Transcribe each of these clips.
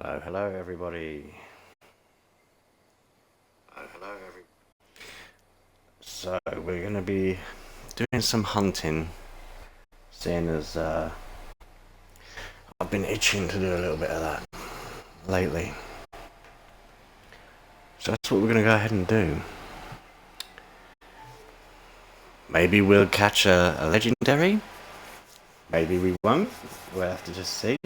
Hello everybody. So we're gonna be doing some hunting, seeing as I've been itching to do a little bit of that lately. So that's what we're gonna go ahead and do. Maybe we'll catch a legendary. Maybe we won't. We'll have to just see.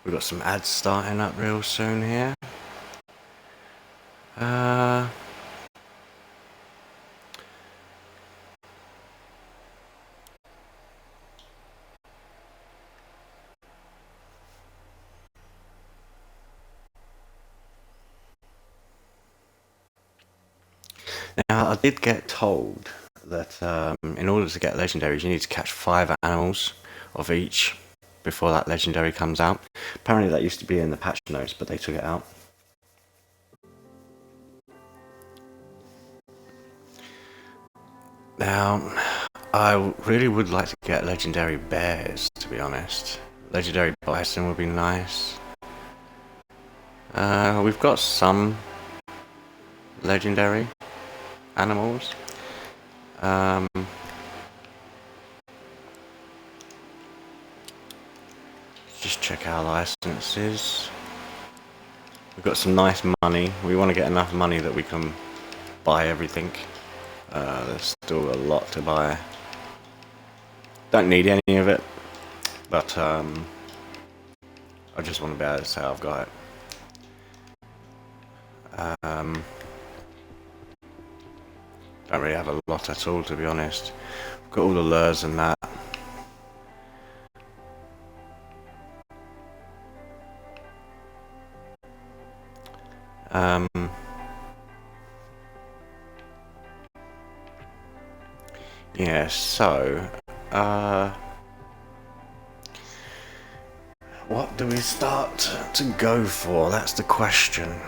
We've got some ads starting up real soon here. Uh, Now I did get told that in order to get legendaries, you need to catch 5 animals of each before that legendary comes out. Apparently that used to be in the patch notes, but they took it out. Now, I really would like to get legendary bears, to be honest. Legendary bison would be nice. We've got some legendary animals. Just check our licenses. We've got some nice money. We want to get enough money that we can buy everything. There's still a lot to buy. Don't need any of it, but I just want to be able to say I've got it. Don't really have a lot at all, to be honest. I've got all the lures and that. Yeah, so what do we start to go for? That's the question.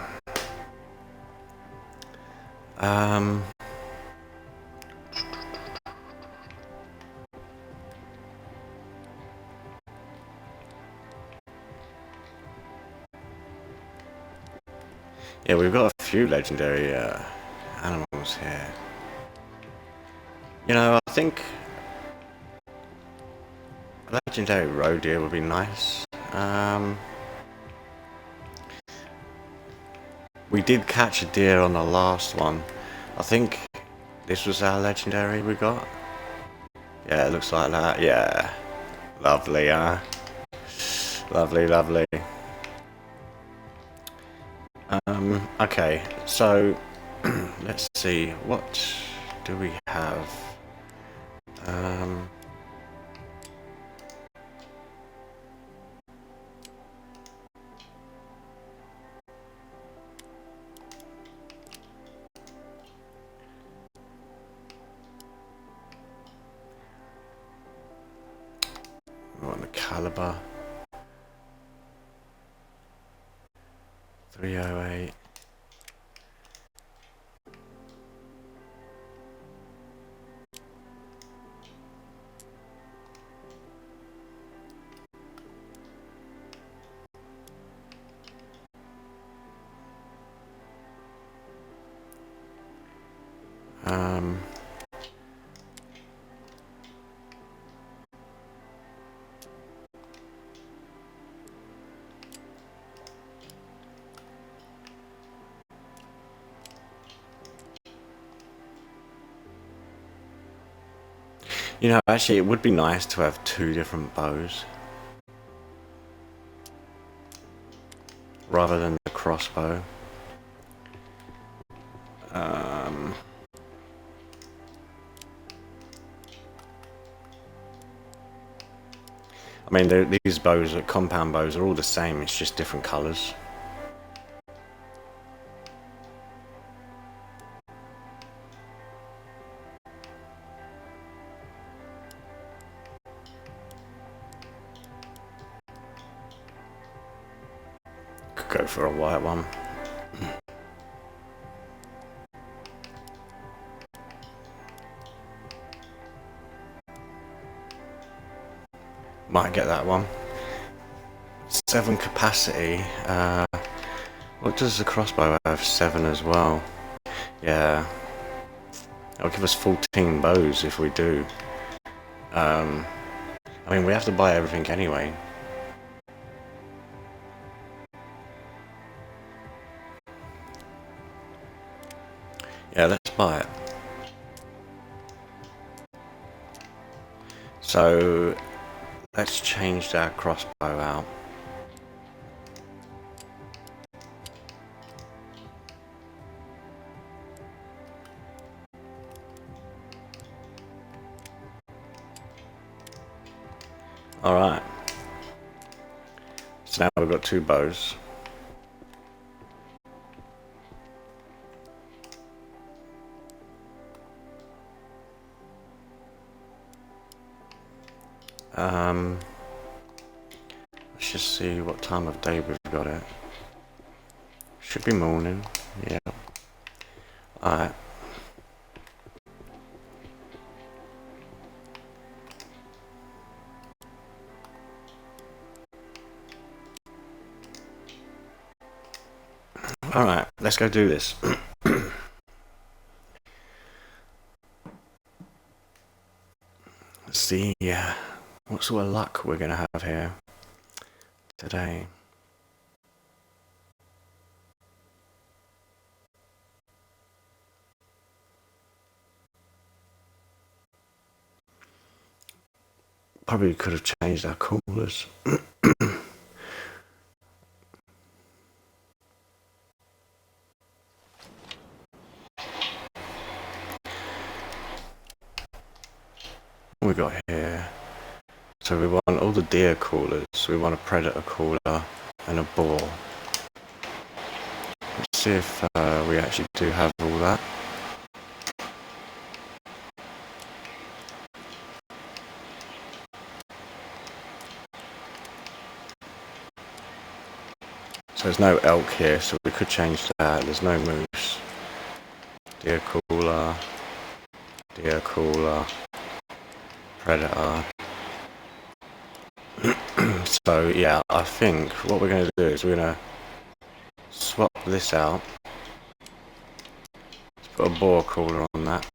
Yeah, we've got a few legendary animals here. You know, I think a legendary roe deer would be nice. We did catch a deer on the last one. I think this was our legendary we got. Yeah, it looks like that. Yeah. Lovely, huh? Lovely, lovely. Okay, so let's see, what do we have? We want the caliber. 308. You know, actually, it would be nice to have 2 different bows rather than the crossbow. I mean, these bows, compound bows, are all the same. It's just different colours. Could go for a white one. Might get that one. 7 capacity. What does the crossbow have? 7 as well. Yeah. That'll give us 14 bows if we do. I mean, we have to buy everything anyway. Yeah, let's buy it. So, let's change that crossbow out. Alright. So now we've got 2 bows. Let's just see what time of day we've got it. Should be morning. Yeah. Alright. Alright, let's go do this. Let's see what sort of luck we're going to have here today. Probably could have changed our coolers. What we got here? So we want all the deer coolers. We want a predator cooler and a boar. Let's see if we actually do have all that. So there's no elk here, so we could change that. There's no moose. Deer cooler. Deer cooler. Predator. So yeah, I think what we're going to do is we're going to swap this out. Let's put a boar cooler on that.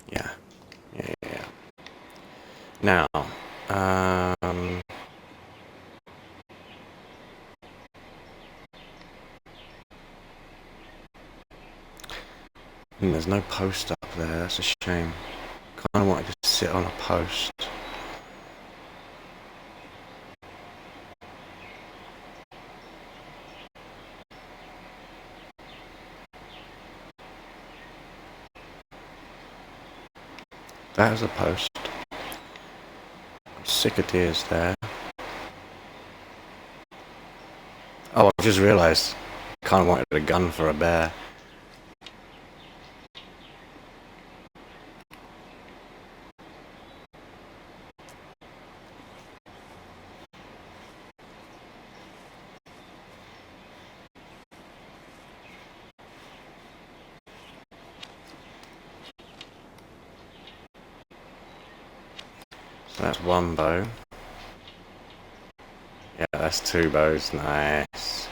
Yeah. Now, there's no post up there, that's a shame. Kind of wanted to sit on a post. That is a post. Sick of deers there. Oh, I just realised. Kind of wanted a gun for a bear. So that's 1 bow. Yeah, that's 2 bows. Nice.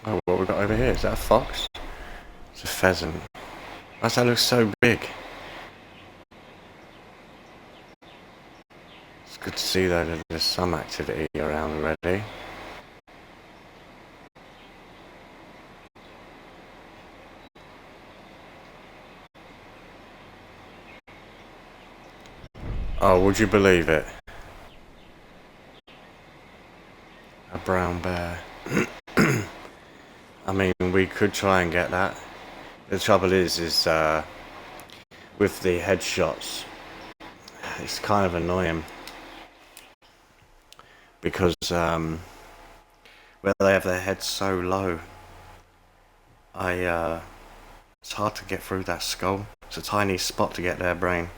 Oh, what we got over here? Is that a fox? It's a pheasant. Why does that look so big? It's good to see though that there's some activity around already. Oh, would you believe it? brown bear. I mean, we could try and get that. The trouble is with the headshots, it's kind of annoying because where they have their heads so low, it's hard to get through that skull. It's a tiny spot to get their brain.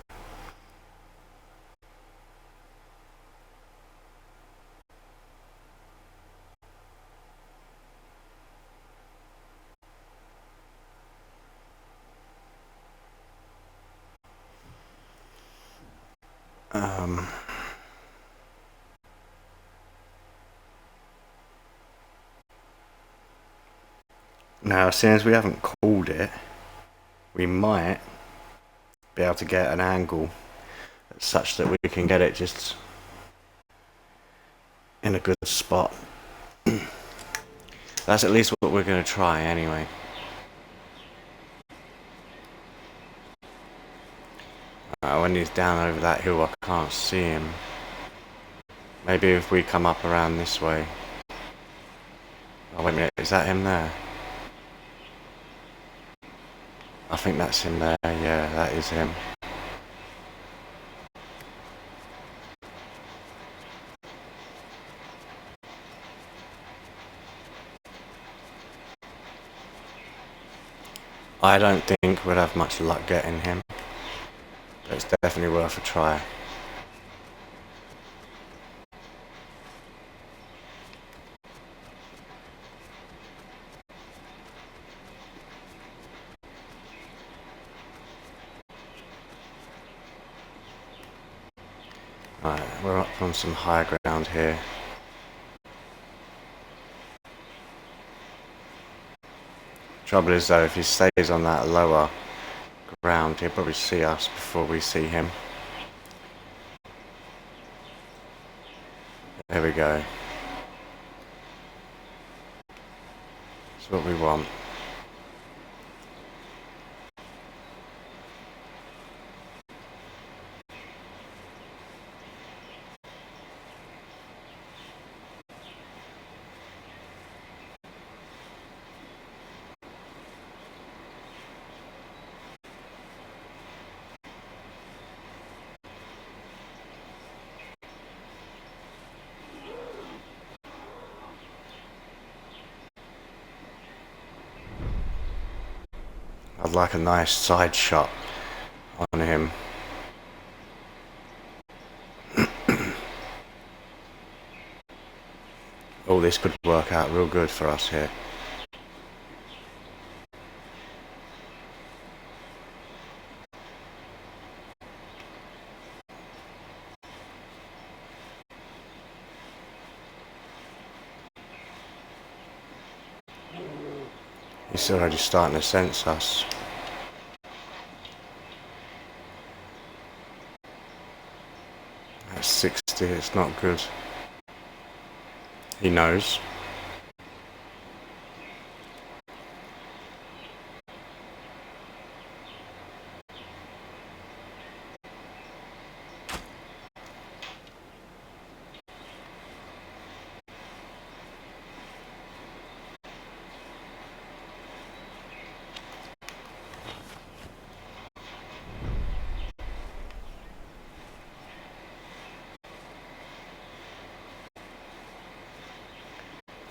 Now, since we haven't called it, we might be able to get an angle such that we can get it just in a good spot. That's at least what we're going to try anyway. When he's down over that hill, I can't see him. Maybe if we come up around this way. Oh, wait a minute, is that him there? I think that's him there, yeah, that is him. I don't think we'll have much luck getting him, but it's definitely worth a try. Right, we're up on some high ground here. Trouble is though, if he stays on that lower ground, he'll probably see us before we see him. There we go. That's what we want. I'd like a nice side shot on him. Oh, this could work out real good for us here. He's already starting to sense us. That's 60, it's not good. He knows.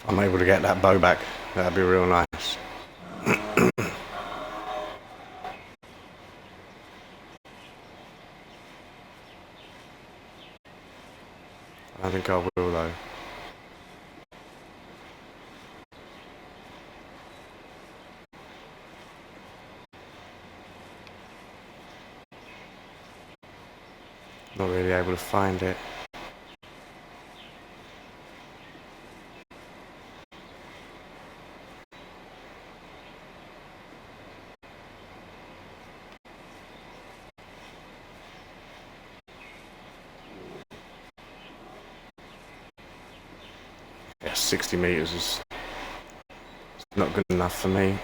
I'm able to get that bow back. That'd be real nice. I think I will though. Not really able to find it. Yeah, 60 meters is not good enough for me.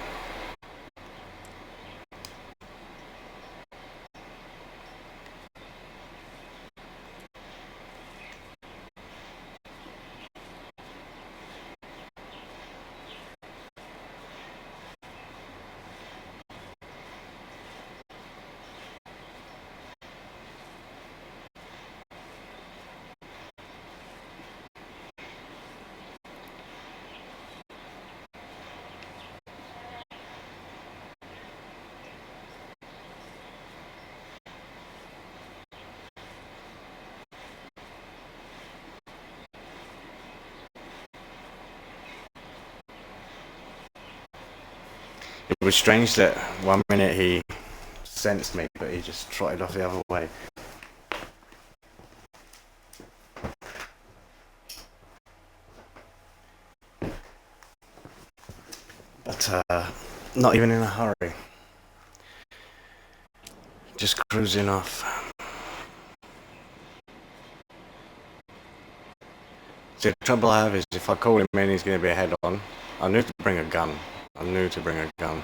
It was strange that one minute he sensed me, but he just trotted off the other way. But not even in a hurry. Just cruising off. See, the trouble I have is if I call him in, he's going to be a head-on. I knew to bring a gun. I knew to bring a gun.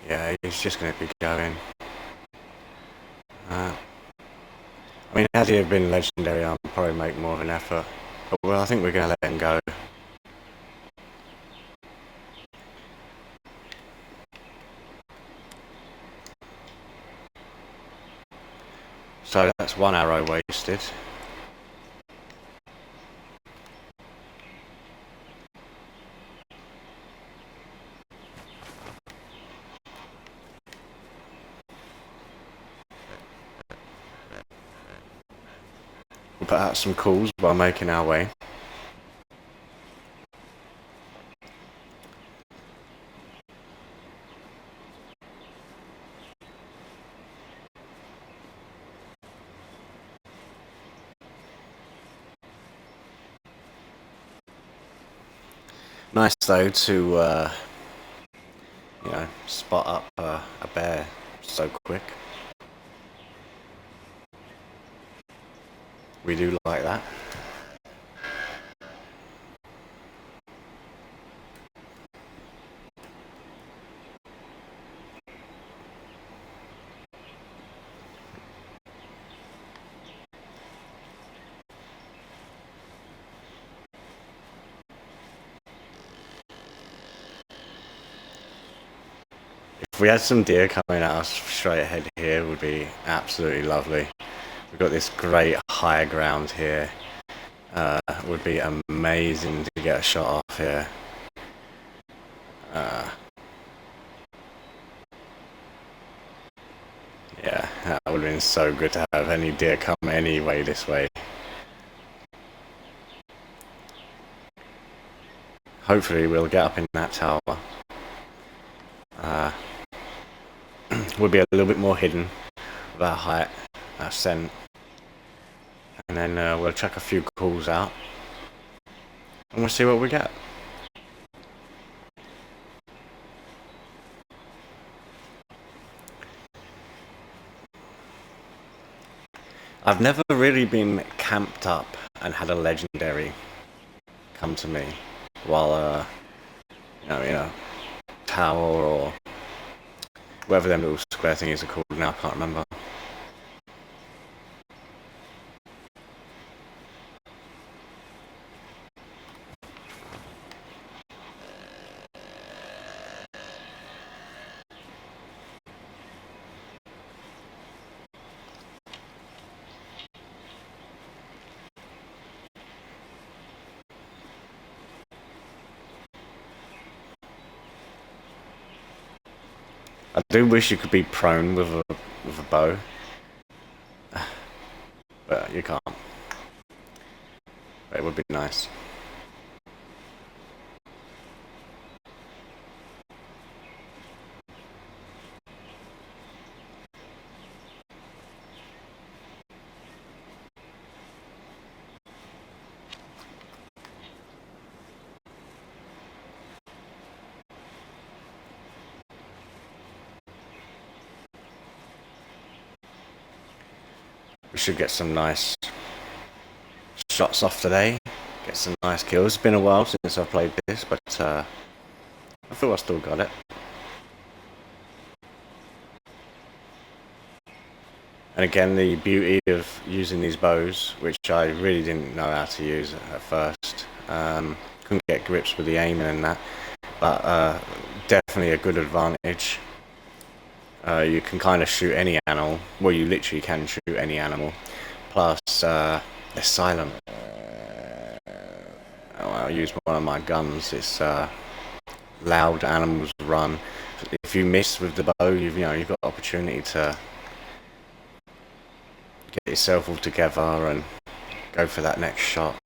Yeah, he's just going to be going. I mean, had he have been legendary, I'd probably make more of an effort. But, well, I think we're going to let him go. So that's one arrow wasted. We'll put out some calls while making our way. Nice though to spot up a bear so quick. We do like that. If we had some deer coming at us straight ahead here, would be absolutely lovely. We've got this great high ground here. Would be amazing to get a shot off here. Yeah, that would have been so good to have any deer come anyway this way. Hopefully we'll get up in that tower. We'll be a little bit more hidden with our height, our scent. And then we'll chuck a few calls out. And we'll see what we get. I've never really been camped up and had a legendary come to me while, in a tower or whatever them little square thingies are called now, I can't remember. I do wish you could be prone with a bow, but you can't. But it would be nice. We should get some nice shots off today. Get some nice kills. It's been a while since I've played this, but I feel I still got it. And again, the beauty of using these bows, which I really didn't know how to use at first. Couldn't get grips with the aiming and that, but definitely a good advantage. You can kind of shoot any animal. Well, you literally can shoot any animal. Plus, they're silent. I'll use one of my guns. It's loud animals run. If you miss with the bow, you've got opportunity to get yourself all together and go for that next shot.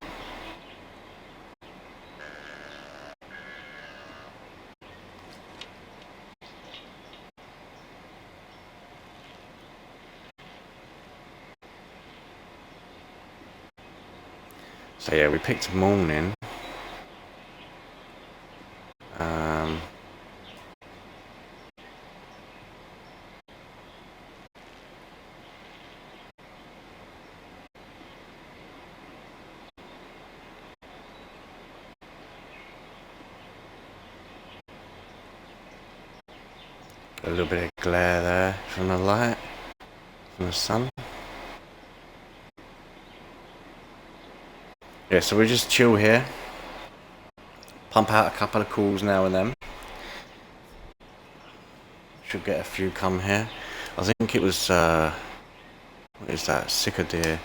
So yeah, we picked morning. A little bit of glare there from the light, from the sun. Yeah, so we just chill here. Pump out a couple of calls now and then. Should get a few come here. I think it was, what is that? Sicker deer.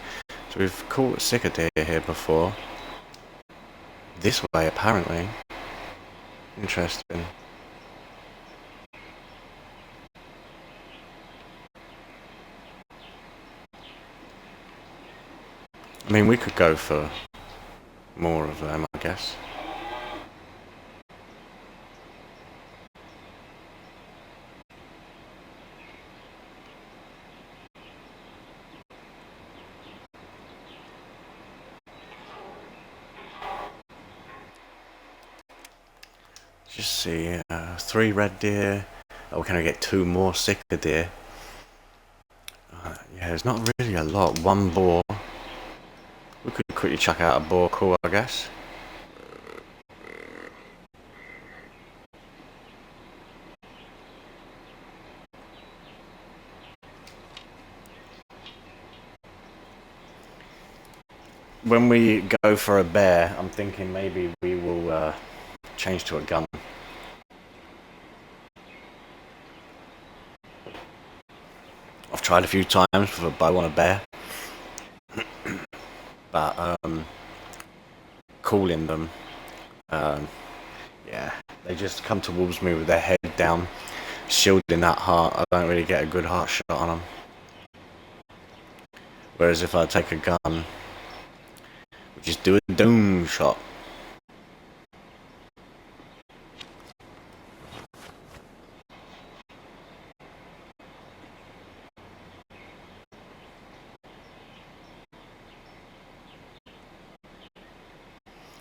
So we've caught sicker deer here before. This way, apparently. Interesting. I mean, we could go for more of them, I guess. Just see, 3 red deer. Oh, we're gonna get 2 more sicker deer. Yeah, there's not really a lot. 1 boar. We could quickly chuck out a boar call, I guess. When we go for a bear, I'm thinking maybe we will change to a gun. I've tried a few times with a bow on a bear, but calling them, yeah, they just come towards me with their head down, shielding that heart. I don't really get a good heart shot on them. Whereas if I take a gun, we just do a doom shot.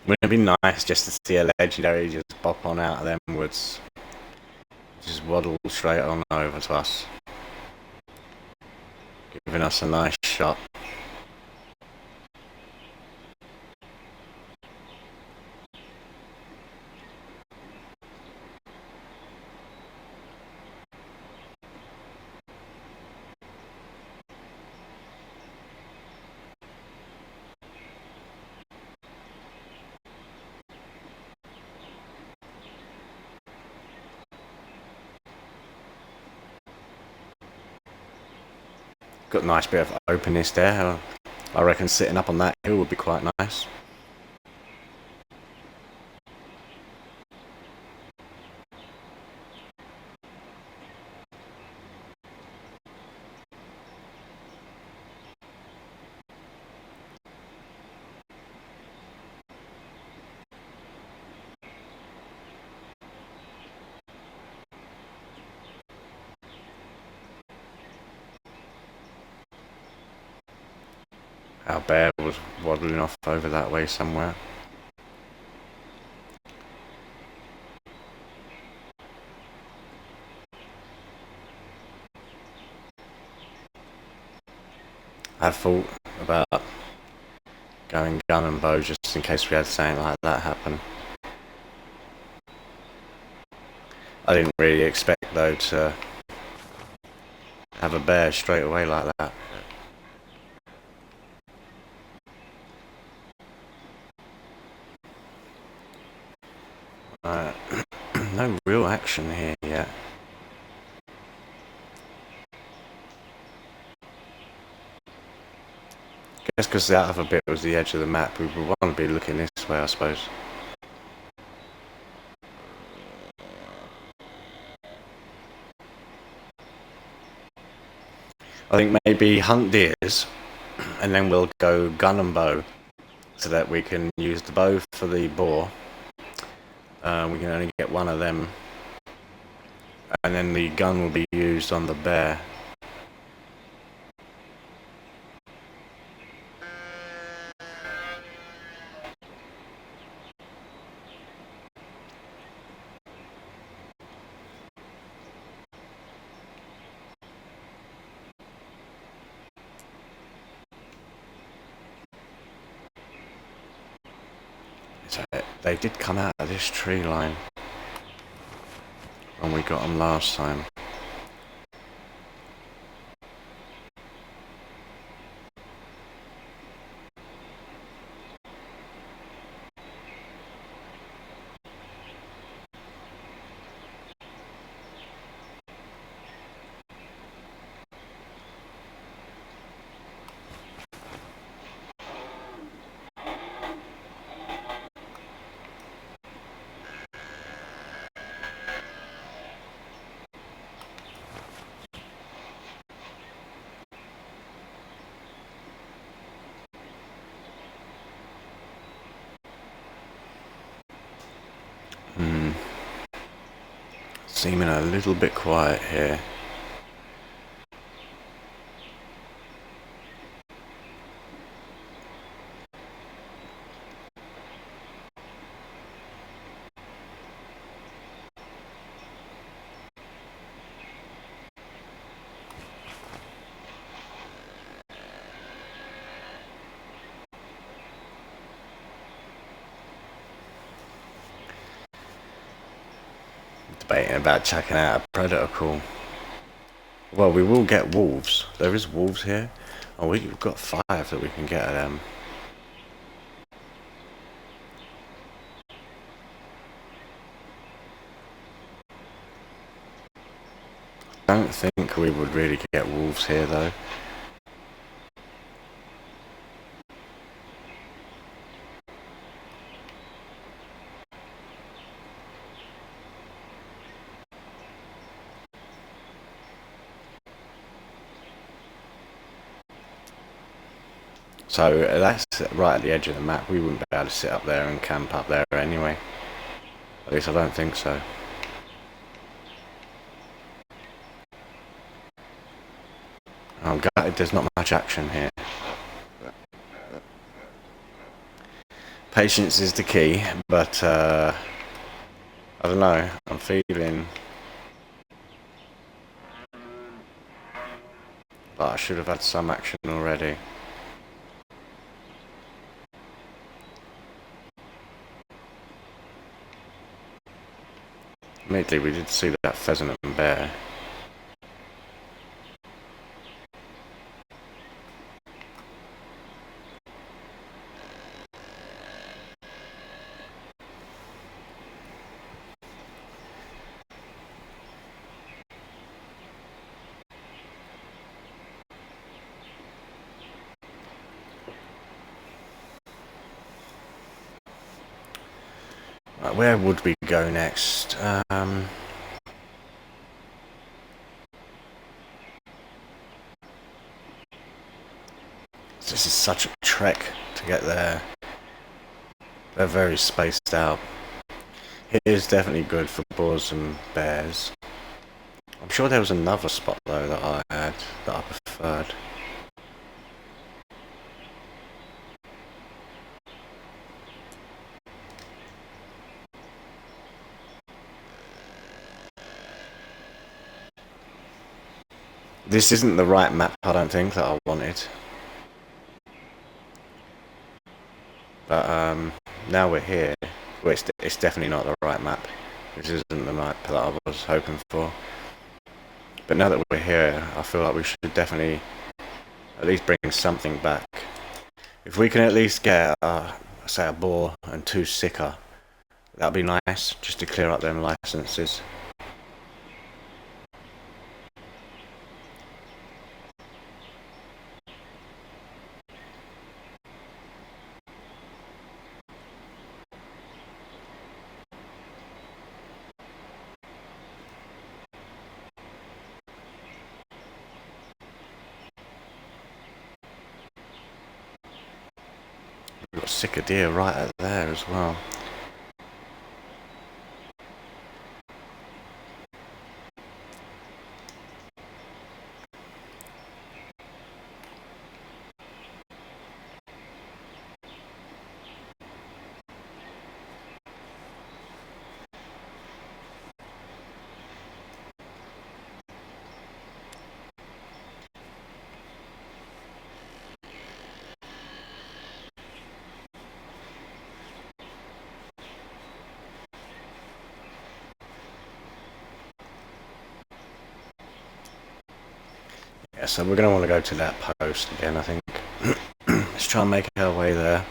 Wouldn't it be nice just to see a legendary just bop on out of them woods? Just waddle straight on over to us. Giving us a nice shot. Got a nice bit of openness there. I reckon sitting up on that hill would be quite nice. Our bear was waddling off over that way somewhere. I thought about going gun and bow just in case we had something like that happen. I didn't really expect though to have a bear straight away like that. No real action here yet. Guess because the other bit was the edge of the map, we would want to be looking this way, I suppose. I think maybe hunt deers and then we'll go gun and bow, so that we can use the bow for the boar. We can only get one of them, and then the gun will be used on the bear. So they did come out of this tree line when we got them last time. Seeming a little bit quiet here. Debating about checking out a predator call. Well, we will get wolves. There is wolves here. Oh, we've got 5 that we can get at them. I don't think we would really get wolves here though. So that's right at the edge of the map. We wouldn't be able to sit up there and camp up there anyway. At least I don't think so. I'm gutted there's not much action here. Patience is the key, but I don't know. I'm feeling like I should have had some action already. Immediately we did see that pheasant and bear. Right, where would we go next? This is such a trek to get there. They're very spaced out. It is definitely good for boars and bears. I'm sure there was another spot though that I had that I preferred. This isn't the right map, I don't think, that I wanted. But now we're here. Well, it's definitely not the right map. This isn't the map that I was hoping for. But now that we're here, I feel like we should definitely at least bring something back. If we can at least get, say, a boar and 2 sicker, that'd be nice, just to clear up them licenses. Got sicker deer right out there as well. Yeah, so we're going to want to go to that post again, I think. Let's try and make our way there.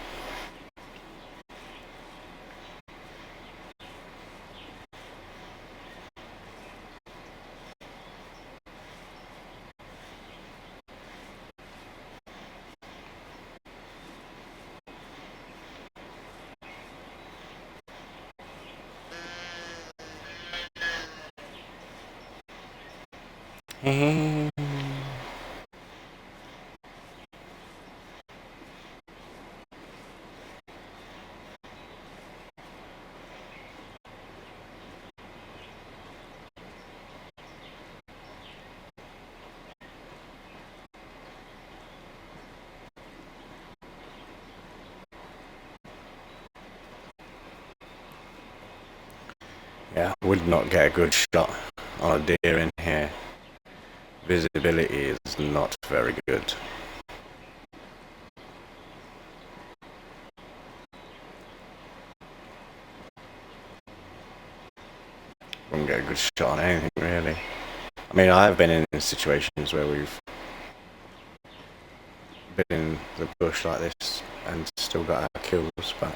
Yeah, would not get a good shot on a deer in here. Visibility is not very good. Wouldn't get a good shot on anything really. I mean, I've been in situations where we've been in the bush like this and still got our kills, but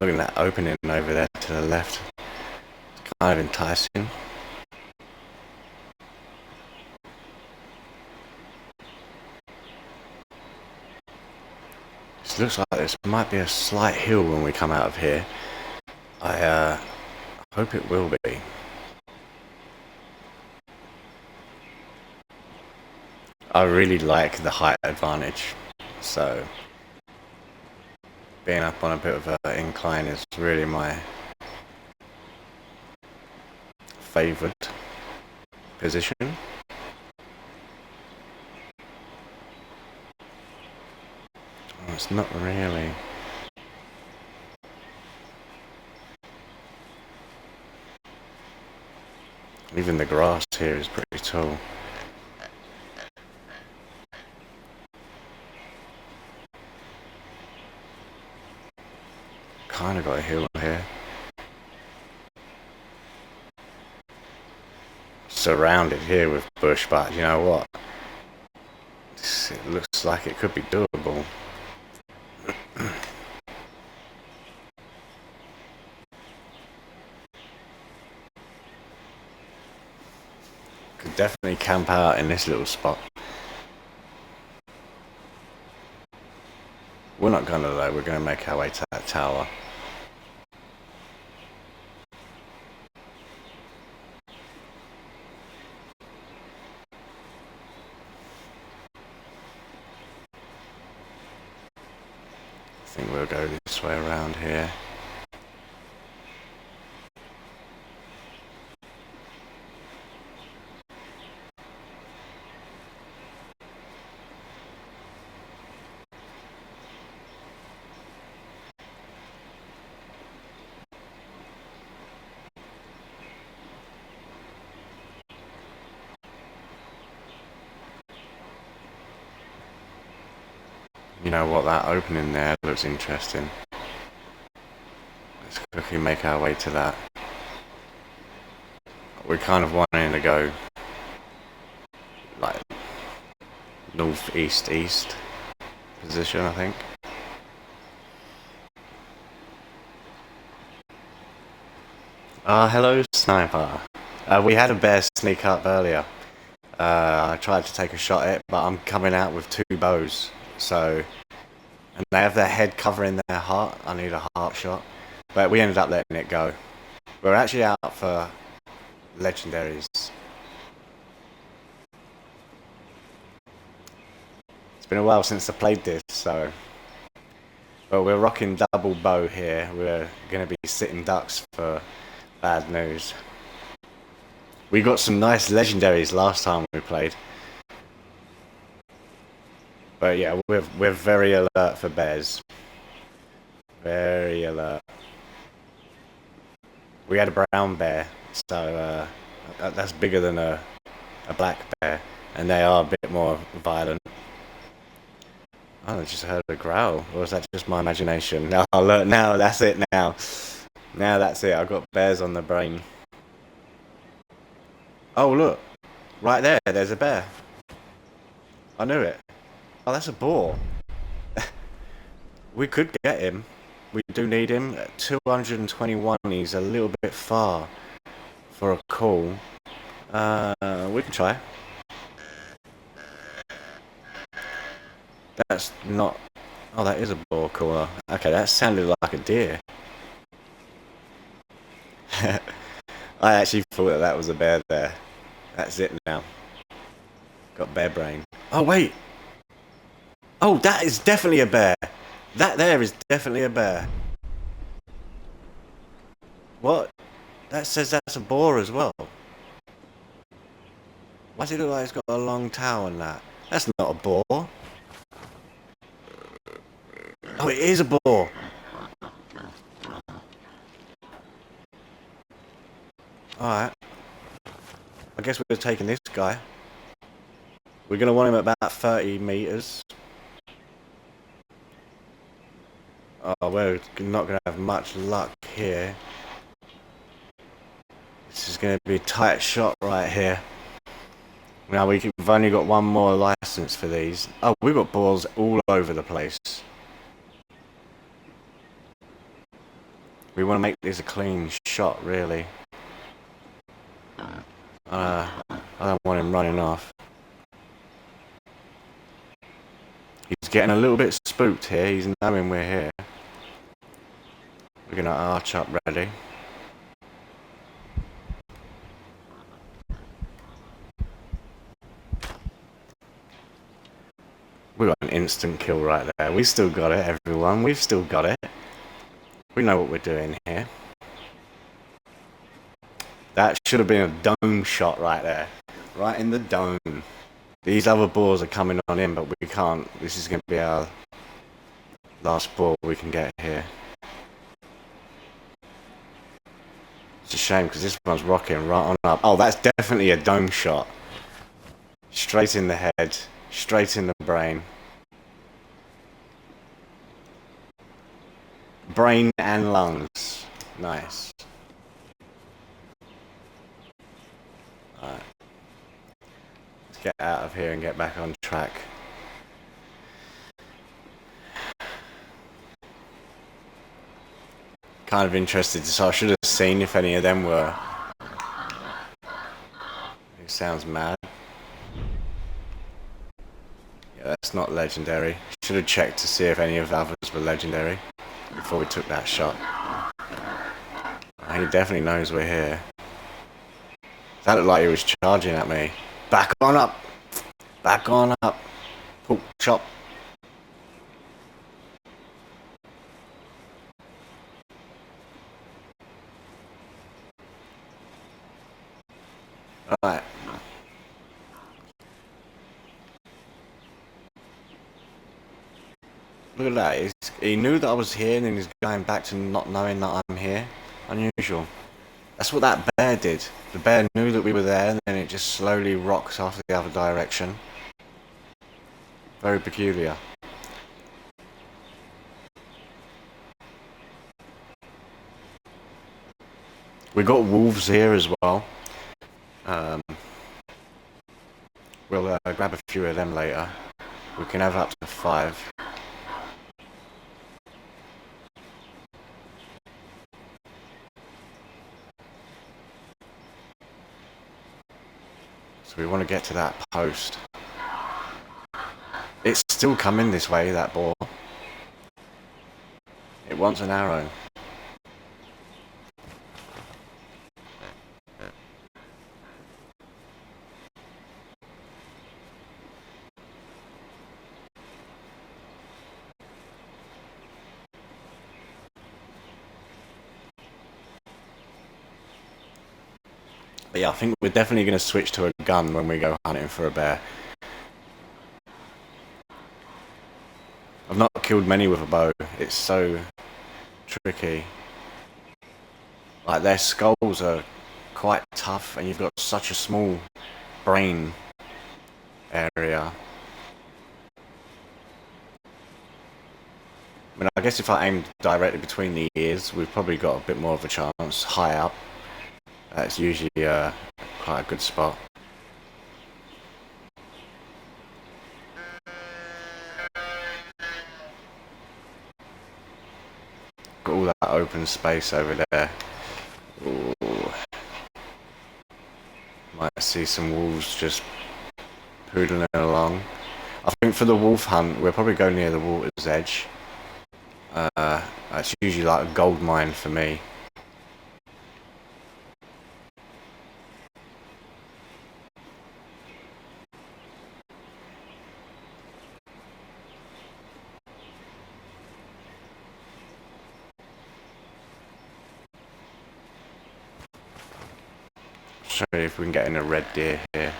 look at that opening over there to the left. It's kind of enticing. It looks like this might be a slight hill when we come out of here. I hope it will be. I really like the height advantage, so being up on a bit of an incline is really my favoured position. Oh, it's not really. Even the grass here is pretty tall. Kind of got a hill here. Surrounded here with bush, but you know what? It looks like it could be doable. Could definitely camp out in this little spot. We're not gonna though, we're gonna make our way to that tower. I think we'll go this way around here. You know what, that opening there looks interesting. Let's quickly make our way to that. We're kind of wanting to go like northeast-east position, I think. Hello, sniper. We had a bear sneak up earlier. I tried to take a shot at it, but I'm coming out with 2 bows. So, and they have their head covering their heart. I need a heart shot. But we ended up letting it go. We're actually out for legendaries. It's been a while since I played this, so... Well, we're rocking double bow here. We're going to be sitting ducks for bad news. We got some nice legendaries last time we played. But yeah, we're very alert for bears. Very alert. We had a brown bear, so that's bigger than a black bear, and they are a bit more violent. Oh, I just heard a growl, or was that just my imagination? No, look, now that's it now. Now that's it, I've got bears on the brain. Oh, look. Right there, there's a bear. I knew it. Oh, that's a boar. We could get him. We do need him. At 221, he's a little bit far for a call. We can try. That's not... Oh, that is a boar caller. Okay, that sounded like a deer. I actually thought that was a bear there. That's it now. Got bear brain. Oh, wait. Oh, that is definitely a bear. That there is definitely a bear. What? That says that's a boar as well. Why does it look like it's got a long tail and that? That's not a boar. Oh, it is a boar. Alright. I guess we're taking this guy. We're going to want him at about 30 meters. Oh, we're not going to have much luck here. This is going to be a tight shot right here. Now we've only got one more license for these. Oh, we've got balls all over the place. We want to make this a clean shot, really. I don't want him running off. He's getting a little bit spooked here. He's knowing we're here. We're going to arch up ready. We got an instant kill right there. We still got it, everyone. We've still got it. We know what we're doing here. That should have been a dome shot right there. Right in the dome. These other balls are coming on in, but we can't. This is going to be our last ball we can get here. It's a shame because this one's rocking right on up. Oh, that's definitely a dome shot. Straight in the head. Straight in the brain. Brain and lungs. Nice. Alright. Let's get out of here and get back on track. Kind of interested, so I should have seen if any of them were. It sounds mad. Yeah, that's not legendary. Should have checked to see if any of the others were legendary before we took that shot. He definitely knows we're here. That looked like he was charging at me. Back on up! Back on up! Pork chop! Alright. Look at that. He knew that I was here and then he's going back to not knowing that I'm here. Unusual. That's what that bear did. The bear knew that we were there and then it just slowly rocked off the other direction. Very peculiar. We got wolves here as well. We'll grab a few of them later. We can have up to 5. So we want to get to that post. It's still coming this way, that ball. It wants an arrow. But yeah, I think we're definitely going to switch to a gun when we go hunting for a bear. I've not killed many with a bow. It's so tricky. Like, their skulls are quite tough, and you've got such a small brain area. I mean, I guess if I aimed directly between the ears, we've probably got a bit more of a chance. High up, that's usually quite a good spot. Got all that open space over there. Ooh. Might see some wolves just poodling along. I think for the wolf hunt, we'll probably go near the water's edge. That's usually like a gold mine for me. Show you if we can get in a red deer here.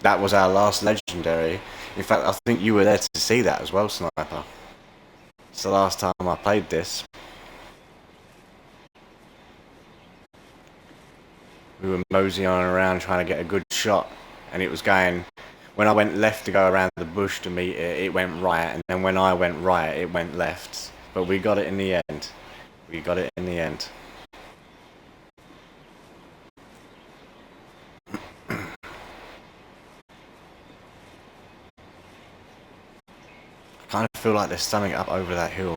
That was our last legendary. In fact, I think you were there to see that as well, Sniper. It's the last time I played this. We were moseying around trying to get a good shot, and it was going... When I went left to go around the bush to meet it, it went right, and then when I went right, it went left. But we got it in the end. We got it in the end. I kind of feel like there's something up over that hill.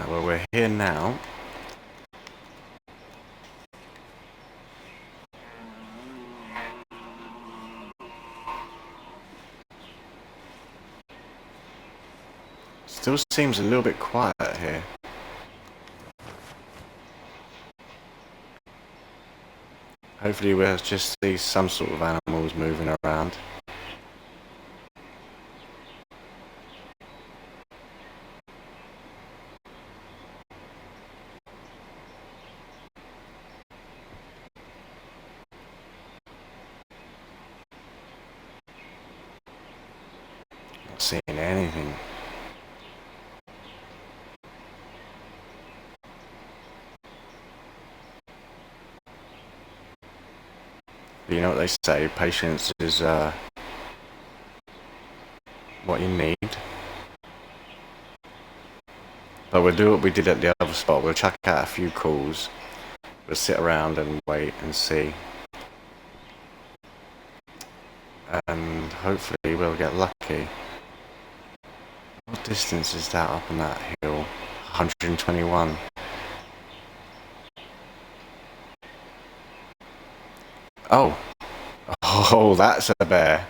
Well, we're here now. Still seems a little bit quiet here. Hopefully we'll just see some sort of animals moving around. Not seeing anything. But you know what they say, patience is what you need. But we'll do what we did at the other spot. We'll chuck out a few calls. We'll sit around and wait and see. And hopefully we'll get lucky. What distance is that up on that hill? 121. Oh. Oh, that's a bear.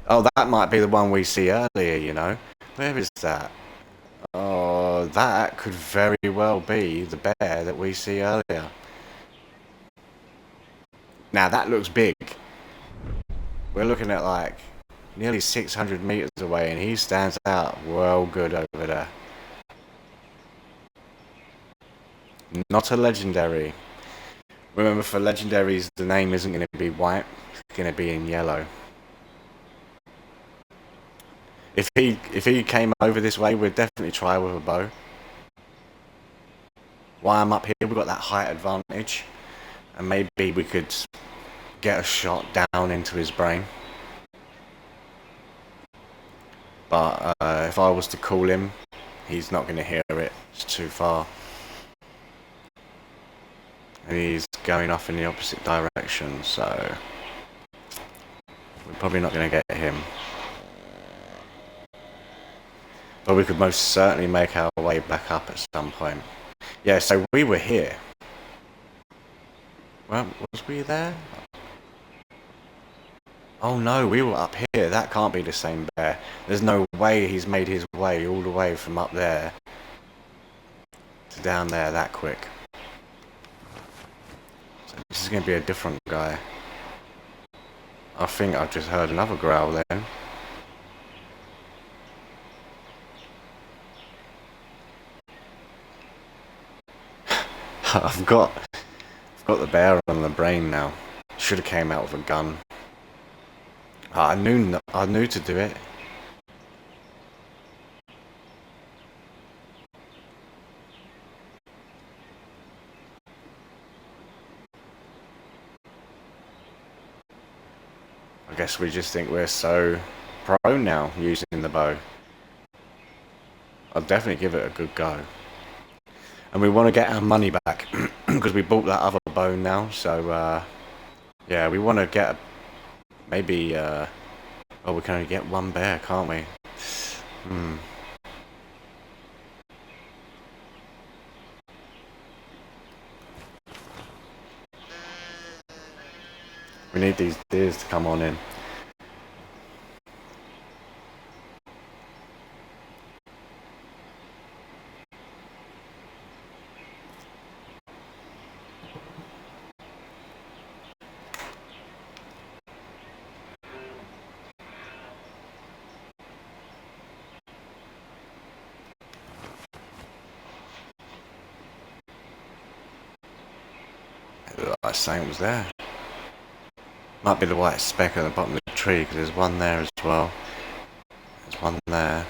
Oh, that might be the one we see earlier, you know. Where is that? Oh, that could very well be the bear that we see earlier. Now, that looks big. We're looking at like nearly 600 meters away, and he stands out well good over there. Not a legendary. Remember, for legendaries, the name isn't going to be white. It's going to be in yellow. If he came over this way, we'd definitely try with a bow. While I'm up here, we've got that height advantage, and maybe we could get a shot down into his brain. But if I was to call him, he's not going to hear it. It's too far. And he's going off in the opposite direction, so we're probably not going to get him. But we could most certainly make our way back up at some point. Yeah, so we were here. Well, was we there? Oh no, we were up here. That can't be the same bear. There's no way he's made his way all the way from up there to down there that quick. So this is going to be a different guy. I think I've just heard another growl then. I've got the bear on the brain now. Should have came out with a gun. I knew to do it. I guess we just think we're so pro now using the bow. I'll definitely give it a good go. And we want to get our money back because we bought that other bow now. So yeah, we want to get maybe. Oh, we can only get one bear, can't we? We need these deers to come on in. Like saying was there. Might be the white speck at the bottom of the tree because there's one there as well. There's one there.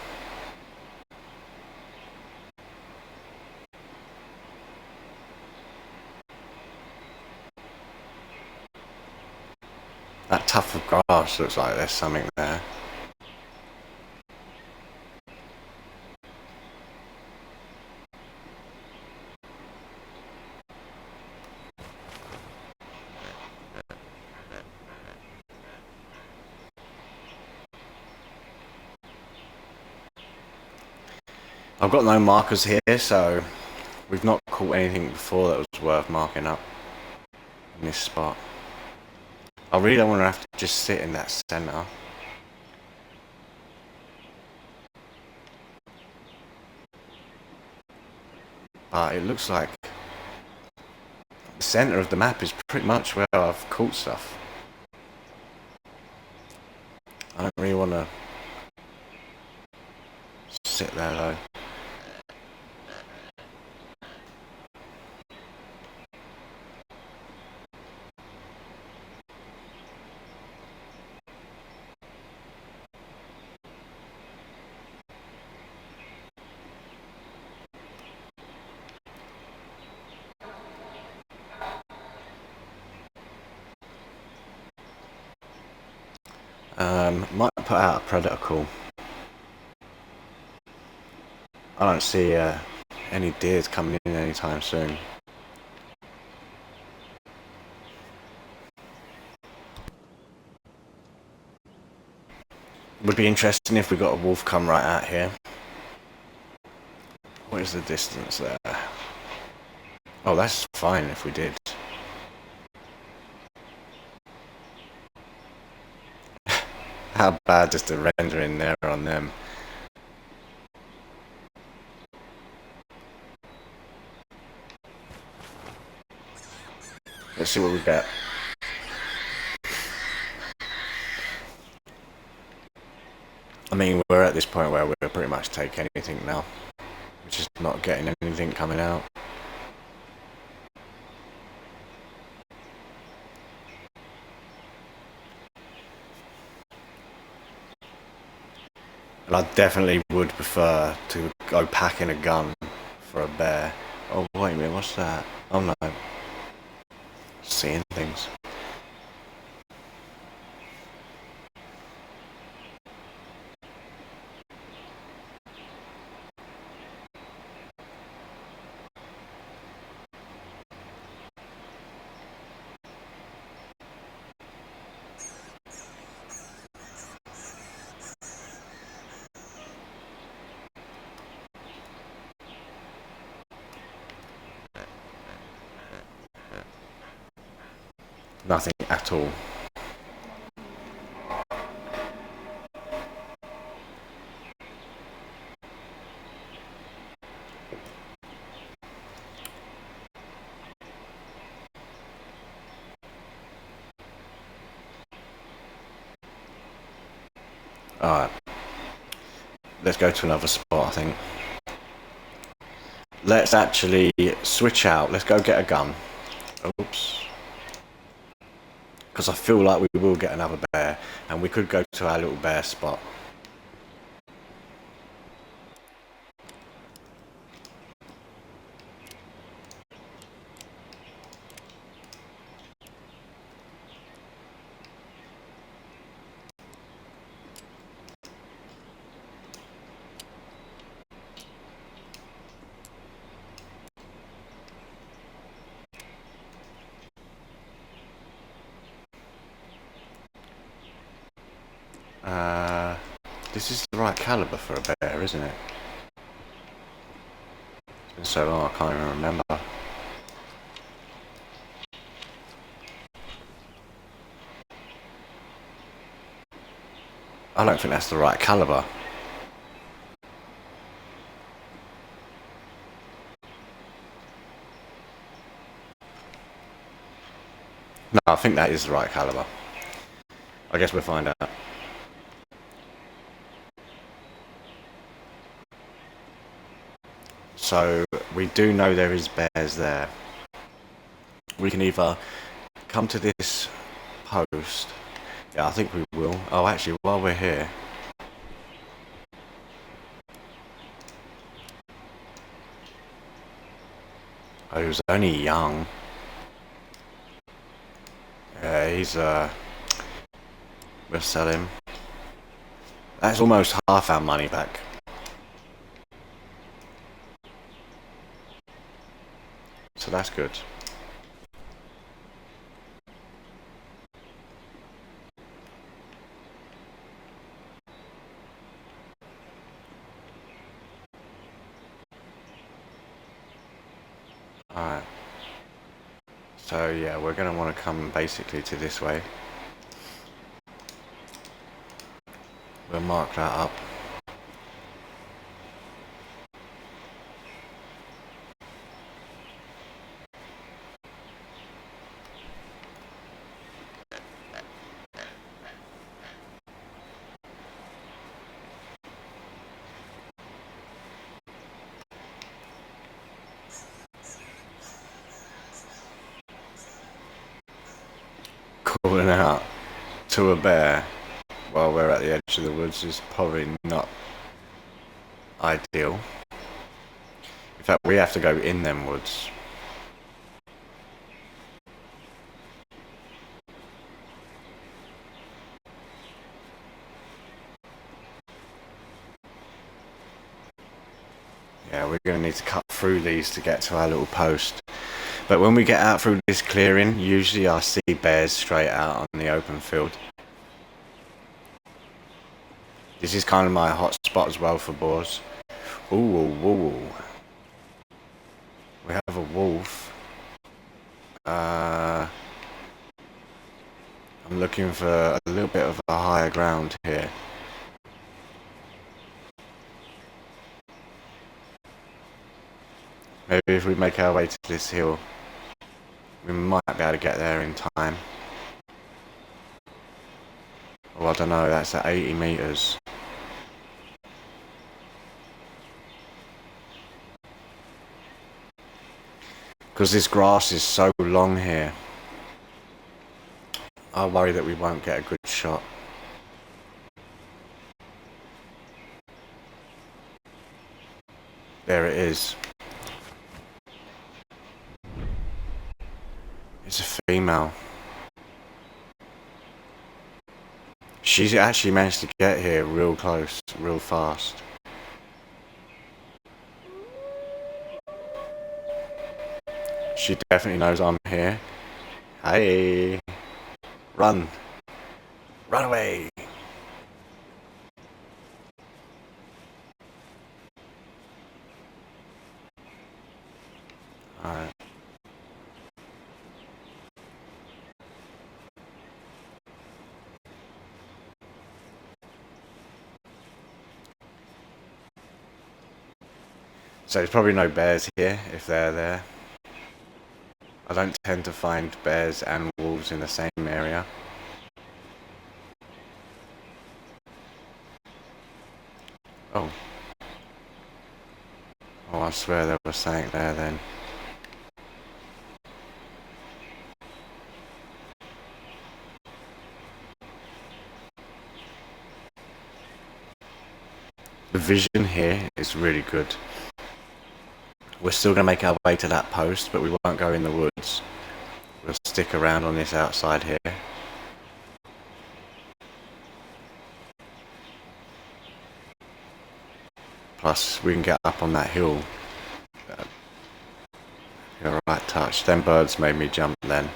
That tuft of grass looks like there's something there. I've got no markers here, so we've not caught anything before that was worth marking up in this spot. I really don't want to have to just sit in that centre. But it looks like the centre of the map is pretty much where I've caught stuff. I don't really want to sit there though. Might put out a predator call. I don't see any deers coming in anytime soon. Would be interesting if we got a wolf come right out here. What is the distance there? Oh, that's fine if we did. How bad does the render in there on them? Let's see what we get. I mean, we're at this point where we'll pretty much take anything now. We're just not getting anything coming out. And I definitely would prefer to go packing a gun for a bear. Oh, wait a minute, what's that? Oh no. Seeing things. Nothing at all. Alright. Let's go to another spot, I think. Let's actually switch out. Let's go get a gun. Oops. Because I feel like we will get another bear. And we could go to our little bear spot. This is the right caliber for a bear, isn't it? It's been so long I can't even remember. I don't think that's the right caliber. No, I think that is the right caliber. I guess we'll find out. So, we do know there is bears there. We can either come to this post. Yeah, I think we will. Oh, actually, while we're here. Oh, he was only young. Yeah, he's, we'll sell him. That's almost half our money back. So that's good. Alright. So yeah, we're going to want to come basically to this way. We'll mark that up. Calling out to a bear while we're at the edge of the woods is probably not ideal. In fact, we have to go in them woods. Yeah, we're going to need to cut through these to get to our little post. But when we get out through this clearing, usually I see bears straight out on the open field. This is kind of my hot spot as well for boars. Ooh, ooh, ooh. We have a wolf. I'm looking for a little bit of a higher ground here. Maybe if we make our way to this hill, we might be able to get there in time. Oh, I don't know, that's at 80 meters. Because this grass is so long here, I worry that we won't get a good shot. There it is. It's a female. She's actually managed to get here real close, real fast. She definitely knows I'm here. Hey! Run! Run away! Alright. So there's probably no bears here if they're there. I don't tend to find bears and wolves in the same area. Oh. Oh, I swear there was something there then. The vision here is really good. We're still going to make our way to that post, but we won't go in the woods. We'll stick around on this outside here. Plus, we can get up on that hill. You're right touch. Them birds made me jump then.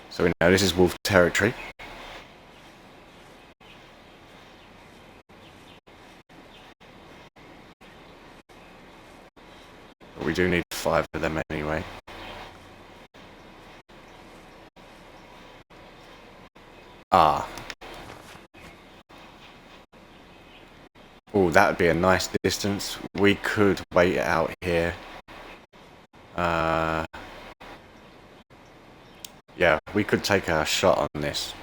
So we know this is wolf territory. But we do need 5 of them anyway. Ah. Oh, that would be a nice distance. We could wait out here. Yeah, we could take a shot on this.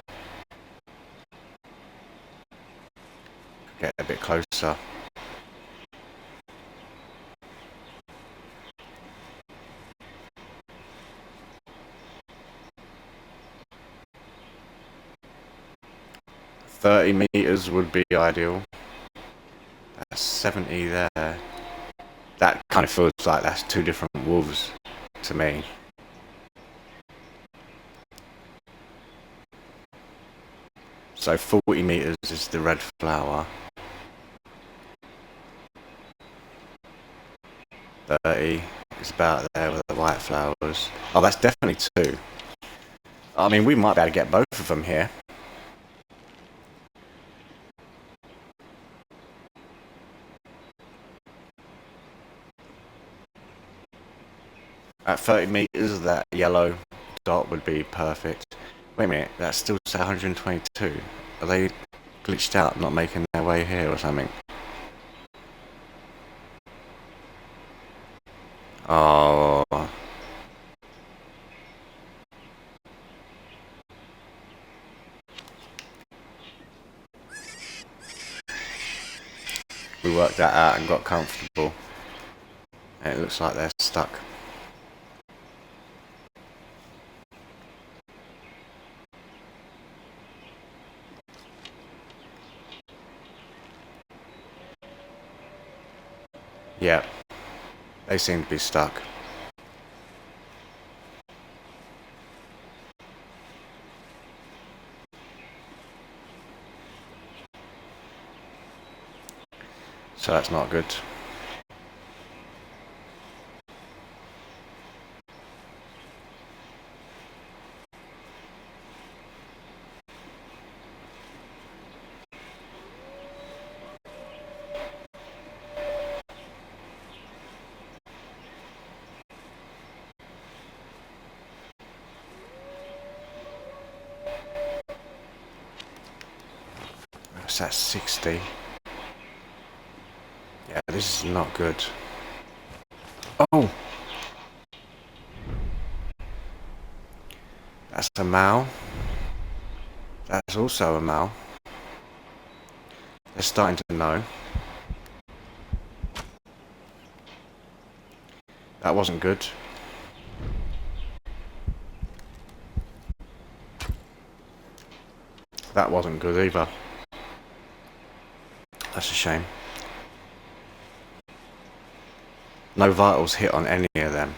Get a bit closer. $30 would be ideal. That's 70 there. That kind of feels like that's 2 different wolves to me. So 40 meters is the red flower. 30 is about there with the white flowers. Oh, that's definitely 2. I mean, we might be able to get both of them here. At 30 meters, that yellow dot would be perfect. Wait a minute, that's still 122. Are they glitched out, not making their way here or something? Oh. We worked that out and got comfortable. And it looks like they're stuck. Yeah, they seem to be stuck. So that's not good. That's 60. Yeah, this is not good. Oh! That's a Mao. That's also a Mao. They're starting to know. That wasn't good. That wasn't good either. That's a shame. No vitals hit on any of them.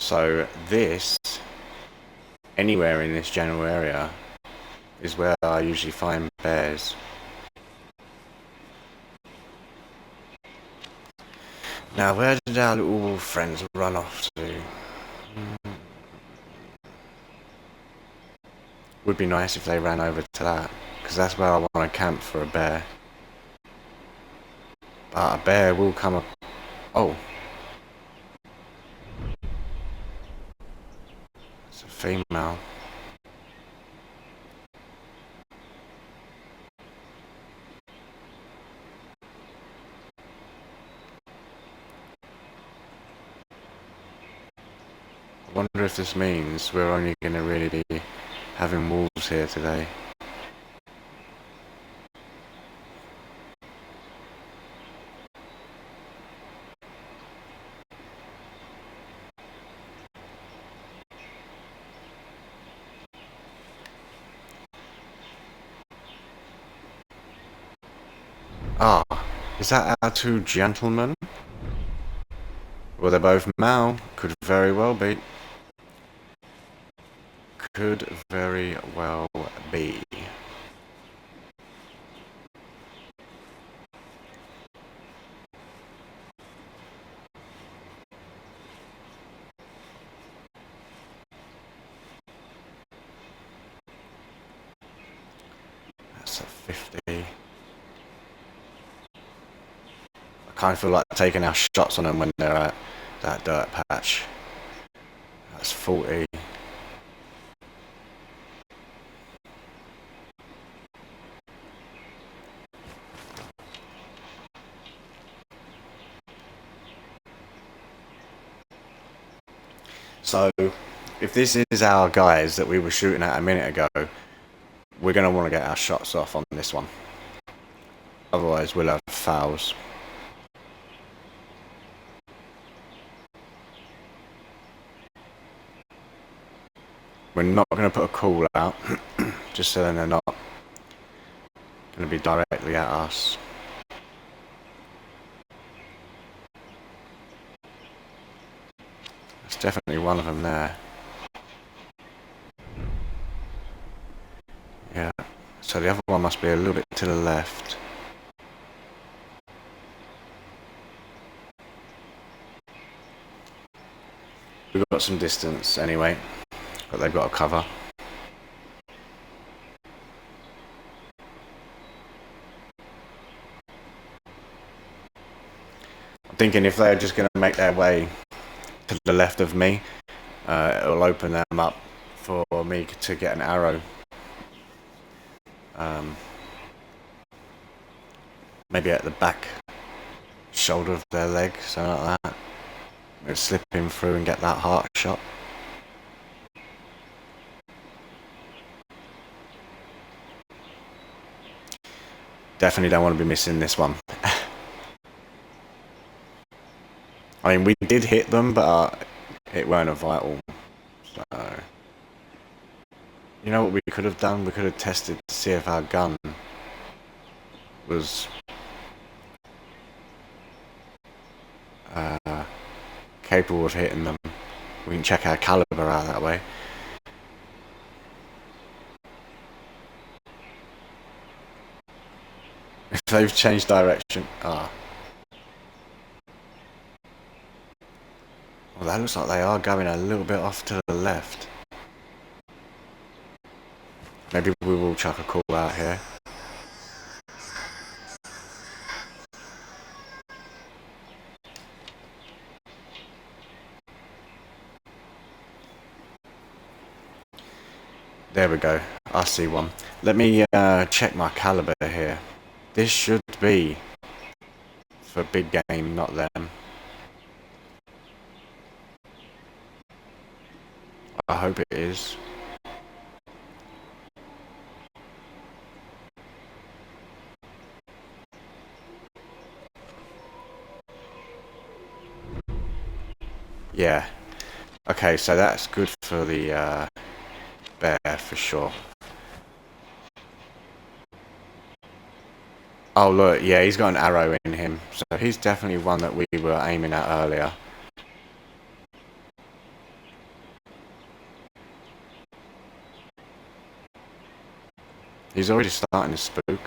So this, anywhere in this general area, is where I usually find bears. Now, where did our little friends run off to? Would be nice if they ran over to that, because that's where I want to camp for a bear. But a bear will come up. Oh. It's a female. I wonder if this means we're only going to really be having wolves here today. Ah, is that our two gentlemen? Well, they're both male. Could very well be. Could very well be. That's a 50. I kind of feel like taking our shots on them when they're at that dirt patch. That's 40. So, if this is our guys that we were shooting at a minute ago, we're going to want to get our shots off on this one. Otherwise, we'll have fouls. We're not going to put a call out, just so then they're not going to be directly at us. There's definitely one of them there. Yeah, so the other one must be a little bit to the left. We've got some distance anyway, but they've got a cover. I'm thinking if they're just going to make their way to the left of me, it'll open them up for me to get an arrow. Maybe at the back shoulder of their leg, something like that. We'll slip him through and get that heart shot. Definitely don't want to be missing this one. I mean, we did hit them, but it weren't a vital. So, you know what we could have done? We could have tested to see if our gun was capable of hitting them. We can check our caliber out that way. If they've changed direction, well, that looks like they are going a little bit off to the left. Maybe we will chuck a call out here. There we go. I see one. Let me check my caliber here. This should be for big game, not them. I hope it is. Yeah. Okay, so that's good for the bear for sure. Oh look, yeah, he's got an arrow in him, so he's definitely one that we were aiming at earlier. He's already starting to spook.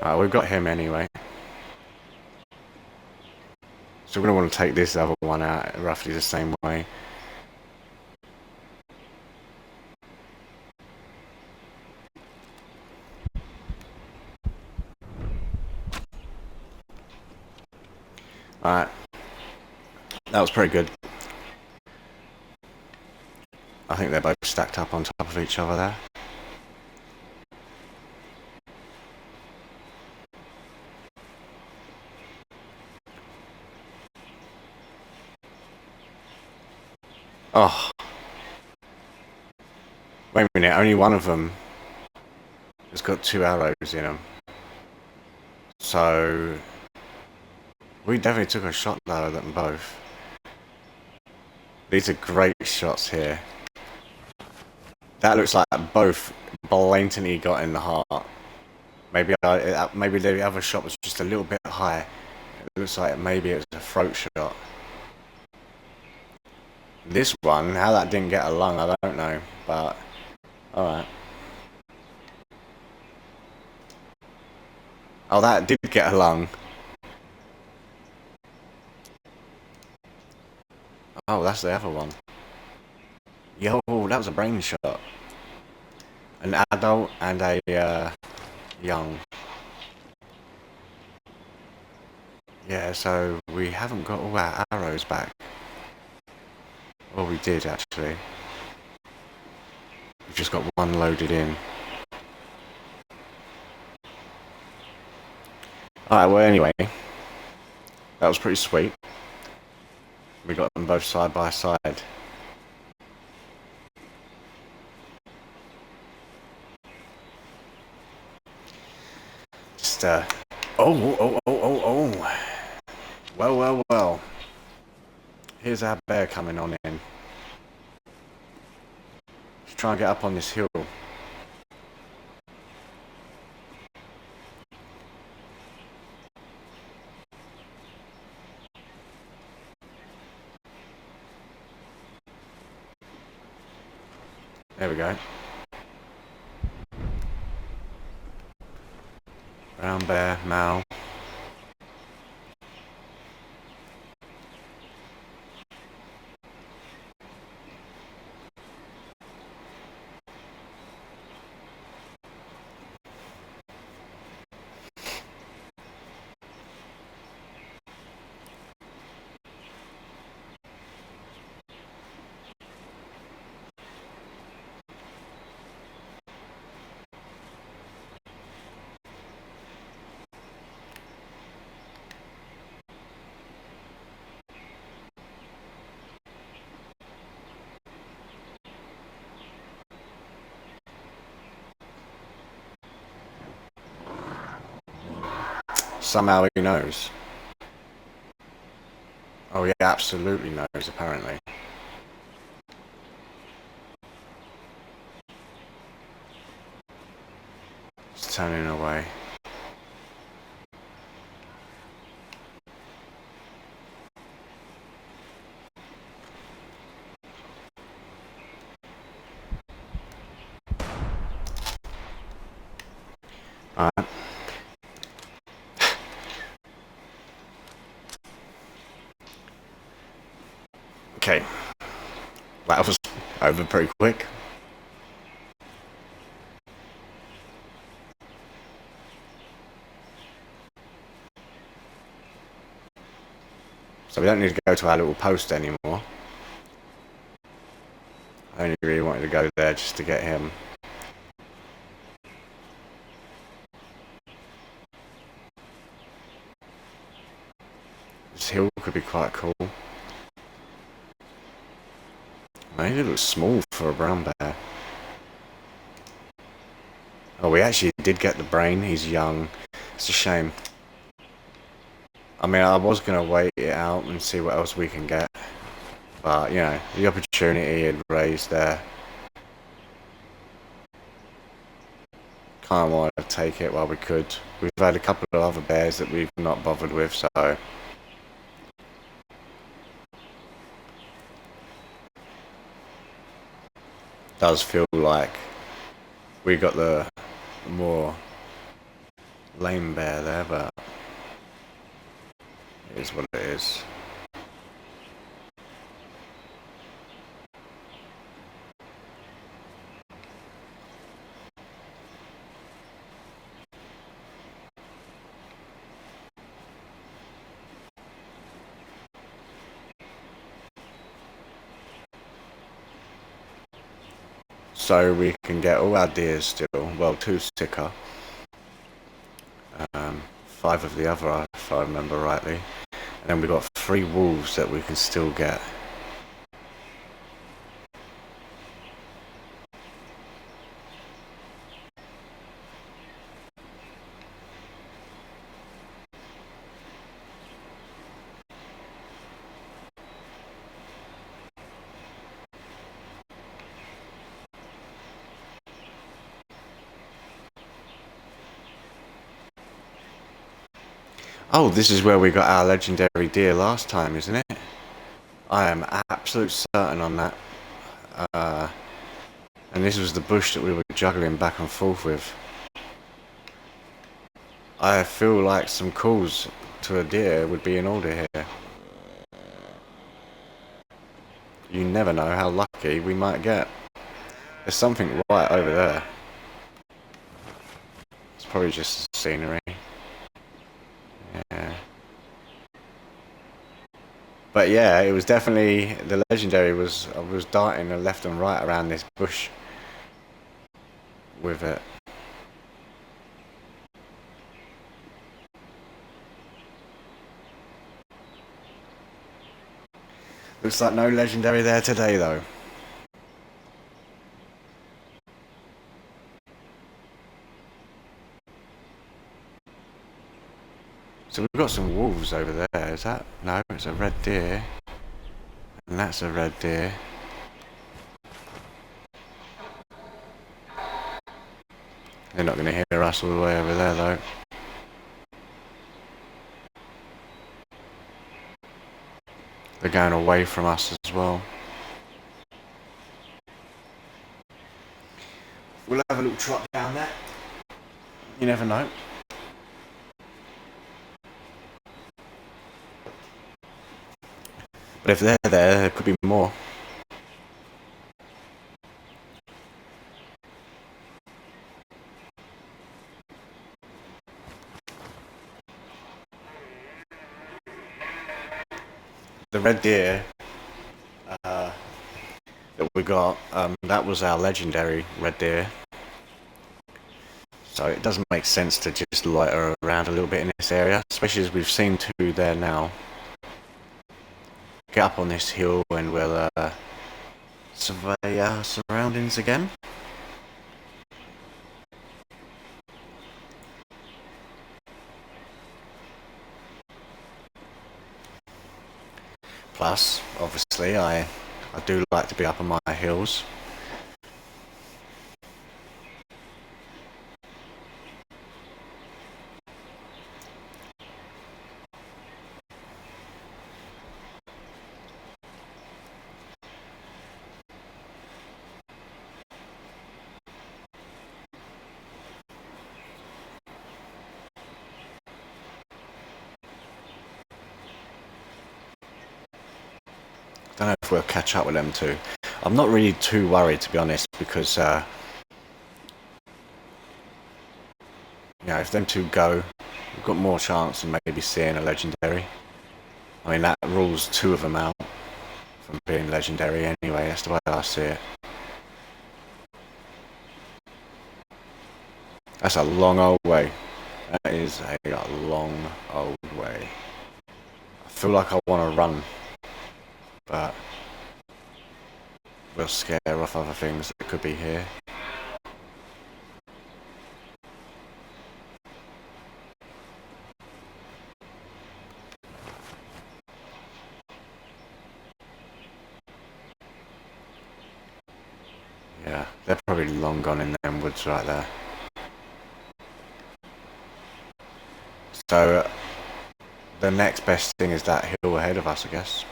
Alright, we've got him anyway. So we're going to want to take this other one out roughly the same way. Alright. That was pretty good. I think they're both stacked up on top of each other there. Oh. Wait a minute, only one of them has got 2 arrows in them. So we definitely took a shot lower than both. These are great shots here. That looks like both blatantly got in the heart. Maybe the other shot was just a little bit high. It looks like maybe it was a throat shot. This one, how that didn't get a lung, I don't know. But, alright. Oh, that did get a lung. Oh, that's the other one. Yo, that was a brain shot. An adult and a young. Yeah, so we haven't got all our arrows back. Well, we did actually. We've just got one loaded in. Alright, well anyway. That was pretty sweet. We got them both side by side. Just, oh. Well. Here's our bear coming on in. Let's try and get up on this hill. There we go. Brown bear, Mal. Somehow he knows. Oh, he absolutely knows, apparently. He's turning away. Alright. Okay. That was over pretty quick. So we don't need to go to our little post anymore. I only really wanted to go there just to get him. This hill could be quite cool. Maybe it looks small for a brown bear. Oh, we actually did get the brain. He's young. It's a shame. I mean, I was going to wait it out and see what else we can get. But, you know, the opportunity had raised there. Kind of wanted to take it while we could. We've had a couple of other bears that we've not bothered with, so Does feel like we got the more lame bear there, but it is what it is. So we can get all our deers still, well, 2 sicker, 5 of the other, if I remember rightly, and then we've got 3 wolves that we can still get. Oh, this is where we got our legendary deer last time, isn't it? I am absolute certain on that. And this was the bush that we were juggling back and forth with. I feel like some calls to a deer would be in order here. You never know how lucky we might get. There's something right over there. It's probably just scenery. Yeah. But yeah, it was definitely, the legendary was darting left and right around this bush with it. Looks like no legendary there today though. So we've got some wolves over there, is that? No, it's a red deer. And that's a red deer. They're not going to hear us all the way over there though. They're going away from us as well. We'll have a little trot down there. You never know. But if they're there, there could be more. The red deer that we got, that was our legendary red deer. So it doesn't make sense to just loiter around a little bit in this area, especially as we've seen 2 there now. Get up on this hill and we'll survey our surroundings again. Plus, obviously, I do like to be up on my hills. Don't know if we'll catch up with them too. I'm not really too worried, to be honest, because you know, if them 2 go, we've got more chance of maybe seeing a legendary. I mean, that rules 2 of them out from being legendary anyway. That's the way I see it. That's a long old way. That is a long old way. I feel like I want to run, but we'll scare off other things that could be here. Yeah, they're probably long gone in them woods right there. So the next best thing is that hill ahead of us, I guess.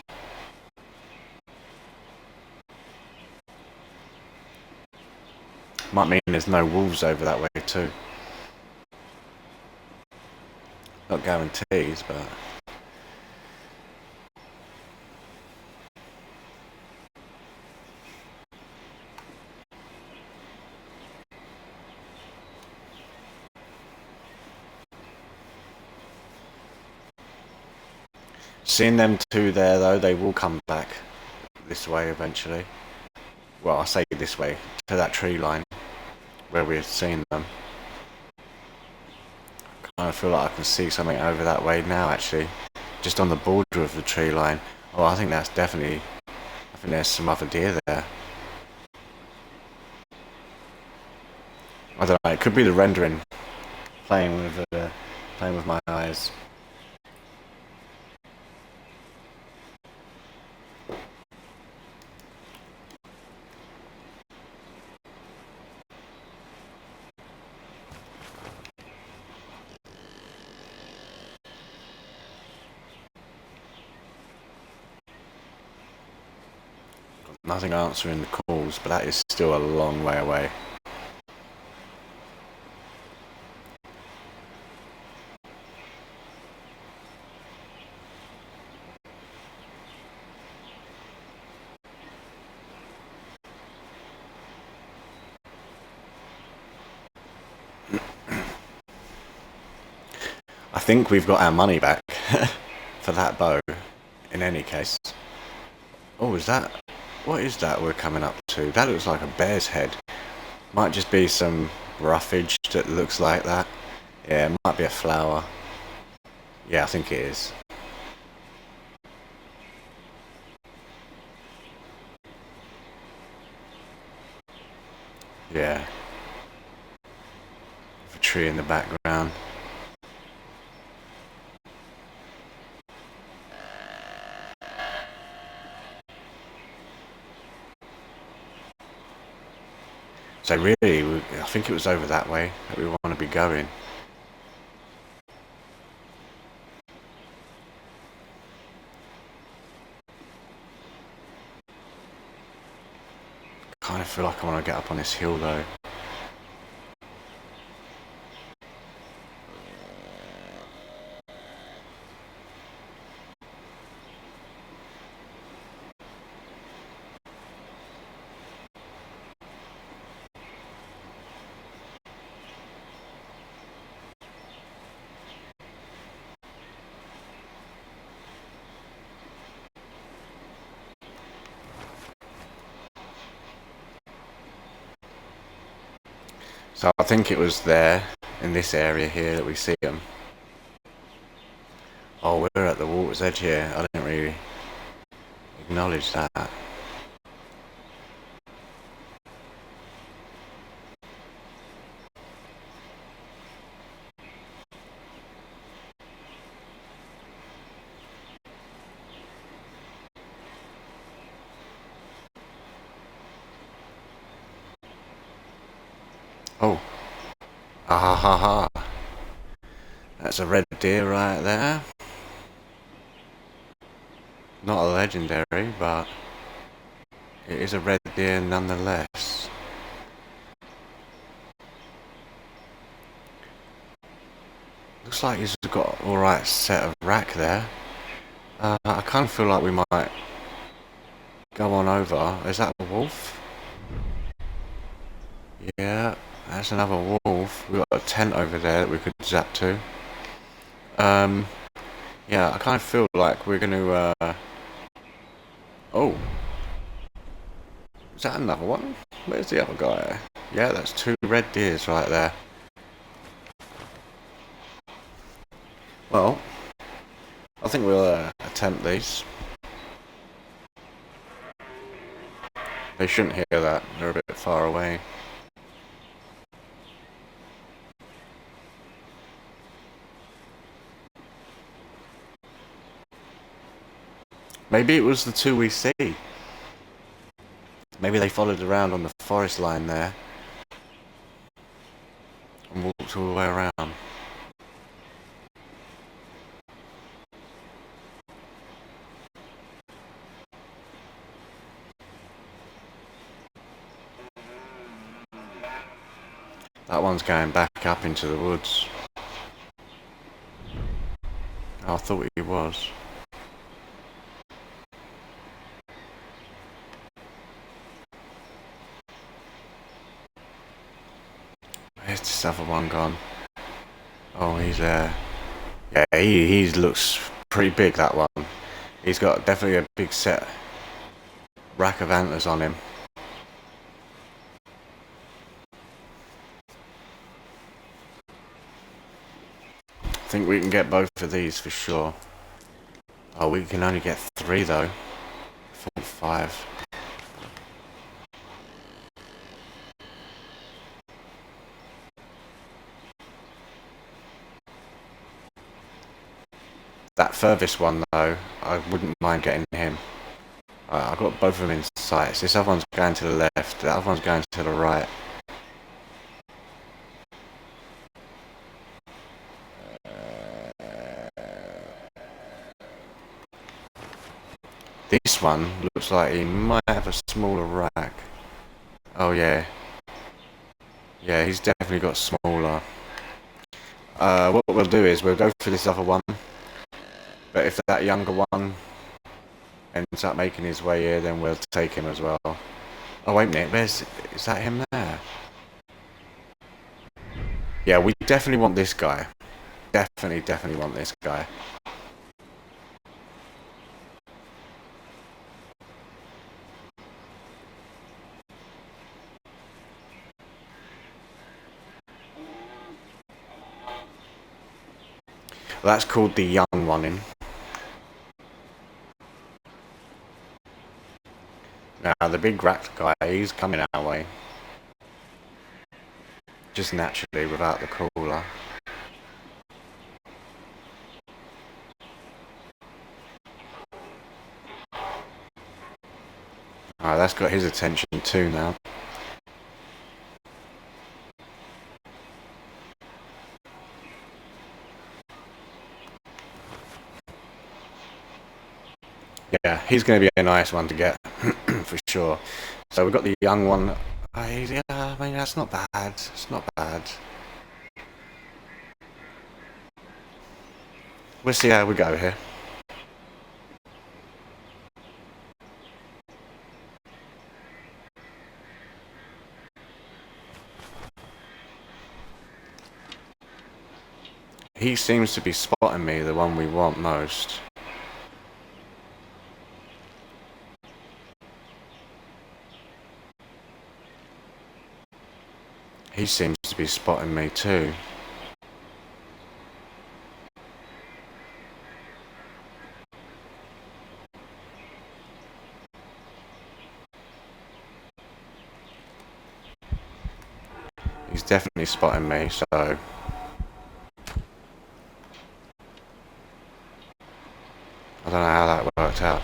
Might mean there's no wolves over that way too. Not guarantees, but... Seeing them two there, though, they will come back this way eventually. Well, I say this way, to that tree line where we're seeing them. I kind of feel like I can see something over that way now, actually. Just on the border of the tree line. Oh, I think that's definitely... I think there's some other deer there. I don't know, it could be the rendering playing with my eyes. Nothing answering the calls, but that is still a long way away. I think we've got our money back for that bow, in any case. Oh, is that... What is that we're coming up to? That looks like a bear's head. Might just be some roughage that looks like that. Yeah, it might be a flower. Yeah, I think it is. Yeah. A tree in the background. So really, I think it was over that way that we want to be going. Kind of feel like I want to get up on this hill though. So I think it was there, in this area here, that we see them. Oh, we're at the water's edge here. I didn't really acknowledge that. Oh. Ah ha ha ha. That's a red deer right there. Not a legendary, but it is a red deer nonetheless. Looks like he's got an alright set of rack there. I kind of feel like we might go on over. Is that a wolf? Yeah, that's another wolf. We've got a tent over there that we could zap to. Yeah, I kind of feel like we're going to... Oh. Is that another one? Where's the other guy? Yeah, that's two red deers right there. Well, I think we'll attempt these. They shouldn't hear that. They're a bit far away. Maybe it was the two we see. Maybe they followed around on the forest line there and walked all the way around. That one's going back up into the woods. Oh, I thought he was. Where's this other one gone? Oh, he's there. Yeah, he looks pretty big, that one. He's got definitely a big set rack of antlers on him. I think we can get both of these for sure. Oh, we can only get 3 though. 45. That furthest one though, I wouldn't mind getting him. I've got both of them in sights. This other one's going to the left, the other one's going to the right. This one looks like he might have a smaller rack. Oh yeah. Yeah, he's definitely got smaller. What we'll do is we'll go for this other one. But if that younger one ends up making his way here, then we'll take him as well. Oh wait a minute, is that him there? Yeah, we definitely want this guy. Definitely want this guy. Well, that's called the young one in. Now the big racked guy, he's coming our way. Just naturally without the cooler. Alright, that's got his attention too now. Yeah, he's going to be a nice one to get, for sure. So we've got the young one. Yeah, I mean, that's not bad. It's not bad. We'll see how we go here. He seems to be spotting me, the one we want most. He seems to be spotting me too. He's definitely spotting me, so... I don't know how that worked out.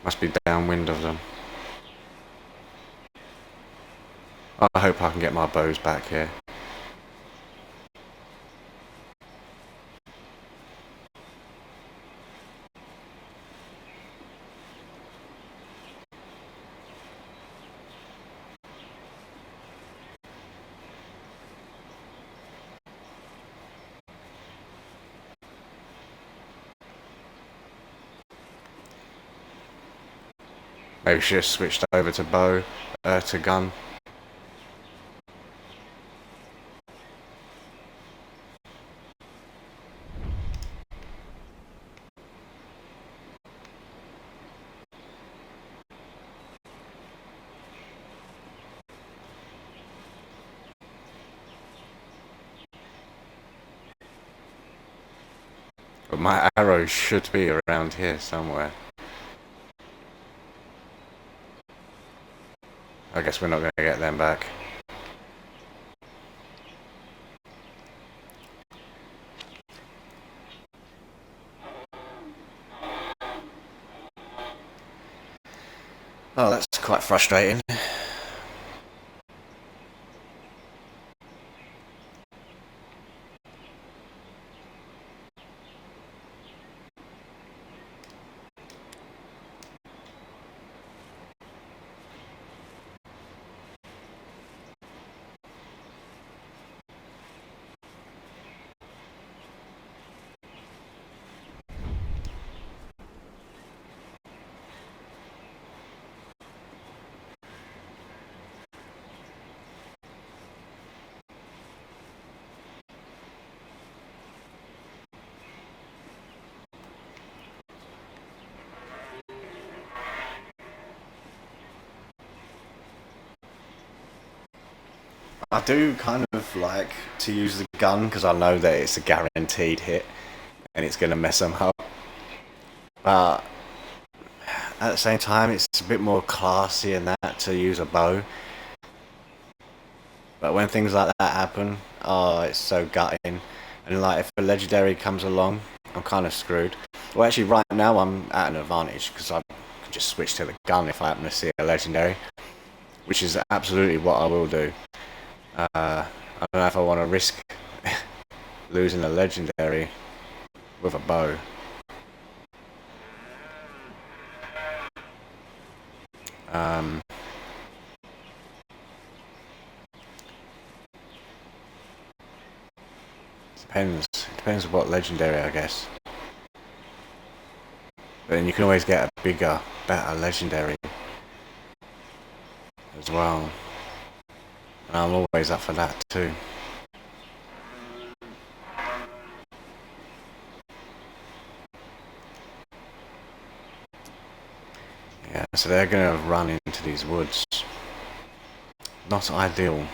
Must be downwind of them. I hope I can get my bows back here. Maybe should have switched over to bow, to gun. But my arrows should be around here somewhere. I guess we're not going to get them back. Oh, that's quite frustrating. I do kind of like to use the gun because I know that it's a guaranteed hit and it's going to mess them up. But at the same time, it's a bit more classy and that to use a bow. But when things like that happen, oh, it's so gutting. And like if a legendary comes along, I'm kind of screwed. Well, actually, right now I'm at an advantage because I can just switch to the gun if I happen to see a legendary, which is absolutely what I will do. I don't know if I want to risk losing a legendary with a bow. Um, depends. Depends what legendary, I guess. But then you can always get a bigger, better legendary as well. And I'm always up for that too. Yeah, so they're gonna run into these woods. Not ideal.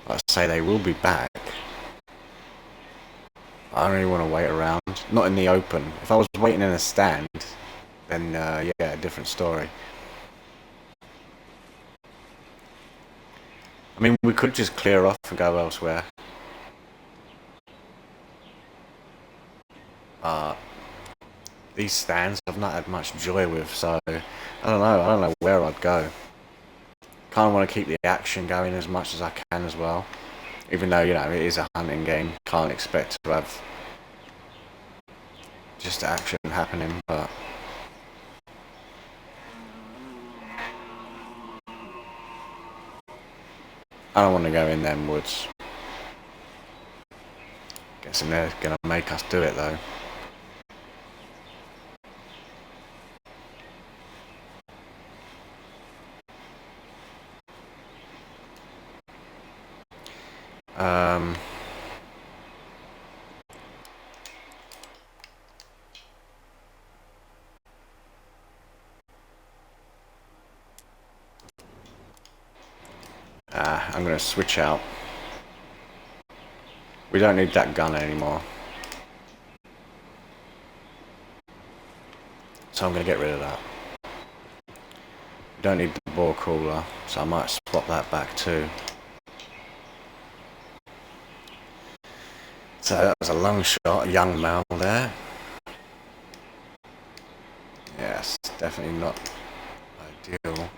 I'd say they will be back. I don't really want to wait around. Not in the open. If I was waiting in a stand, then yeah, a different story. I mean, we could just clear off and go elsewhere. These stands I've not had much joy with, so I don't know. I don't know where I'd go. Kind of want to keep the action going as much as I can as well. Even though, you know, it is a hunting game. Can't expect to have just action happening, but I don't want to go in them woods. Guessing they're gonna make us do it though. Um, I'm gonna switch out. We don't need that gun anymore. So I'm gonna get rid of that. We don't need the bore cooler, so I might swap that back too. So that was a long shot, a young male there. Yes, definitely not ideal.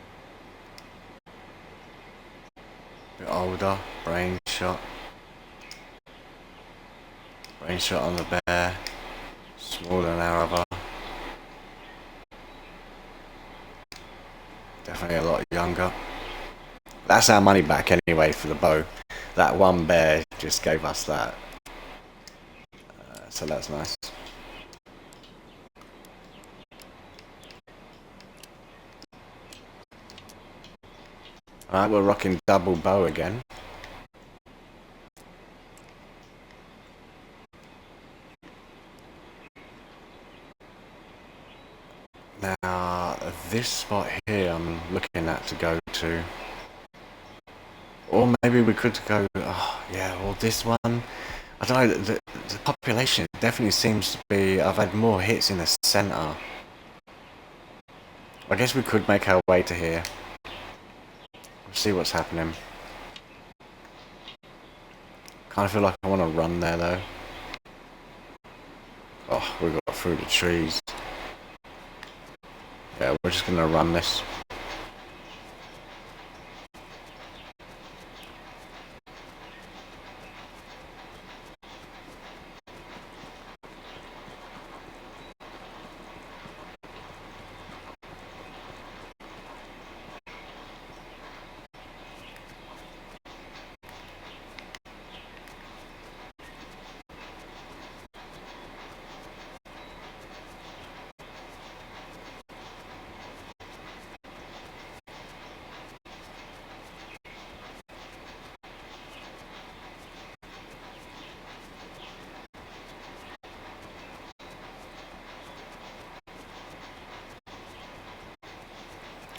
Bit older, brain shot. Brain shot on the bear. Smaller than Arava. Definitely a lot younger. That's our money back anyway for the bow. That one bear just gave us that. So that's nice. Alright, we're rocking double bow again. Now, this spot here I'm looking at to go to. Or maybe we could go, oh yeah, well this one, I don't know, the population definitely seems to be, I've had more hits in the centre. I guess we could make our way to here. See what's happening. Kind of feel like I want to run there though. Oh, we got through the trees. Yeah, we're just gonna run this.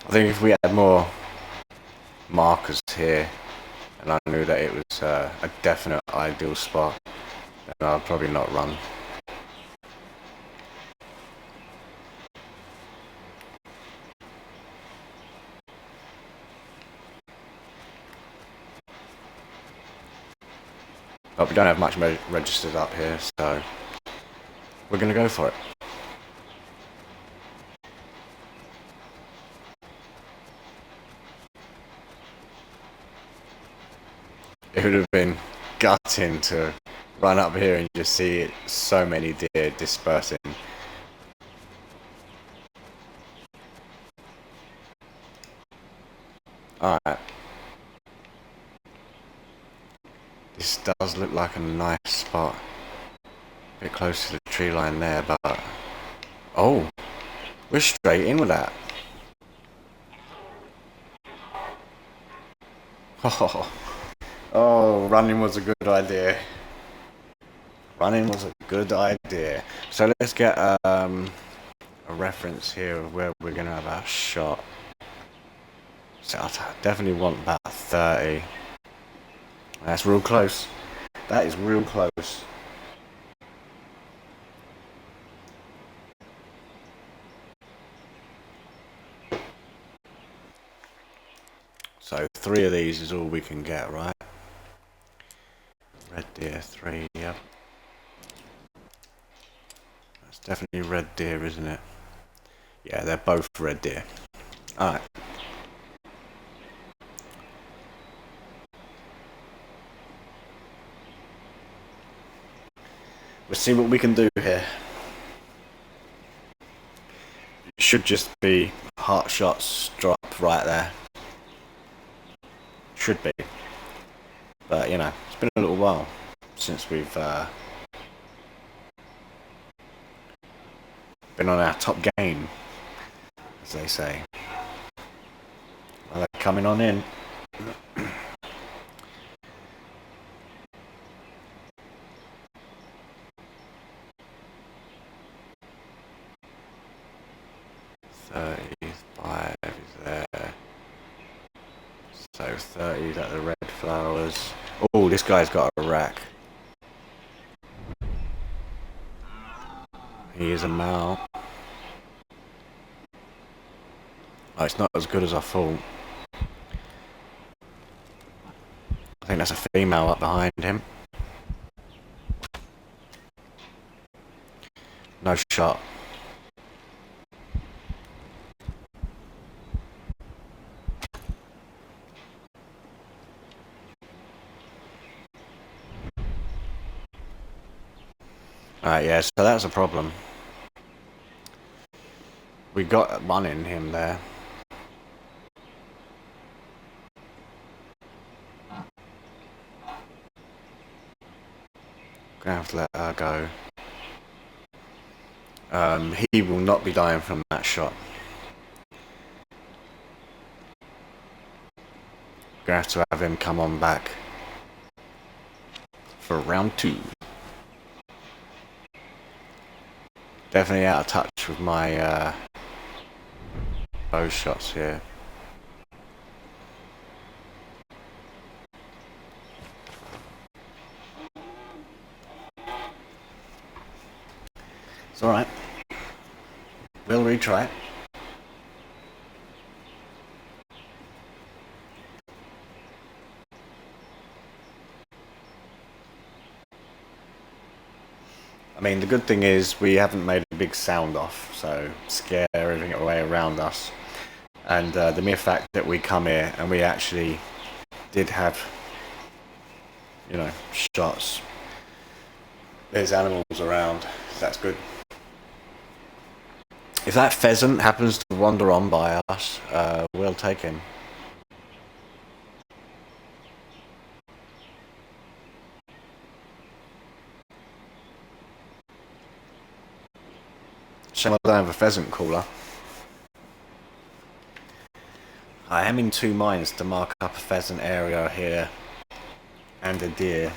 I think if we had more markers here, and I knew that it was a definite ideal spot, then I'd probably not run. But we don't have much registered up here, so we're gonna go for it. It would have been gutting to run up here and just see so many deer dispersing. Alright. This does look like a nice spot. A bit close to the tree line there, but... Oh! We're straight in with that. Oh, running was a good idea. Running was a good idea. So let's get a reference here of where we're going to have our shot. So I definitely want about 30. That's real close. That is real close. So 3 of these is all we can get, right? Red deer, 3, yep. That's definitely red deer, isn't it? Yeah, they're both red deer. Alright. We'll see what we can do here. It should just be heart shots drop right there. Should be. But, you know, it's been a little while since we've been on our top game, as they say. Well, they're coming on in. $35 is there. So 30's at the red flowers. Oh, this guy's got a rack. He is a male. Oh, it's not as good as I thought. I think that's a female up behind him. No shot. Alright, yeah, so that's a problem. We got one in him there. Gonna have to let her go. He will not be dying from that shot. Gonna have to have him come on back for round 2. Definitely out of touch with my bow shots here. It's alright. We'll retry it. I mean, the good thing is we haven't made a big sound off, so scare everything away around us. And the mere fact that we come here and we actually did have, you know, shots. There's animals around. That's good. If that pheasant happens to wander on by us, we'll take him. Shame I don't have a pheasant caller. I am in two minds to mark up a pheasant area here and a deer.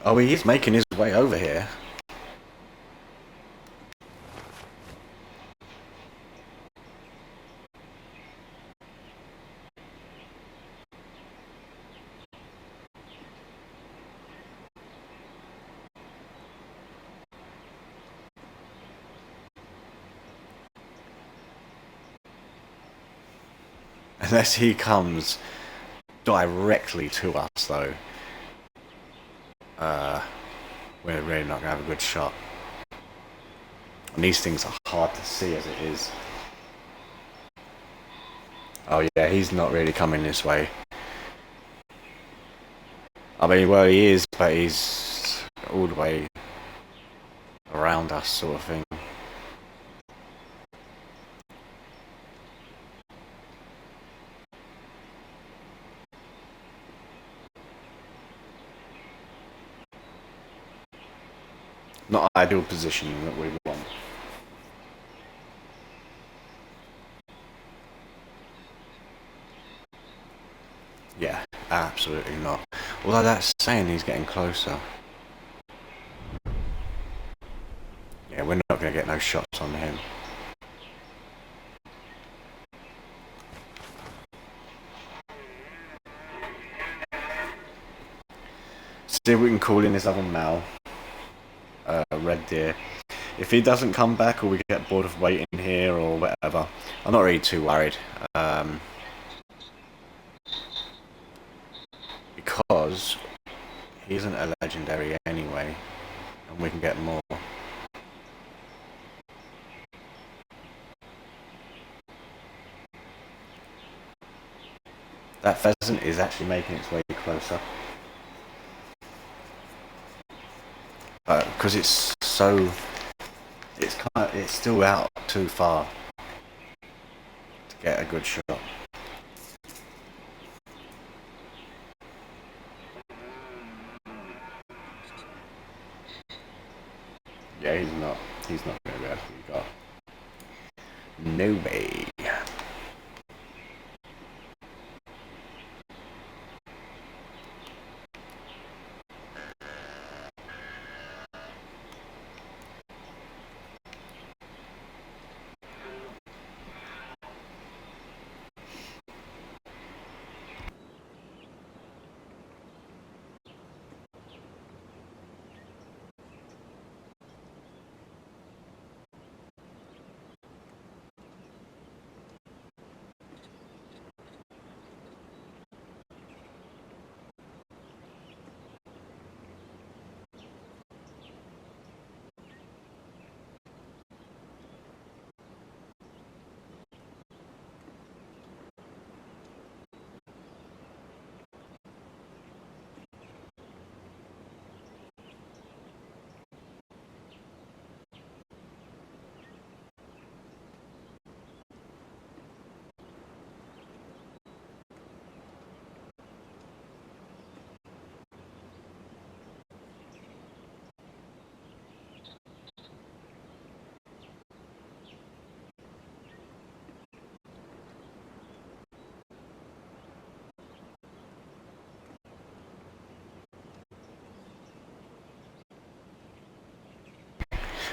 Oh, he is making his way over here. Unless he comes directly to us, though, we're really not going to have a good shot. And these things are hard to see as it is. Oh yeah, he's not really coming this way. I mean, well, he is, but he's all the way around us, sort of thing. Not ideal positioning that we want. Yeah, absolutely not. Although that's saying he's getting closer. Yeah, we're not going to get no shots on him. See if we can call in this other male. Red deer. If he doesn't come back or we get bored of waiting here or whatever, I'm not really too worried. Because he isn't a legendary anyway, and we can get more. That pheasant is actually making its way closer. Because it's so... It's still out too far to get a good shot. Yeah, he's not going to be able to be got. No way.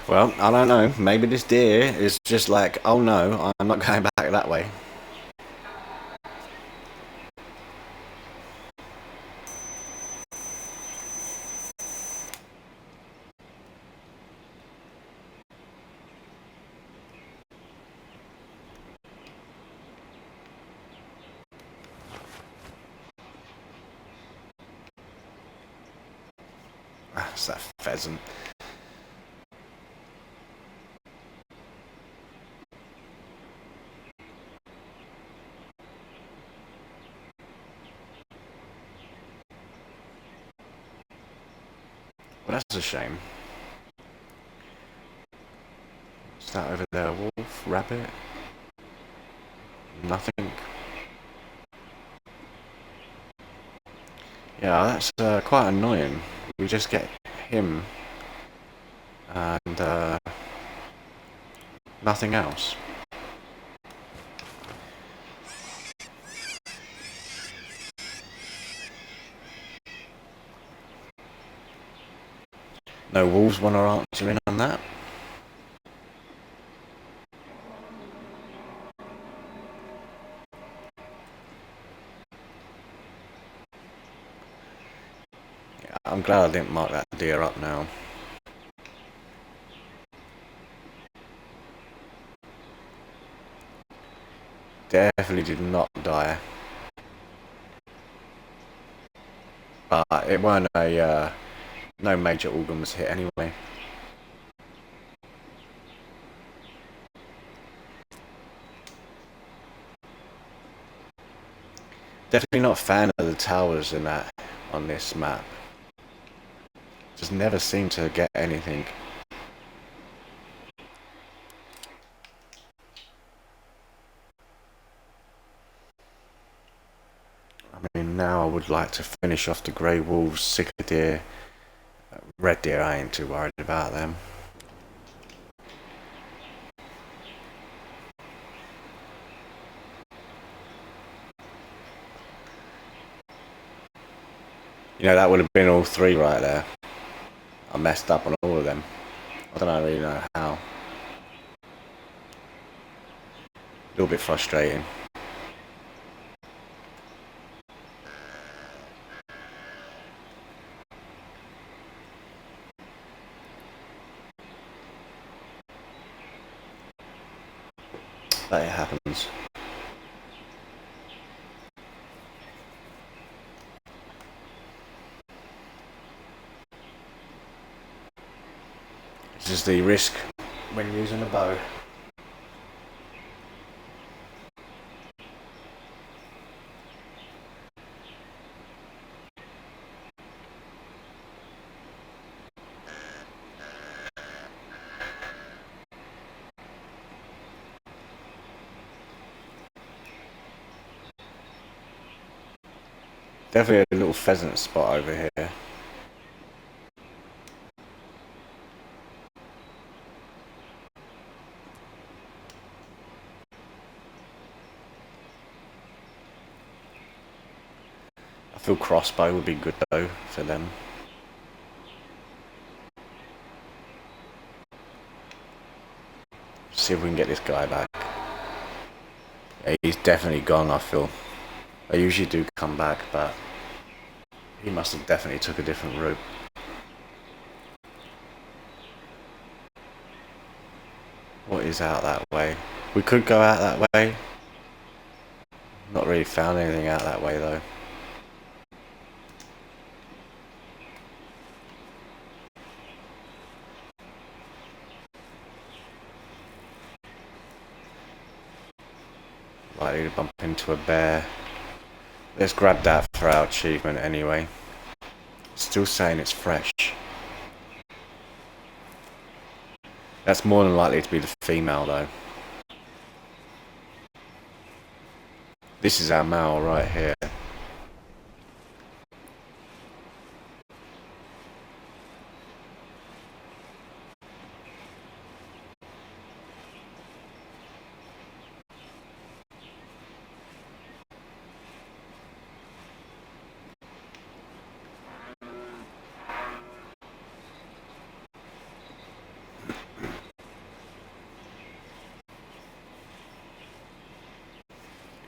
Well, I don't know. Maybe this deer is just like, oh no, I'm not going back that way. It's that pheasant. Well, that's a shame. Is that over there? Wolf? Rabbit? Nothing. Yeah, that's quite annoying. We just get him and nothing else. No wolves want to answer in on that. Yeah, I'm glad I didn't mark that deer up now. Definitely did not die. But it weren't a... no major organ was hit anyway. Definitely not a fan of the towers in that on this map. Just never seem to get anything. I mean, now I would like to finish off the grey wolves, sick of deer. Red deer, I ain't too worried about them. You know, that would have been all three right there. I messed up on all of them. I don't really know how. A little bit frustrating. But it happens. This is the risk when using a bow. Definitely a little pheasant spot over here. I feel crossbow would be good though for them. See if we can get this guy back. Yeah, he's definitely gone, I feel. They usually do come back, but he must have definitely took a different route. What is out that way? We could go out that way. Not really found anything out that way though. Likely to bump into a bear. Let's grab that for our achievement anyway. Still saying it's fresh. That's more than likely to be the female though. This is our male right here.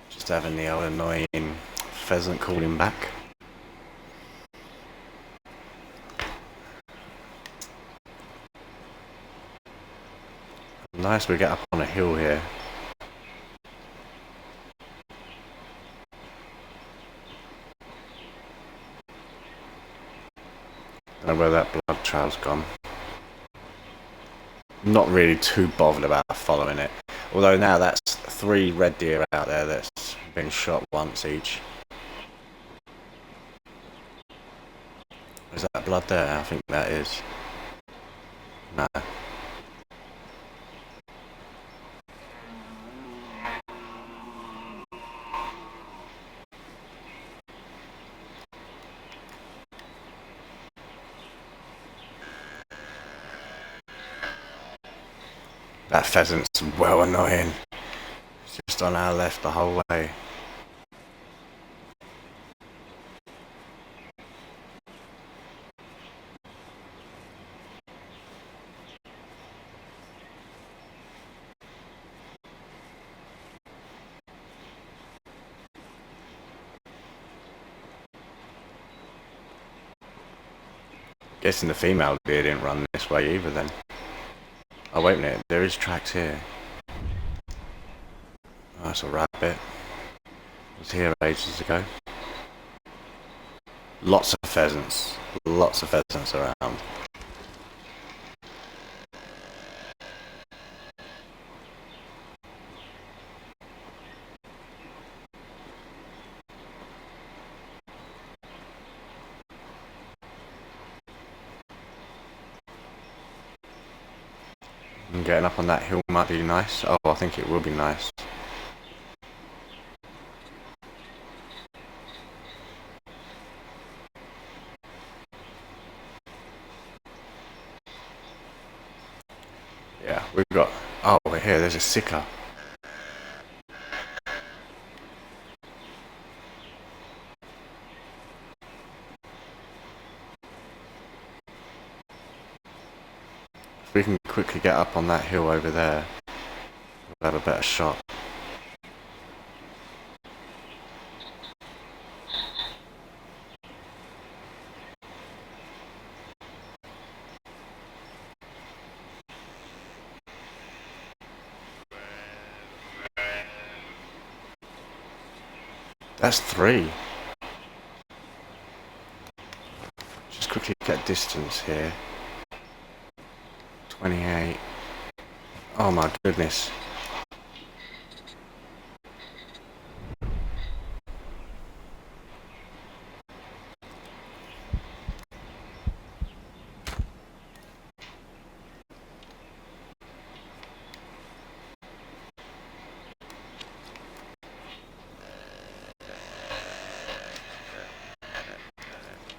Just having the old annoying pheasant calling back. Nice, we get up on a hill here. Don't know where that blood trail's gone. I'm not really too bothered about following it. Although now that's 3 red deer out there that's been shot once each. Is that blood there? I think that is. No. That pheasant's well annoying. It's just on our left the whole way. Guessing the female deer didn't run this way either then. Oh wait a minute, there is tracks here. Oh, that's a rabbit. It was here ages ago. Lots of pheasants. Lots of pheasants around. And getting up on that hill might be nice. Oh, I think it will be nice. Yeah, we've got... Oh, we're here, there's a sicker. If we can quickly get up on that hill over there, we'll have a better shot. That's 3. Just quickly get distance here. 28. Oh my goodness.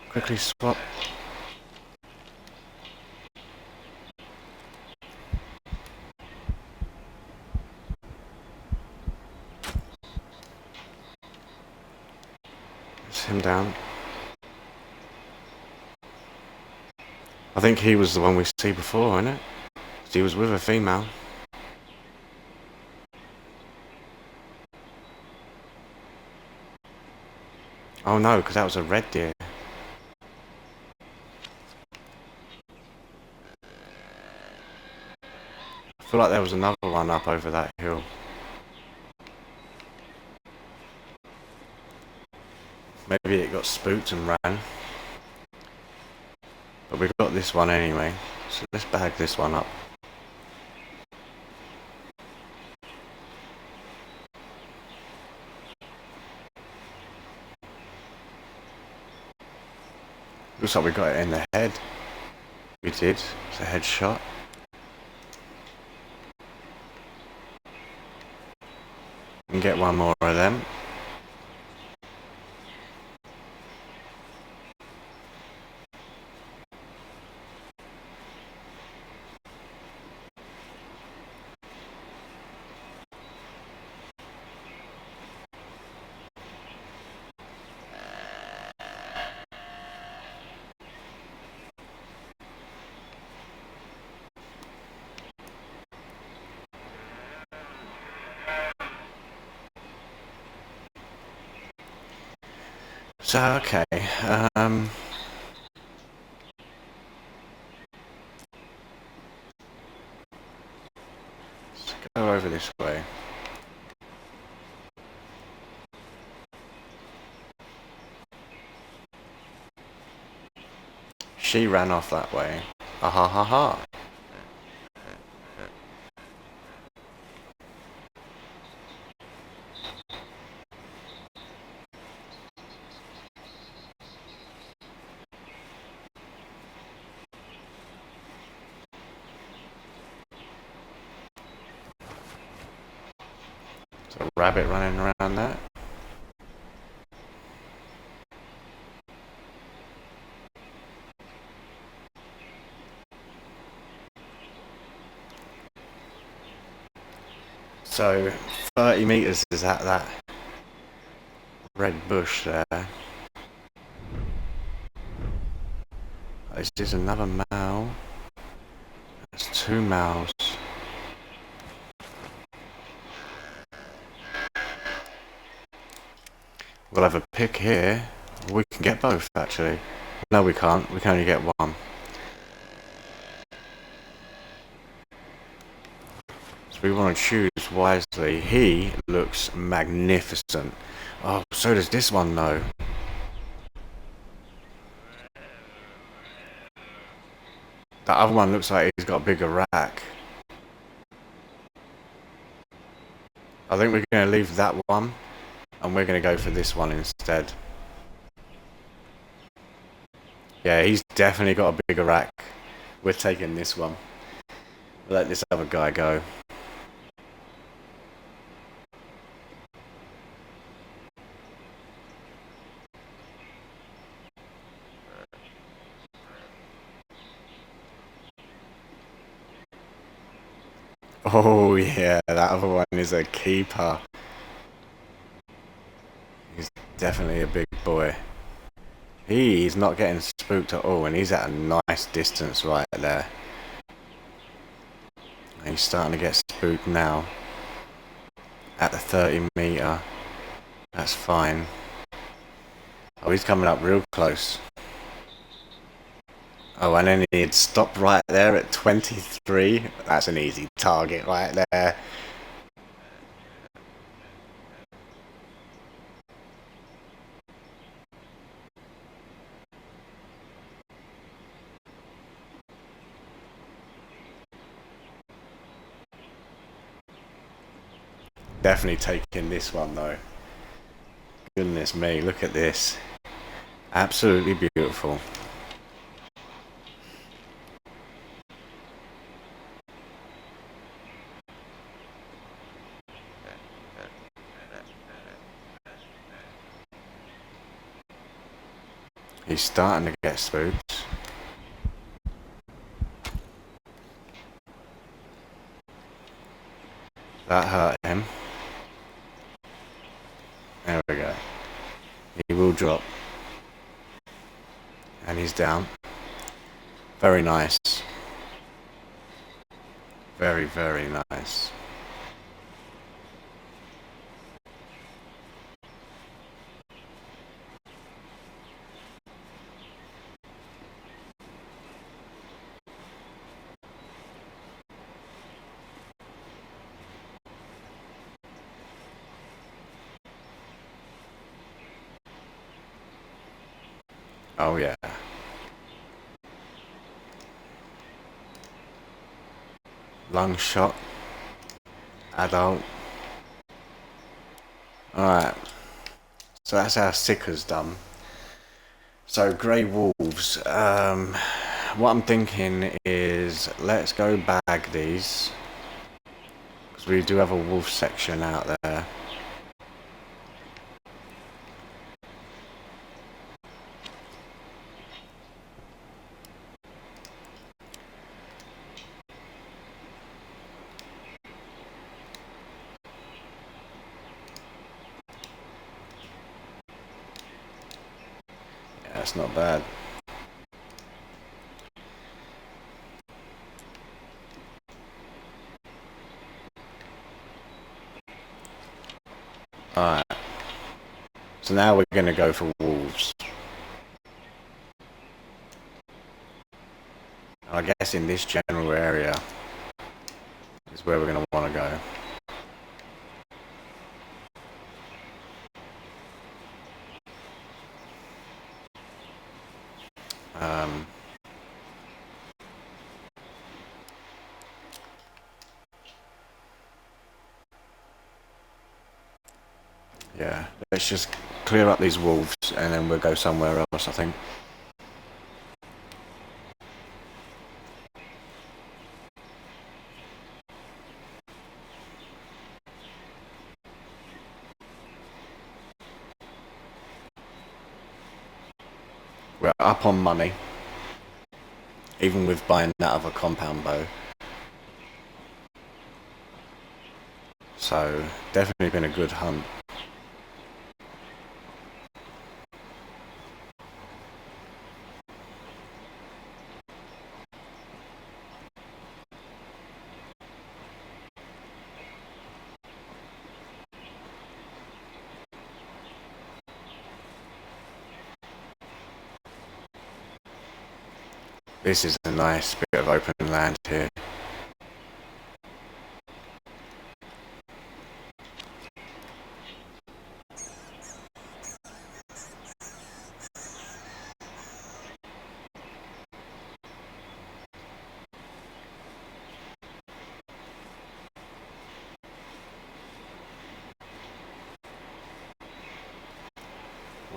Quickly swap. It's him down. I think he was the one we see before, isn't it? He was with a female. Oh no, because that was a red deer. I feel like there was another one up over that hill. Maybe it got spooked and ran. But we've got this one anyway, so let's bag this one up. Looks like we got it in the head. We did. It's a headshot. We can get one more of them. So, okay, let's go over this way. She ran off that way. Ah ha ha ha. There's a rabbit running around there. So 30 meters is at that red bush there. Is this another male? That's 2 males. We'll have a pick here. We can get both actually. No, we can't. We can only get one. So we want to choose wisely. He looks magnificent. Oh, so does this one though. The other one looks like he's got a bigger rack. I think we're going to leave that one and we're going to go for this one instead. Yeah, he's definitely got a bigger rack. We're taking this one. Let this other guy go. Oh yeah, that other one is a keeper. He's definitely a big boy. He's not getting spooked at all, and he's at a nice distance right there. And he's starting to get spooked now. At the 30 meter. That's fine. Oh, he's coming up real close. Oh, and then he'd stop right there at 23. That's an easy target right there. Definitely taking this one though. Goodness me, look at this. Absolutely beautiful. He's starting to get spooked. That hurt him. There we go. He will drop. And he's down. Very nice. Very, very nice. Oh yeah. Long shot. Adult. Alright. So that's our Sickers done. So grey wolves. What I'm thinking is let's go bag these. Because we do have a wolf section out there. Yeah, that's not bad. Alright. So now we're going to go for wolves. I guess in this general area is where we're going to want to go. Yeah, let's just clear up these wolves and then we'll go somewhere else, I think. We're up on money, even with buying that other compound bow. So, definitely been a good hunt. This is a nice bit of open land here.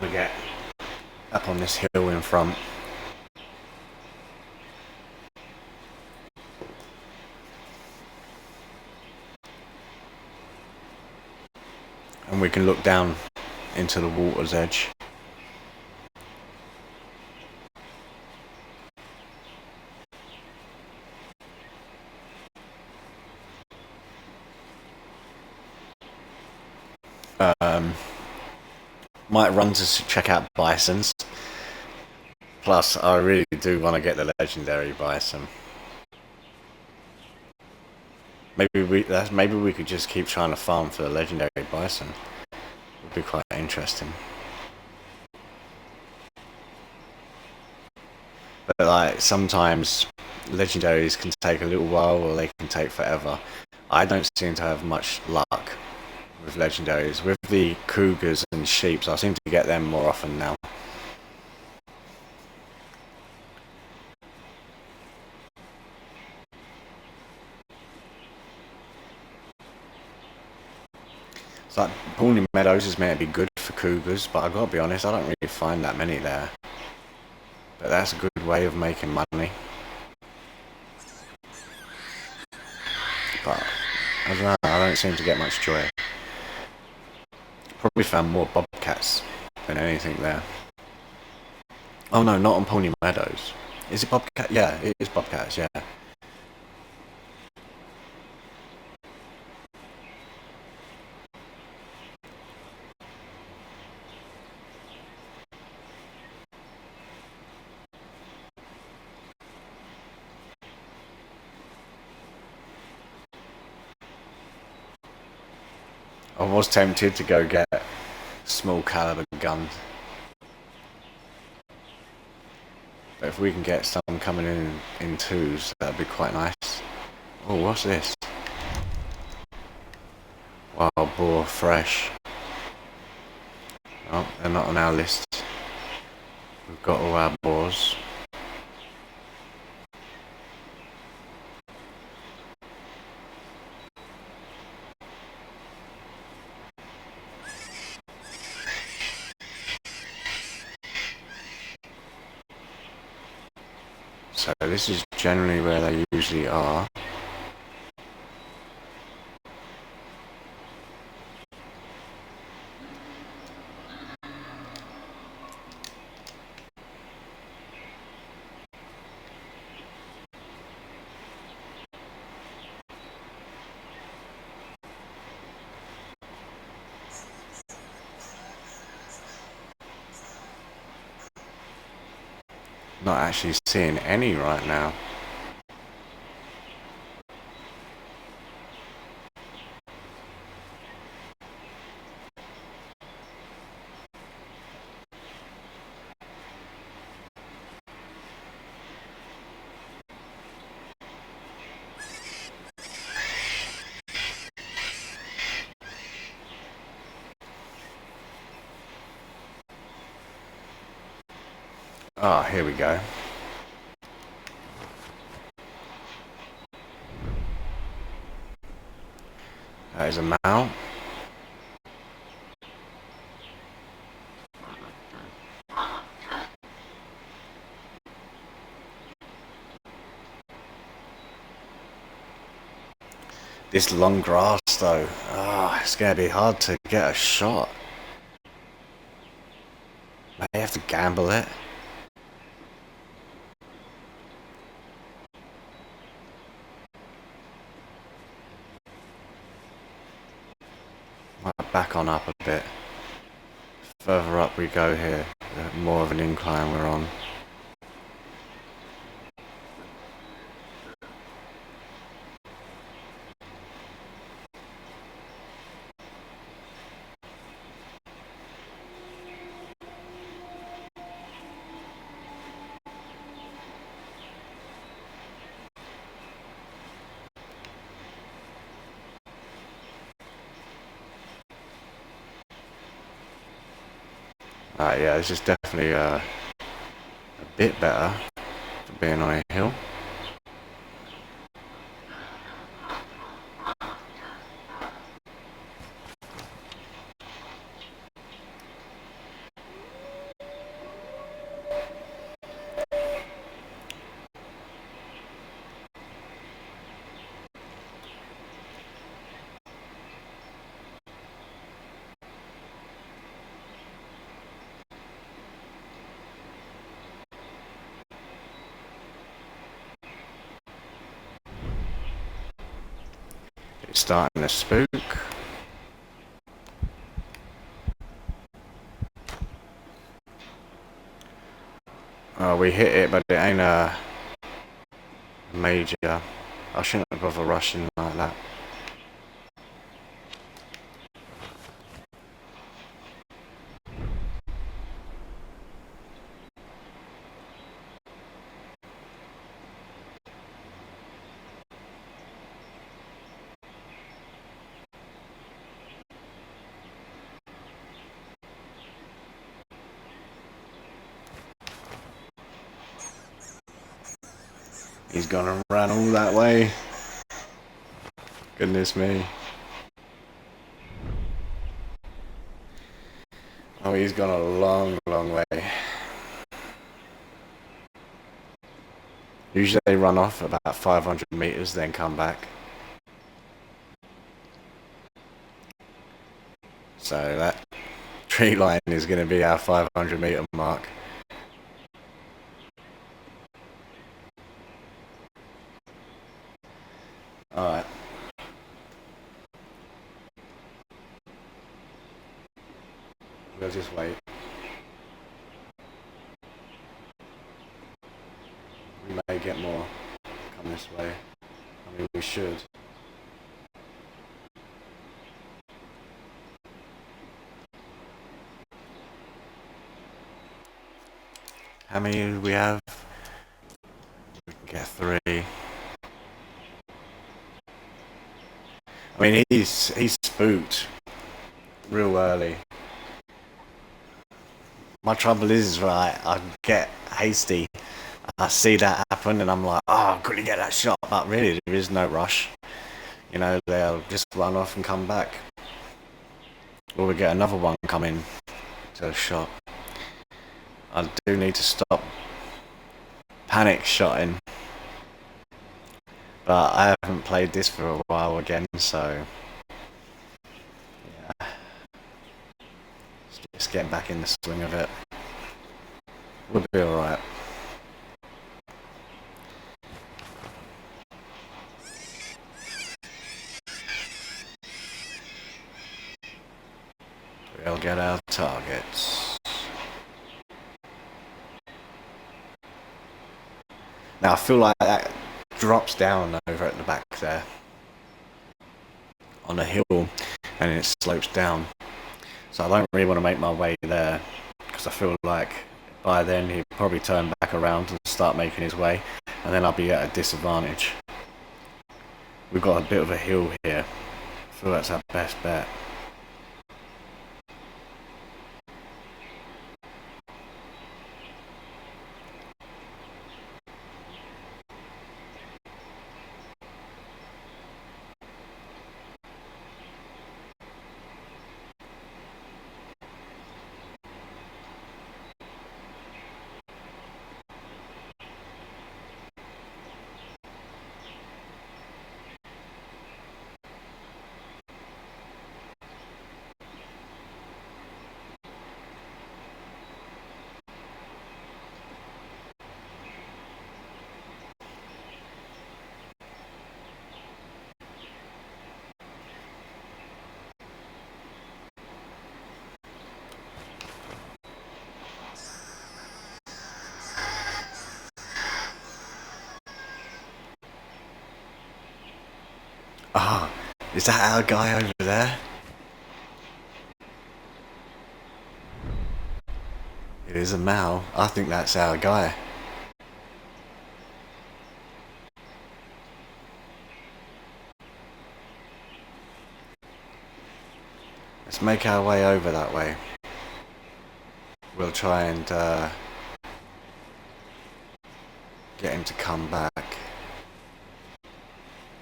We get up on this hill in front. And we can look down into the water's edge. Might run to check out bisons. Plus, I really do want to get the legendary bison. Maybe we could just keep trying to farm for the legendary bison. Would be quite interesting. But like sometimes legendaries can take a little while or they can take forever. I don't seem to have much luck with legendaries. With the cougars and sheeps, I seem to get them more often now. It's like Pawnee Meadows is meant to be good for cougars, but I gotta be honest, I don't really find that many there. But that's a good way of making money. But I don't know, I don't seem to get much joy. Probably found more bobcats than anything there. Oh no, not on Pawnee Meadows. Is it bobcat? Yeah, it is bobcats, yeah. I was tempted to go get small caliber guns. But if we can get some coming in twos, that'd be quite nice. Oh, what's this? Wild boar, fresh. Oh, they're not on our list. We've got all our boars. So this is generally where they usually are. Not actually seeing any right now. Ah, here we go. That is a mount. This long grass though, it's gonna be hard to get a shot. I have to gamble it. Might back on up a bit. Further up we go here, more of an incline we're on. Yeah, this is definitely a bit better for being on a hill. It's starting to spook. We hit it, but it ain't a major. I shouldn't have bothered rushing like that. He's gonna run all that way. Goodness me. Oh, he's gone a long, long way. Usually they run off about 500 meters, then come back. So that tree line is going to be our 500 meter mark. Alright. We'll just wait. We may get more come this way. I mean, we should. How many do we have? We can get 3. I mean, he's spooked real early. My trouble is, right, I get hasty. I see that happen and I'm like, oh, I couldn't get that shot. But really, there is no rush. You know, they'll just run off and come back. Or we get another one coming to a shot. I do need to stop panic shotting. But I haven't played this for a while again, so yeah. Just getting back in the swing of it. We'll be alright. We'll get our targets. Now I feel like that drops down over at the back there on the hill and it slopes down. So I don't really want to make my way there because I feel like by then he'll probably turn back around and start making his way and then I'll be at a disadvantage. We've got a bit of a hill here. I feel that's our best bet. Ah, is that our guy over there? It is a Mal. I think that's our guy. Let's make our way over that way. We'll try and get him to come back.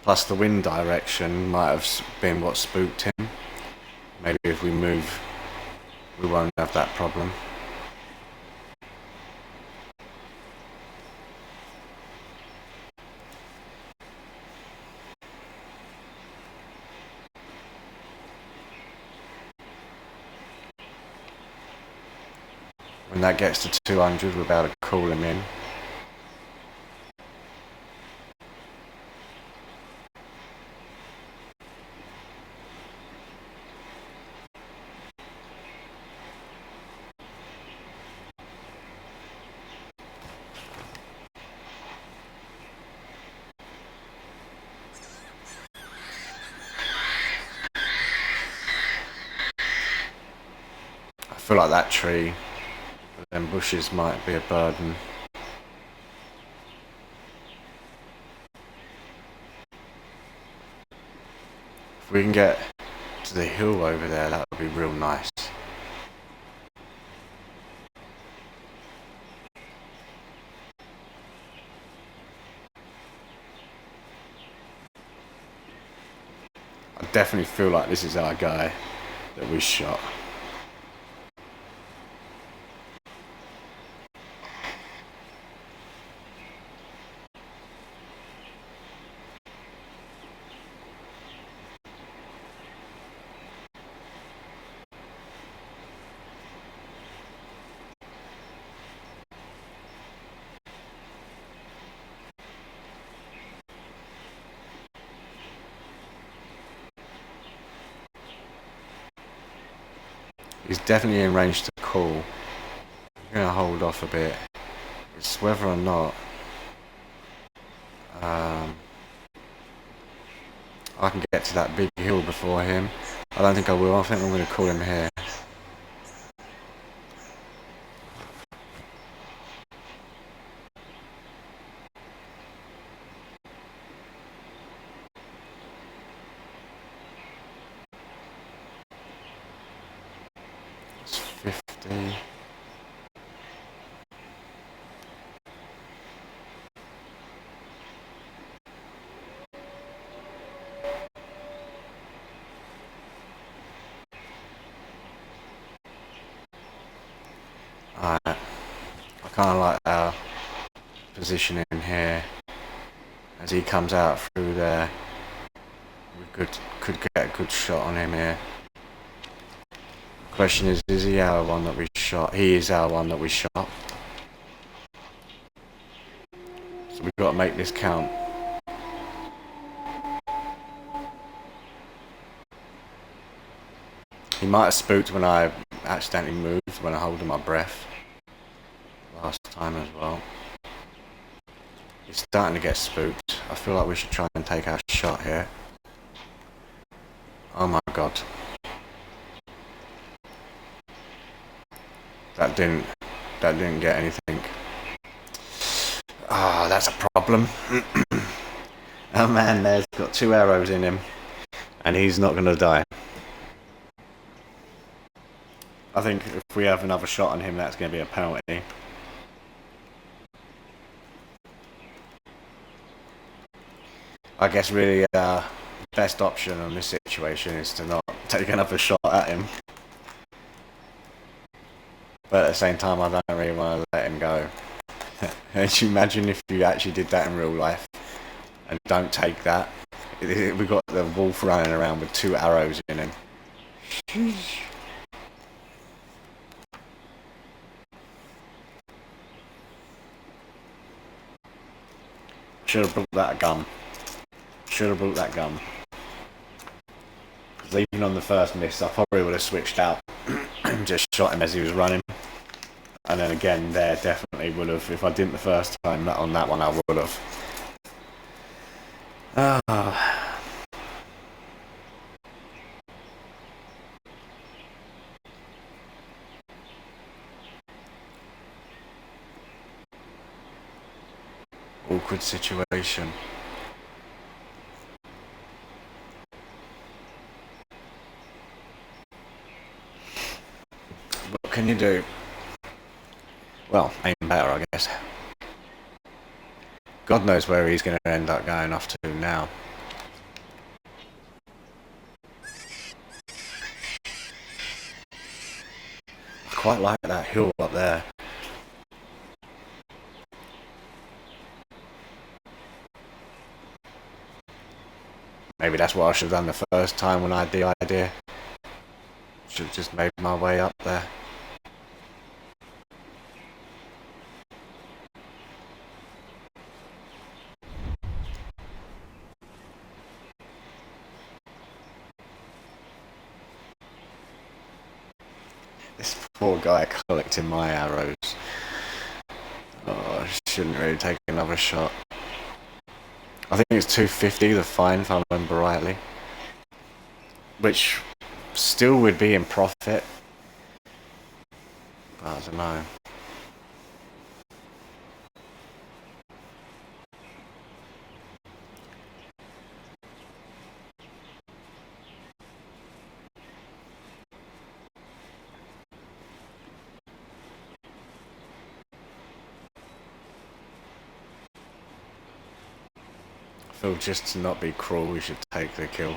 Plus the wind direction might have been what spooked him. Maybe if we move, we won't have that problem. When that gets to 200, we'll be able to call him in. I feel like that tree, them bushes might be a burden. If we can get to the hill over there, that would be real nice. I definitely feel like this is our guy that we shot. He's definitely in range to call. I'm going to hold off a bit. It's whether or not I can get to that big hill before him. I don't think I will. I think I'm going to call him here. It's 50. Alright. I kind of like our position in here. As he comes out through there, we could get a good shot on him here. Question is he our one that we shot? He is our one that we shot. So we've got to make this count. He might have spooked when I accidentally moved, when I hold my breath. Last time as well. He's starting to get spooked. I feel like we should try and take our shot here. Oh my god. That didn't get anything. Ah, oh, that's a problem. Oh man, there's got 2 arrows in him. And he's not gonna die. I think if we have another shot on him, that's gonna be a penalty. I guess really best option on this situation is to not take another shot at him. But at the same time, I don't really want to let him go. Can you imagine if you actually did that in real life and don't take that? We've got the wolf running around with 2 arrows in him. Should have brought that gun. Should have brought that gun. Because even on the first miss, I probably would have switched out and just shot him as he was running. And then again, there definitely would have. If I didn't the first time, on that one I would have. Awkward situation. What can you do? Well, aim better, I guess. God knows where he's going to end up going off to now. I quite like that hill up there. Maybe that's what I should have done the first time when I had the idea. Should have just made my way up there. This poor guy collecting my arrows. Oh, I shouldn't really take another shot. I think it's 250 the fine, if I remember rightly. Which still would be in profit. But I don't know. I feel just to not be cruel, we should take the kill.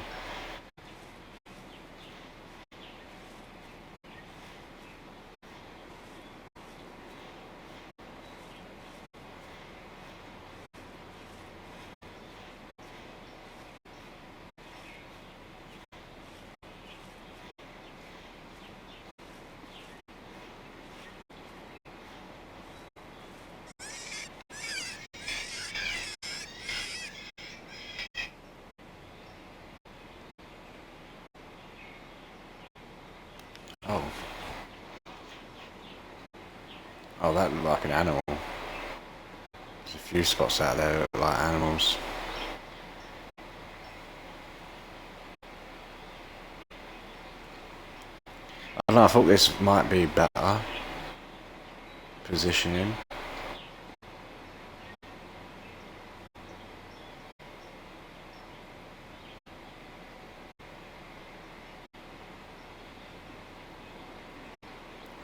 Oh. Oh, that looked like an animal. There's a few spots out there that look like animals. I don't know, I thought this might be better positioning.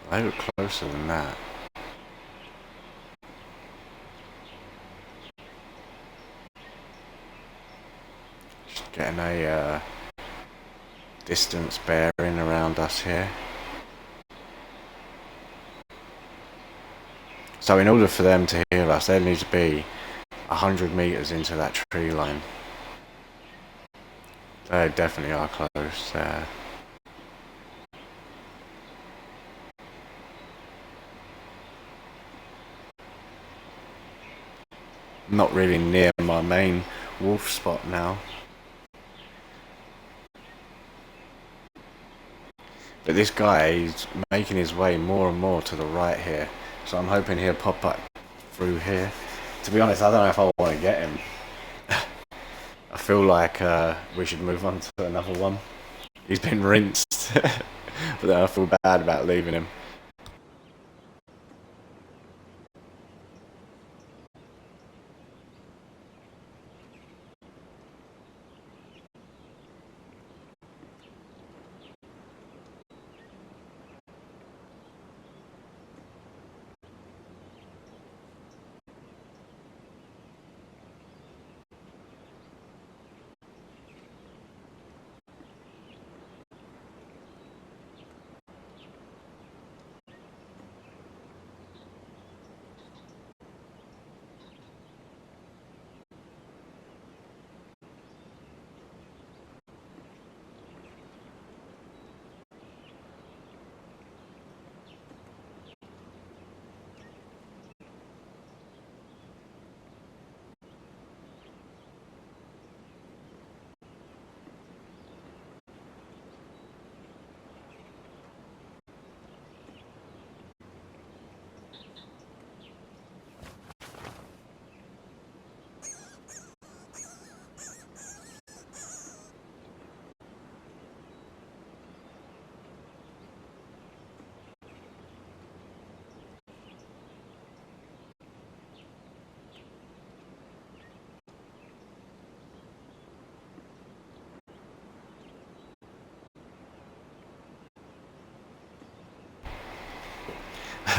They look closer than that. Just getting a distance bearing around us here. So in order for them to hear us, they need to be 100 meters into that tree line. They definitely are close there. Not really near my main wolf spot now. But this guy is making his way more and more to the right here. So I'm hoping he'll pop up through here. To be honest, I don't know if I want to get him. I feel like we should move on to another one. He's been rinsed. But then I feel bad about leaving him.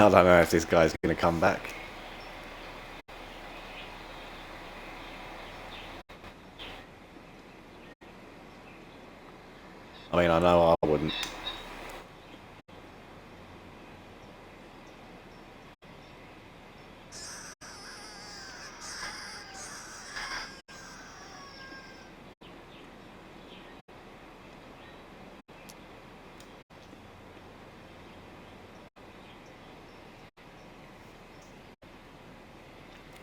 I don't know if this guy's going to come back. I mean, I know I wouldn't.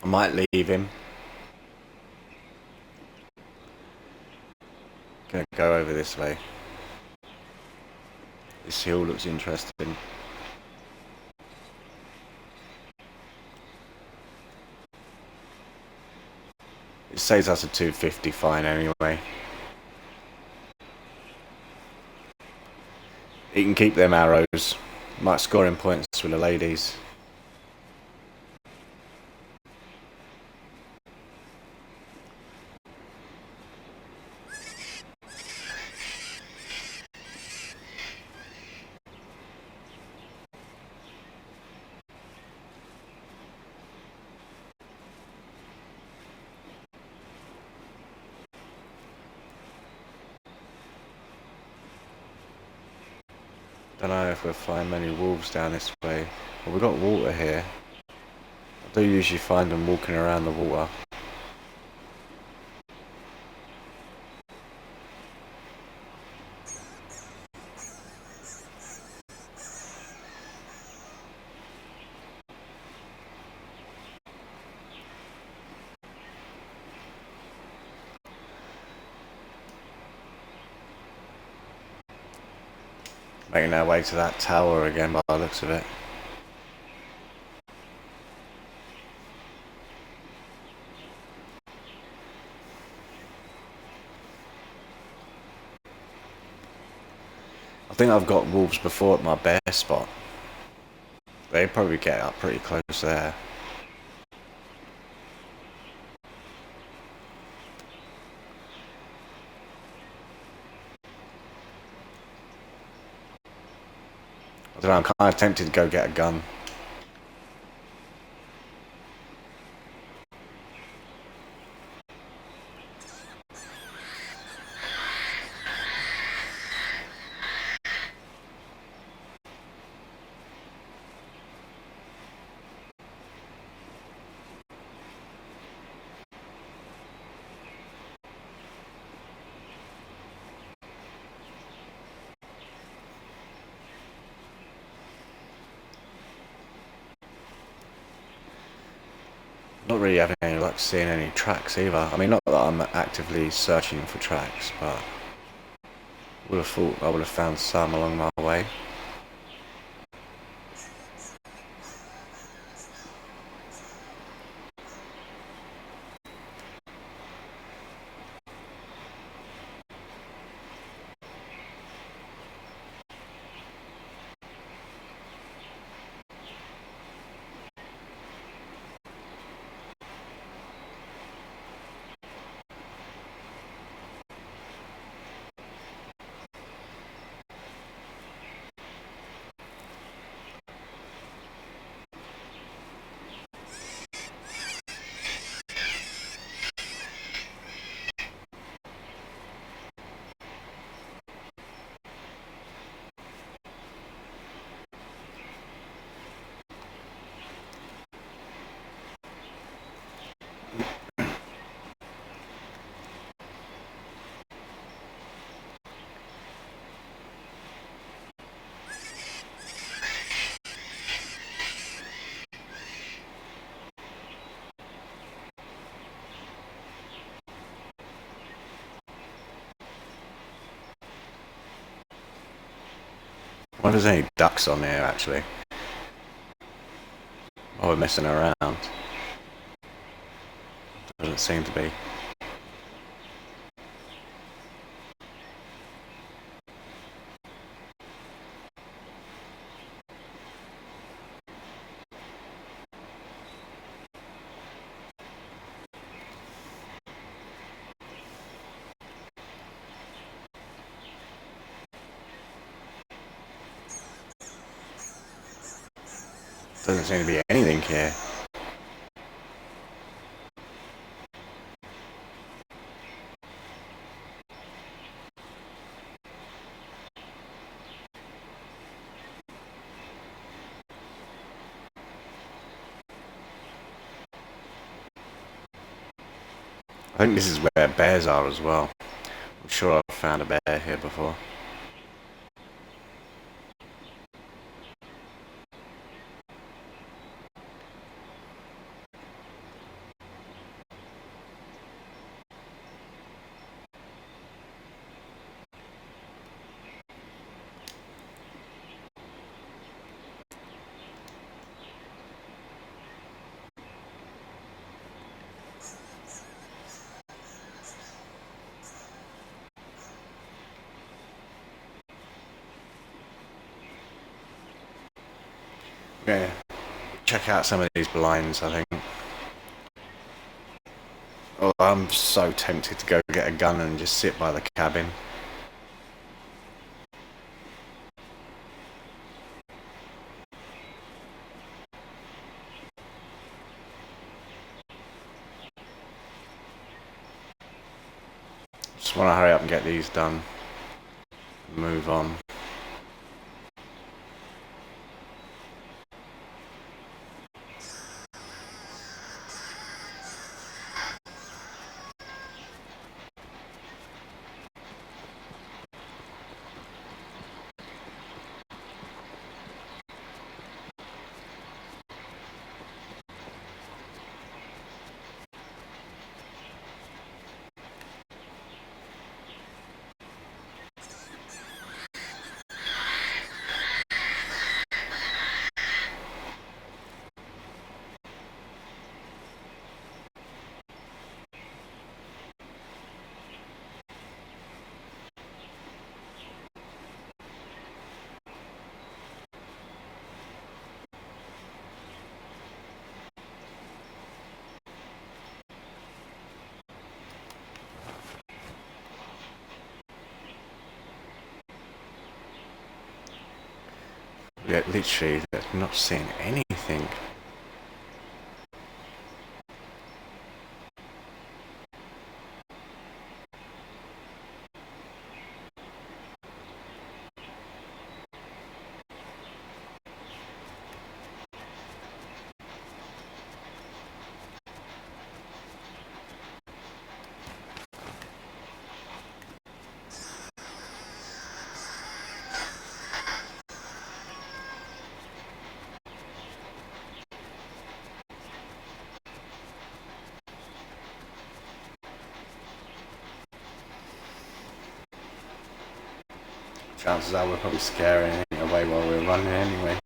I might leave him. Gonna go over this way. This hill looks interesting. It saves us a 250 fine anyway. He can keep them arrows. Might score him points with the ladies. Don't know if we'll find many wolves down this way. Well, we've got water here. I do usually find them walking around the water. Making our way to that tower again by the looks of it. I think I've got wolves before at my bear spot. They probably get up pretty close there. I don't know, I'm kind of tempted to go get a gun. Not really having any luck seeing any tracks either. I mean, not that I'm actively searching for tracks, but would have thought I would have found some along my way. I wonder if there's any ducks on here actually. Oh, we're messing around. Doesn't seem to be. Doesn't seem to be anything here. I think this is where bears are as well. I'm sure I've found a bear here before. Yeah, check out some of these blinds, I think. Oh, I'm so tempted to go get a gun and just sit by the cabin. Just want to hurry up and get these done. Move on. Yeah, literally, they're not seeing anything. Chances are we're probably scaring anything away while we're running anyway.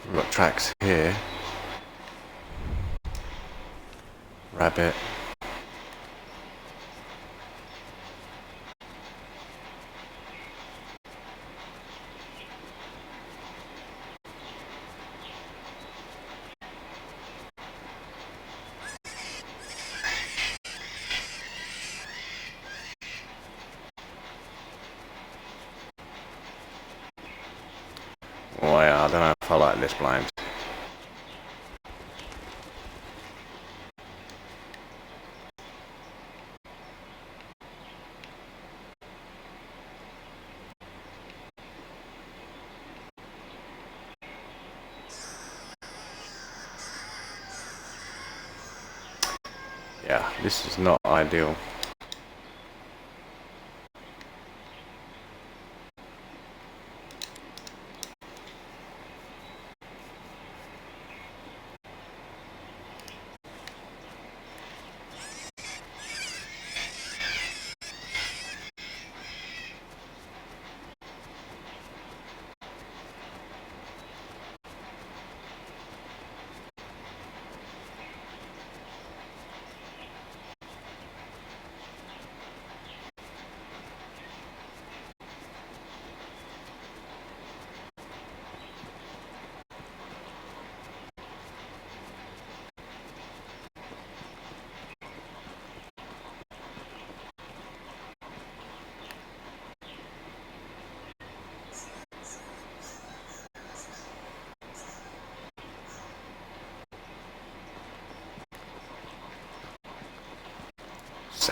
We've got tracks here. Rabbit. Oh yeah, I don't know if I like this blind. Yeah, this is not ideal.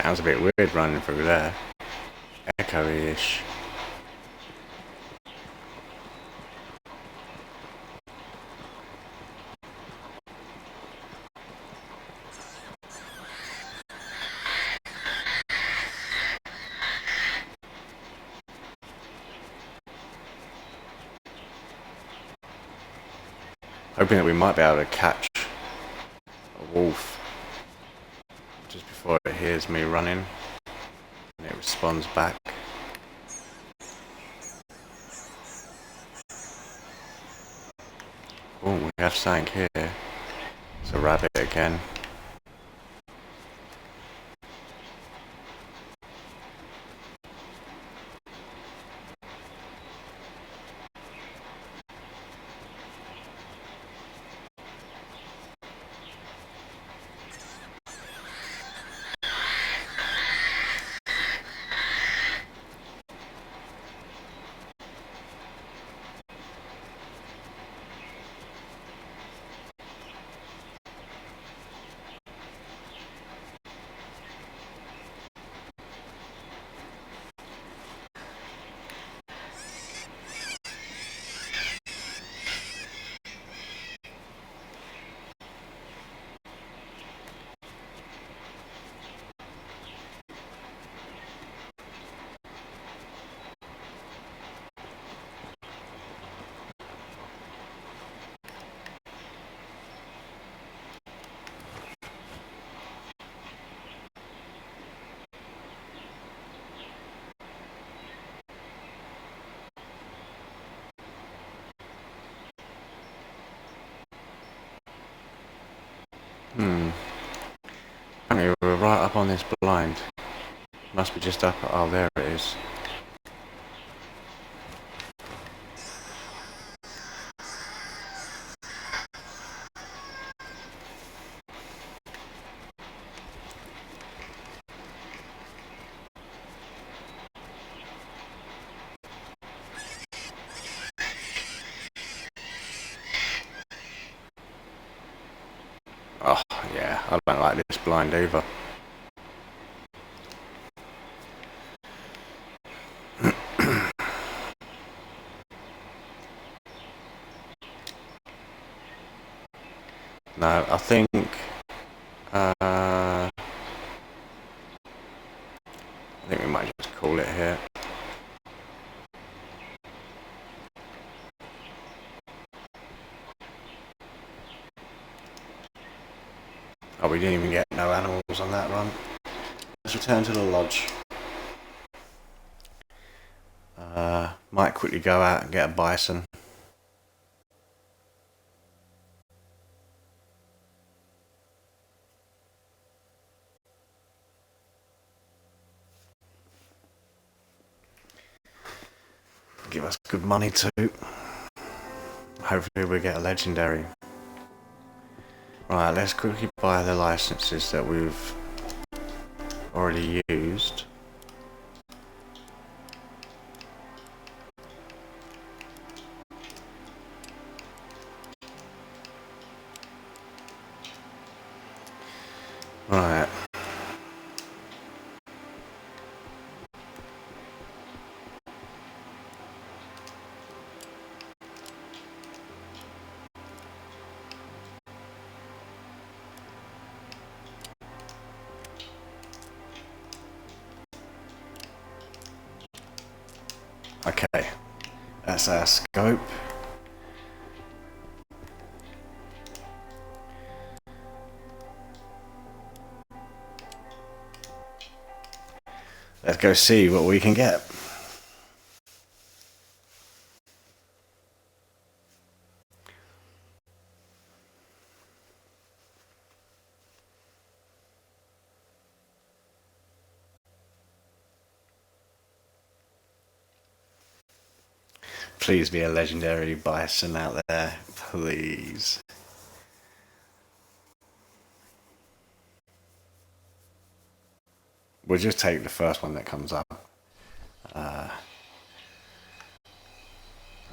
Sounds a bit weird running through there. Echo-ish. Hoping that we might be able to catch a wolf just before it hears me running and it responds back. Oh, we have something here. It's a rabbit again. Apparently we're right up on this blind. Must be just up. Oh, there it is. Oh, yeah, I don't like this blind either. No, I think we might just call it here. Oh, we didn't even get no animals on that run. Let's return to the lodge. Might quickly go out and get a bison. Give us good money too. Hopefully we'll get a legendary. Right, let's quickly buy the licenses that we've already used. Right. Okay, that's our scope. Let's go see what we can get. Please be a legendary bison out there, please. We'll just take the first one that comes up. I'm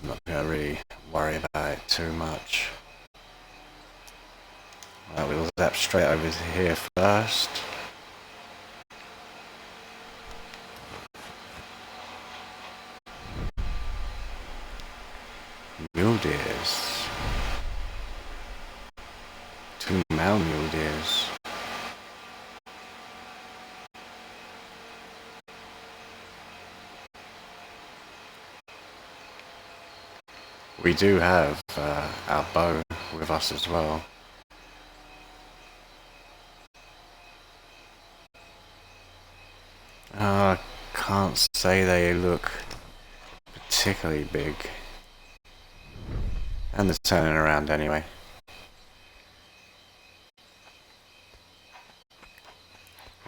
not going to really worry about it too much. We'll zap straight over to here first. Mule deers. 2 male mule deers. We do have our bow with us as well. I can't say they look particularly big. And they're turning around anyway.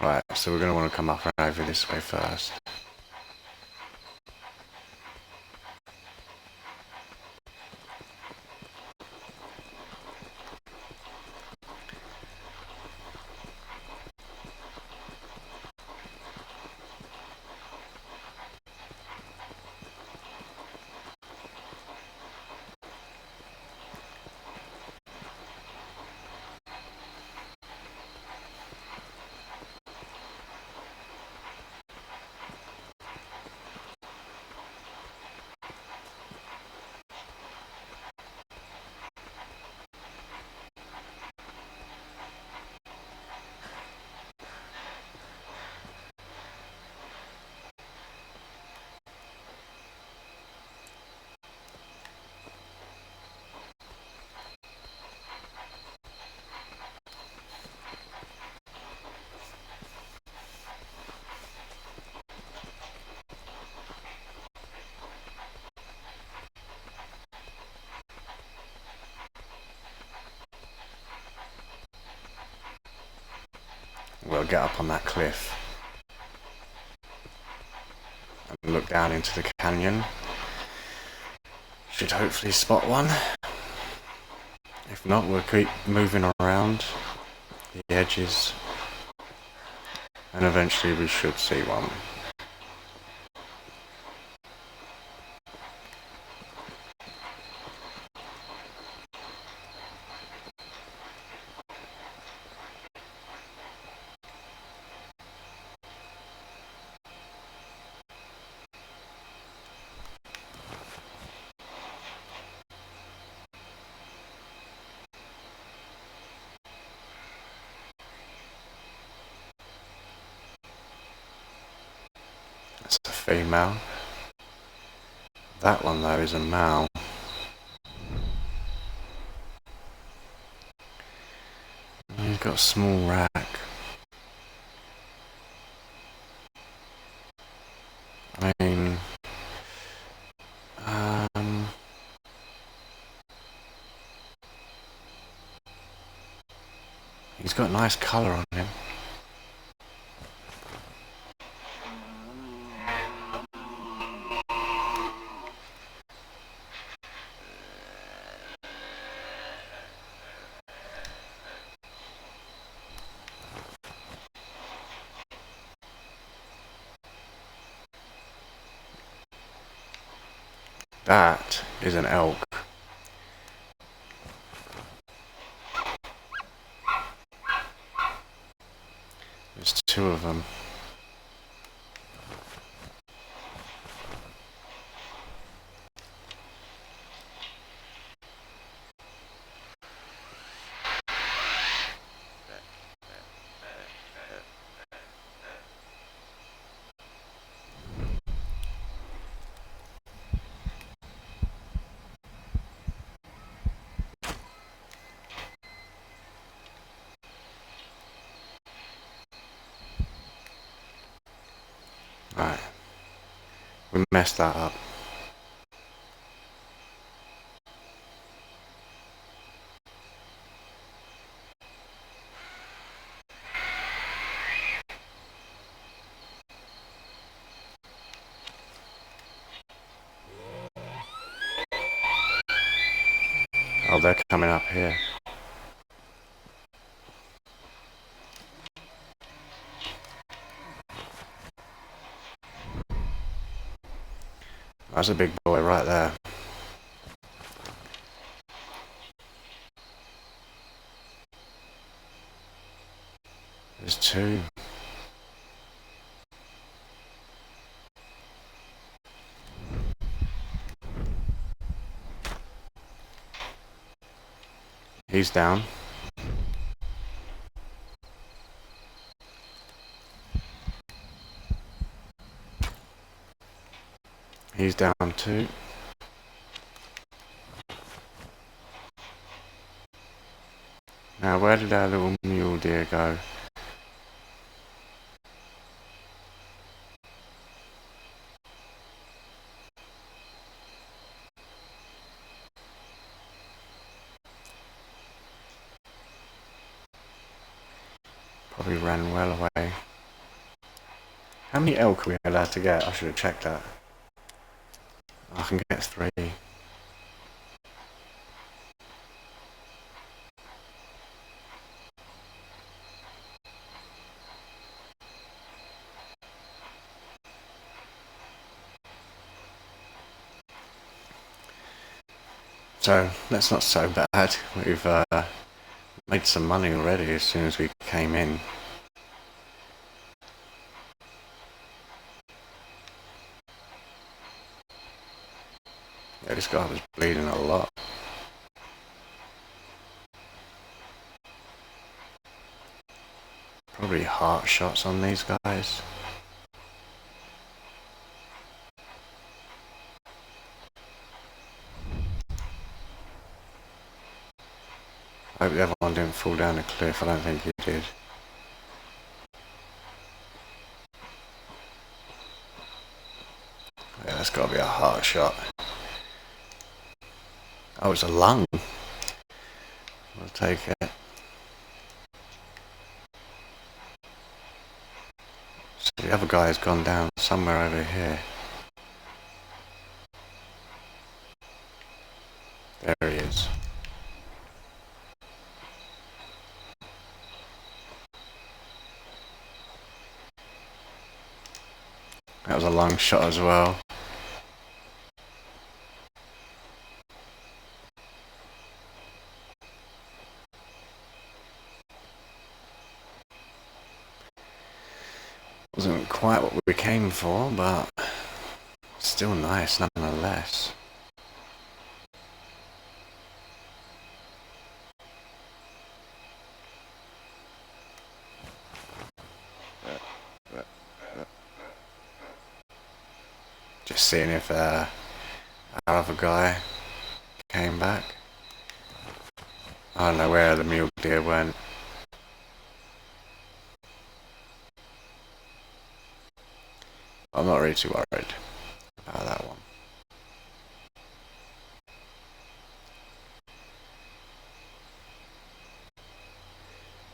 Right, so we're going to want to come up and over this way first. We'll get up on that cliff and look down into the canyon. Should hopefully spot one. If not, we'll keep moving around the edges and eventually we should see one. That's a female. That one though is a male. He's got a small rack. I mean, he's got nice colour on him. That is an elk. There's 2 of them. Right. We messed that up. Oh, they're coming up here. That's a big boy right there. There's 2. He's down. He's down too. Now, where did our little mule deer go? Probably ran well away. How many elk are we allowed to get? I should have checked that. I can get 3. So that's not so bad. We've made some money already as soon as we came in. Yeah, this guy was bleeding a lot. Probably heart shots on these guys. I hope the other one didn't fall down the cliff. I don't think he did. Yeah, that's got to be a heart shot. Oh, it's a lung. We'll take it. So the other guy has gone down somewhere over here. There he is. That was a long shot as well. Wasn't quite what we came for, but still nice nonetheless. Just seeing if our other guy came back. I don't know where the mule deer went. I'm not really too worried about that one.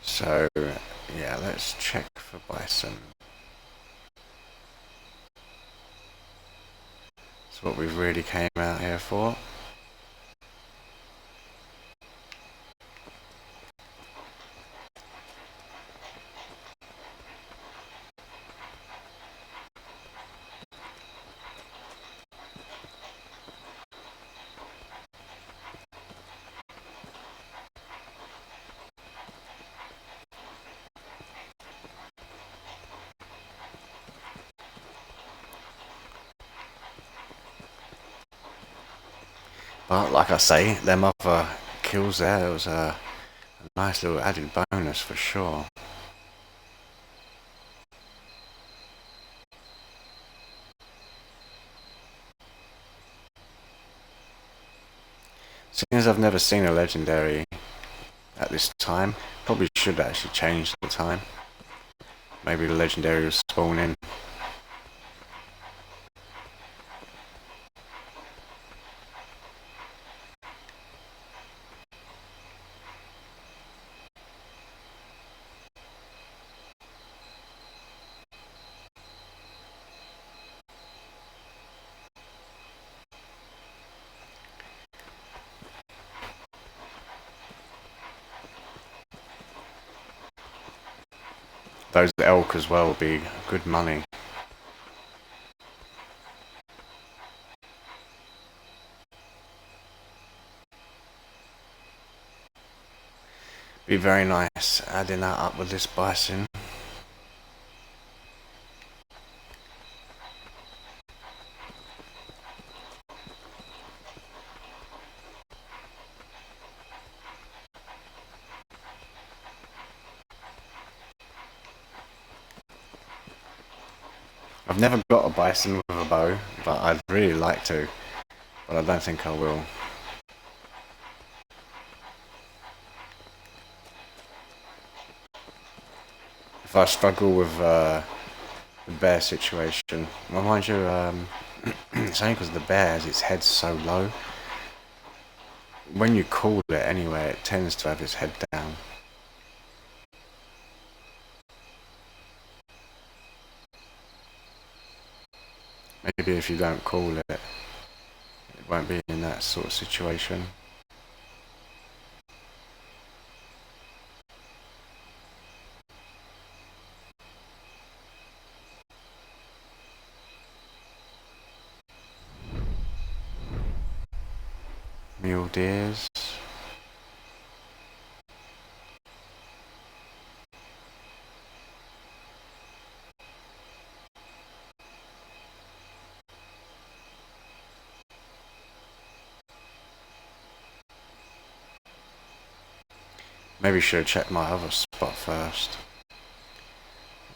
So, yeah, let's check for bison. That's what we really came out here for. But like I say, them other kills there was a nice little added bonus for sure. Seeing as I've never seen a legendary at this time, probably should actually change the time. Maybe the legendary will spawn in. Those elk as well will be good money. Be very nice adding that up with this bison. I've never got a bison with a bow, but I'd really like to, but I don't think I will. If I struggle with the bear situation, well, mind you, it's only because the bear has its head so low. When you call it anyway, it tends to have its head down. Maybe if you don't call it, it won't be in that sort of situation. Mule deers. Maybe should check my other spot first.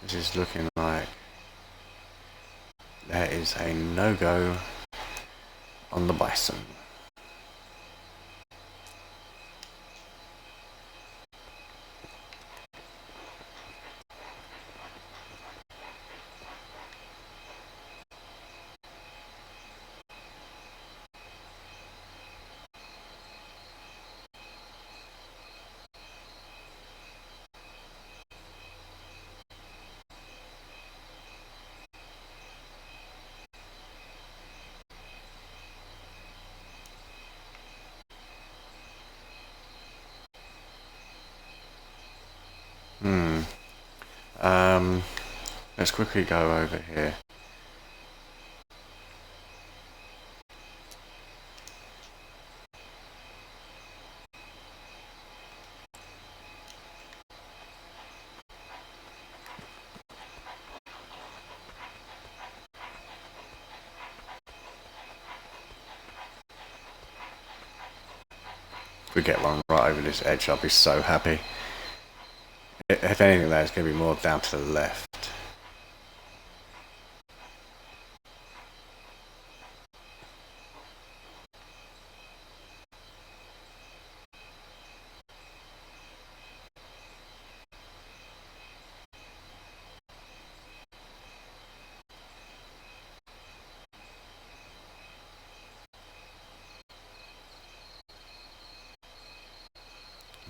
This is looking like there is a no-go on the bison. Let's quickly go over here. If we get one right over this edge, I'll be so happy. If anything, there's going to be more down to the left.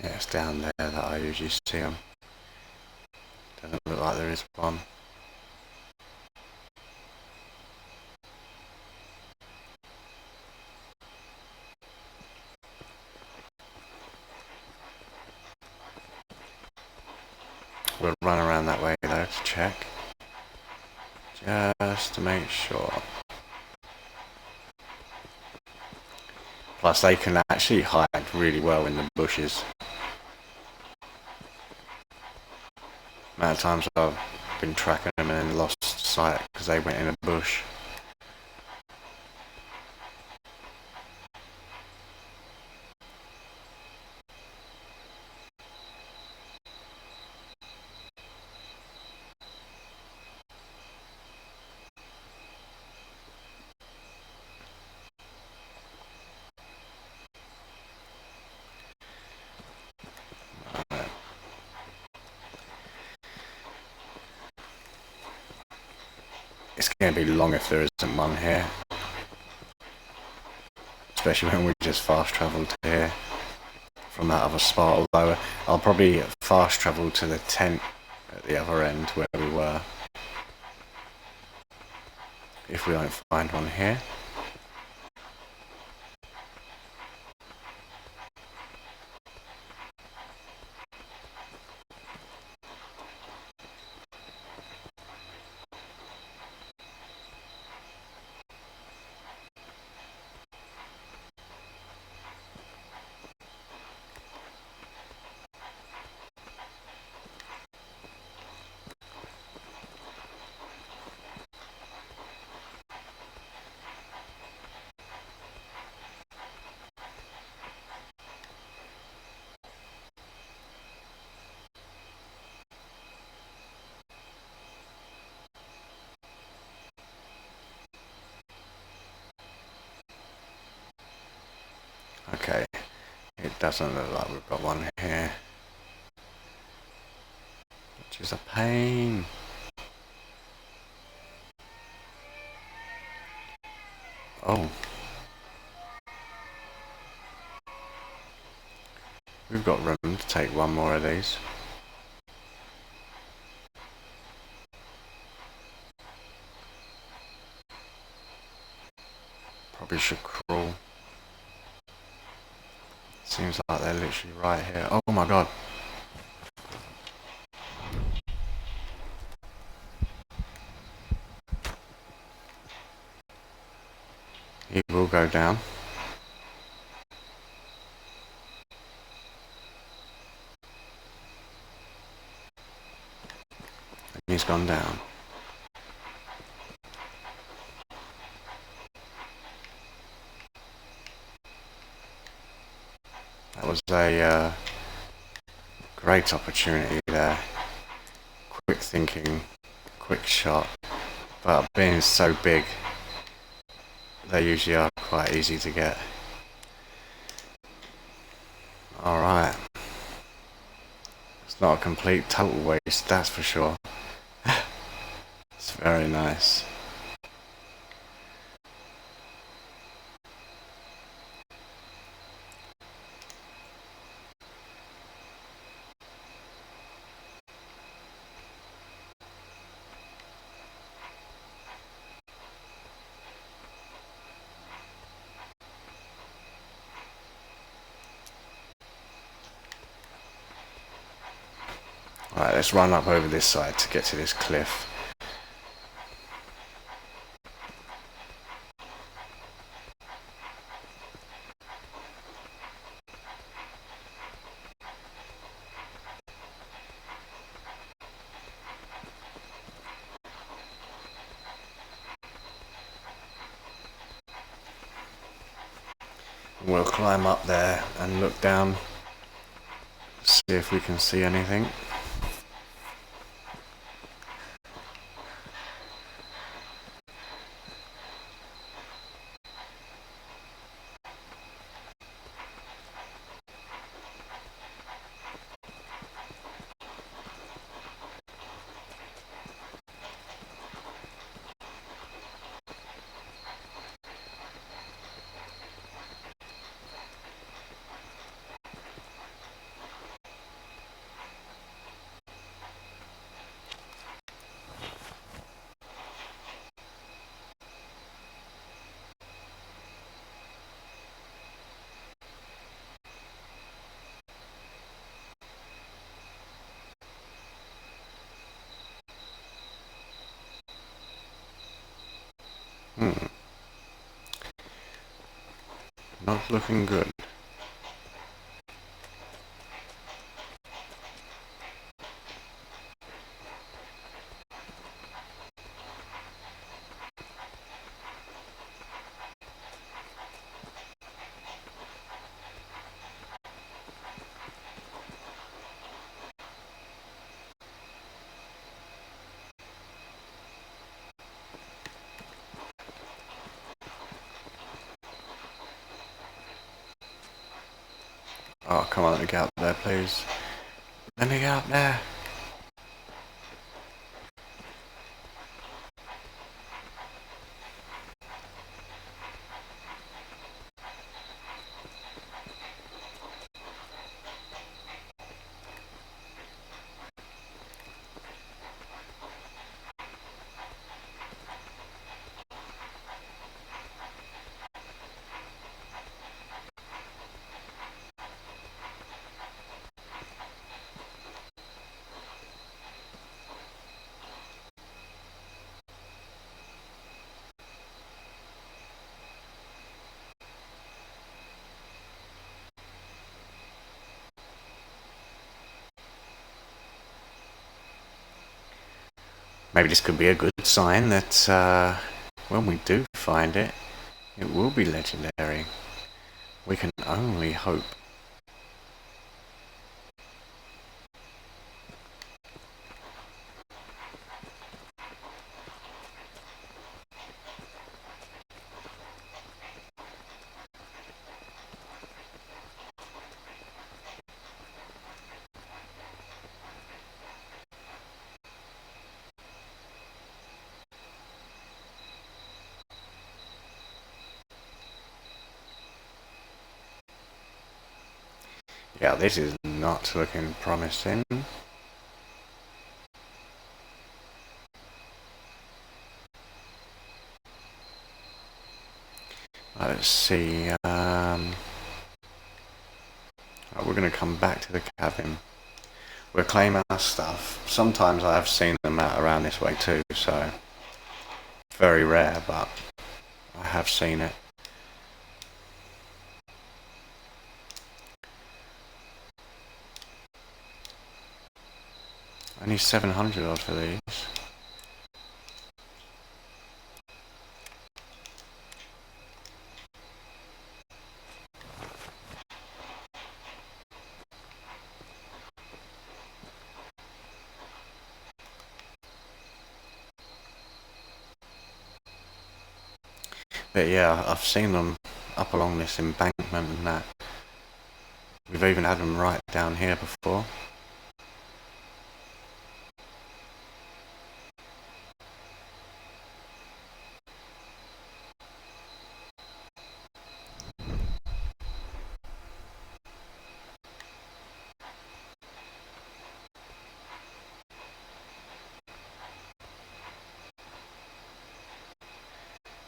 Yeah, it's down there that I usually see them. Doesn't look like there is one. We'll run around that way though to check. Just to make sure. Plus they can actually hide really well in the bushes. Amount of times I've been tracking them and then lost sight because they went in a bush. It's going to be long if there isn't one here. Especially when we just fast travel to here from that other spot. Although I'll probably fast travel to the tent at the other end where we were. If we don't find one here. Okay, it doesn't look like we've got one here, which is a pain. Oh. We've got room to take one more of these. Probably should crawl. Seems like they're literally right here. Oh my god. He will go down. And he's gone down. That was a great opportunity there. Quick thinking, quick shot. But being so big, they usually are quite easy to get. Alright. It's not a complete total waste, that's for sure. It's very nice. Right, let's run up over this side to get to this cliff. We'll climb up there and look down, see if we can see anything. Not looking good. Oh, come on, let me get up there, please. Let me get up there. Maybe this could be a good sign that when we do find it, it will be legendary. We can only hope. Yeah, this is not looking promising. Let's see. We're going to come back to the cabin. We'll claim our stuff. Sometimes I have seen them out around this way too, so very rare, but I have seen it. Only 700 odd for these. But yeah, I've seen them up along this embankment and that. We've even had them right down here before.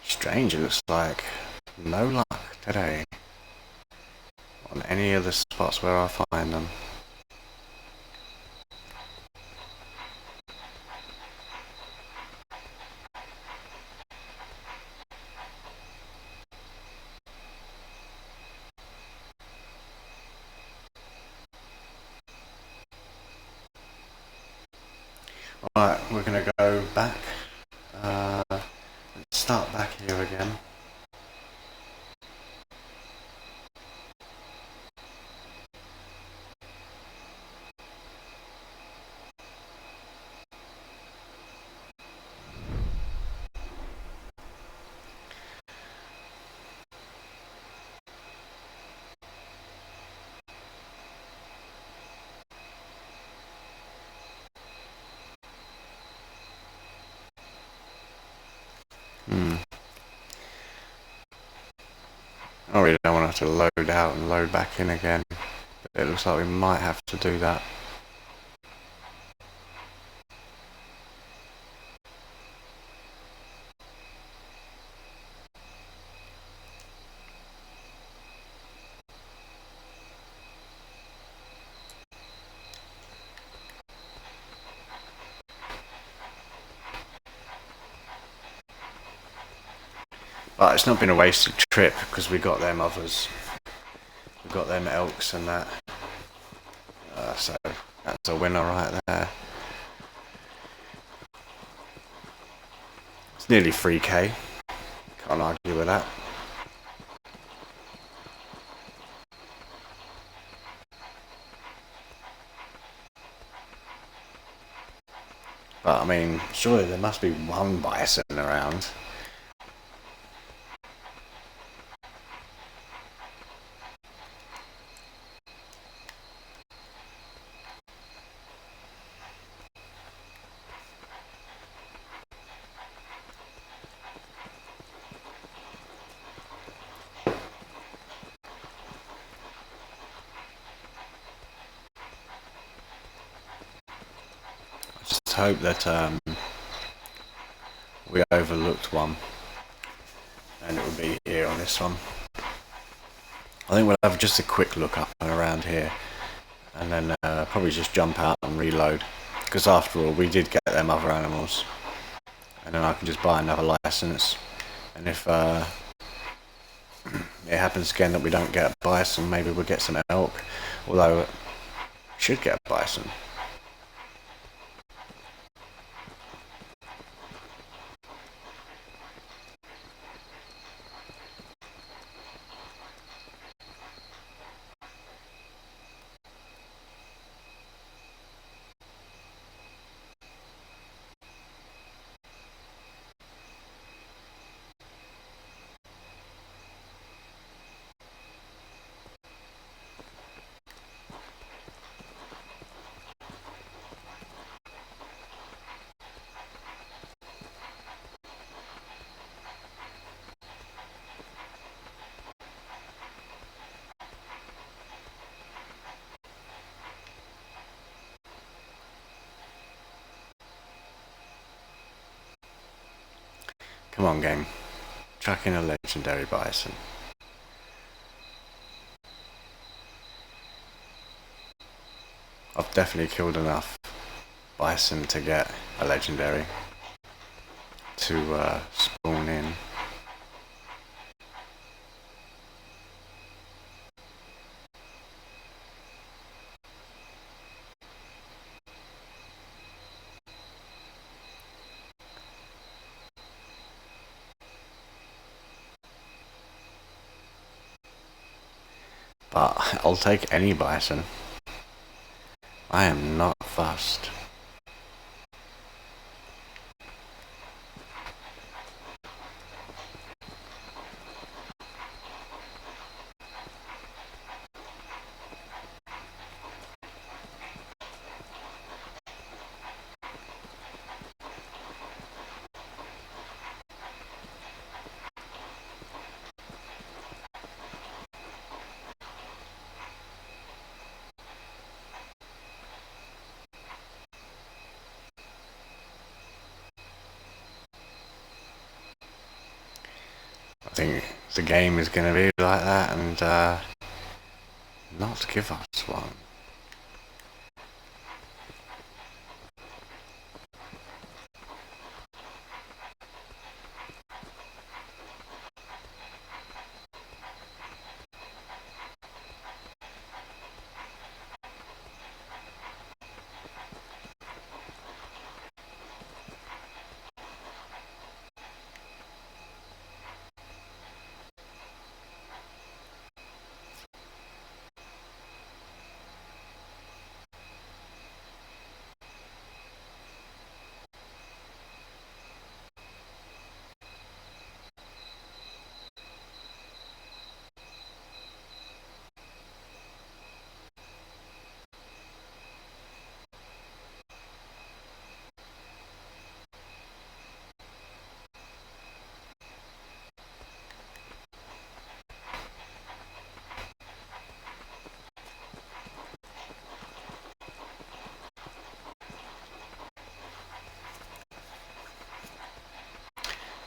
Strange, it looks like no luck today on any of the spots where I find them. Right, we're going to go back. Let's start back here again. I really don't want to have to load out and load back in again. But it looks like we might have to do that. But it's not been a wasted trip because we got them others. We got them elks and that. So that's a winner right there. It's nearly 3k. Can't argue with that. But I mean, surely there must be one bison around. Just hope that we overlooked one, and it will be here on this one. I think we'll have just a quick look up and around here, and then probably just jump out and reload, because after all we did get them other animals, and then I can just buy another license, and if it happens again that we don't get a bison, maybe we'll get some elk, although we should get a bison. Come on, game. Chuck in a legendary bison. I've definitely killed enough bison to get a legendary to spawn in. But I'll take any bison. I am not fussed. I think the game is going to be like that and not give us one.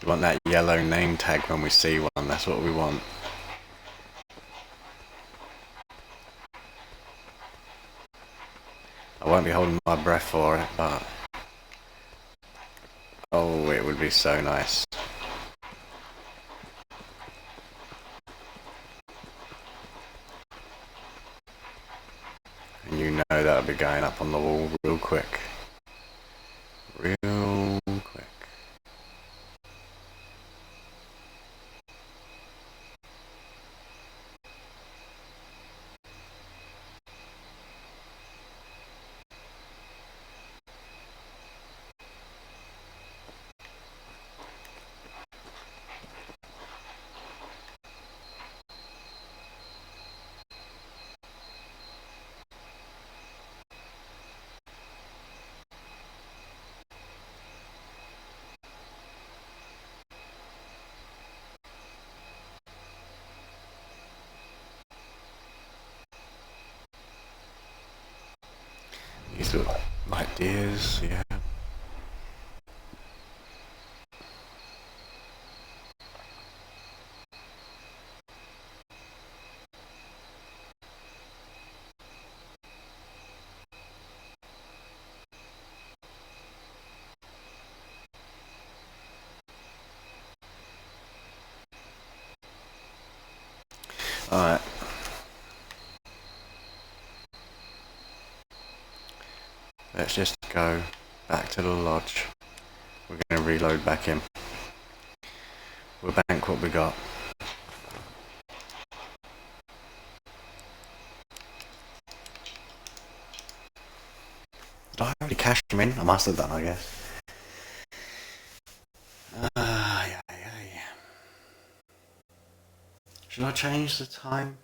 We want that yellow name tag when we see one, that's what we want. I won't be holding my breath for it, but oh, it would be so nice. And you know that'll be going up on the wall real quick. Real quick. These look like deers, yeah. Alright. Let's just go back to the lodge. We're going to reload back in. We'll bank what we got. Did I already cash him in? I must have done, I guess. Yeah. Should I change the time?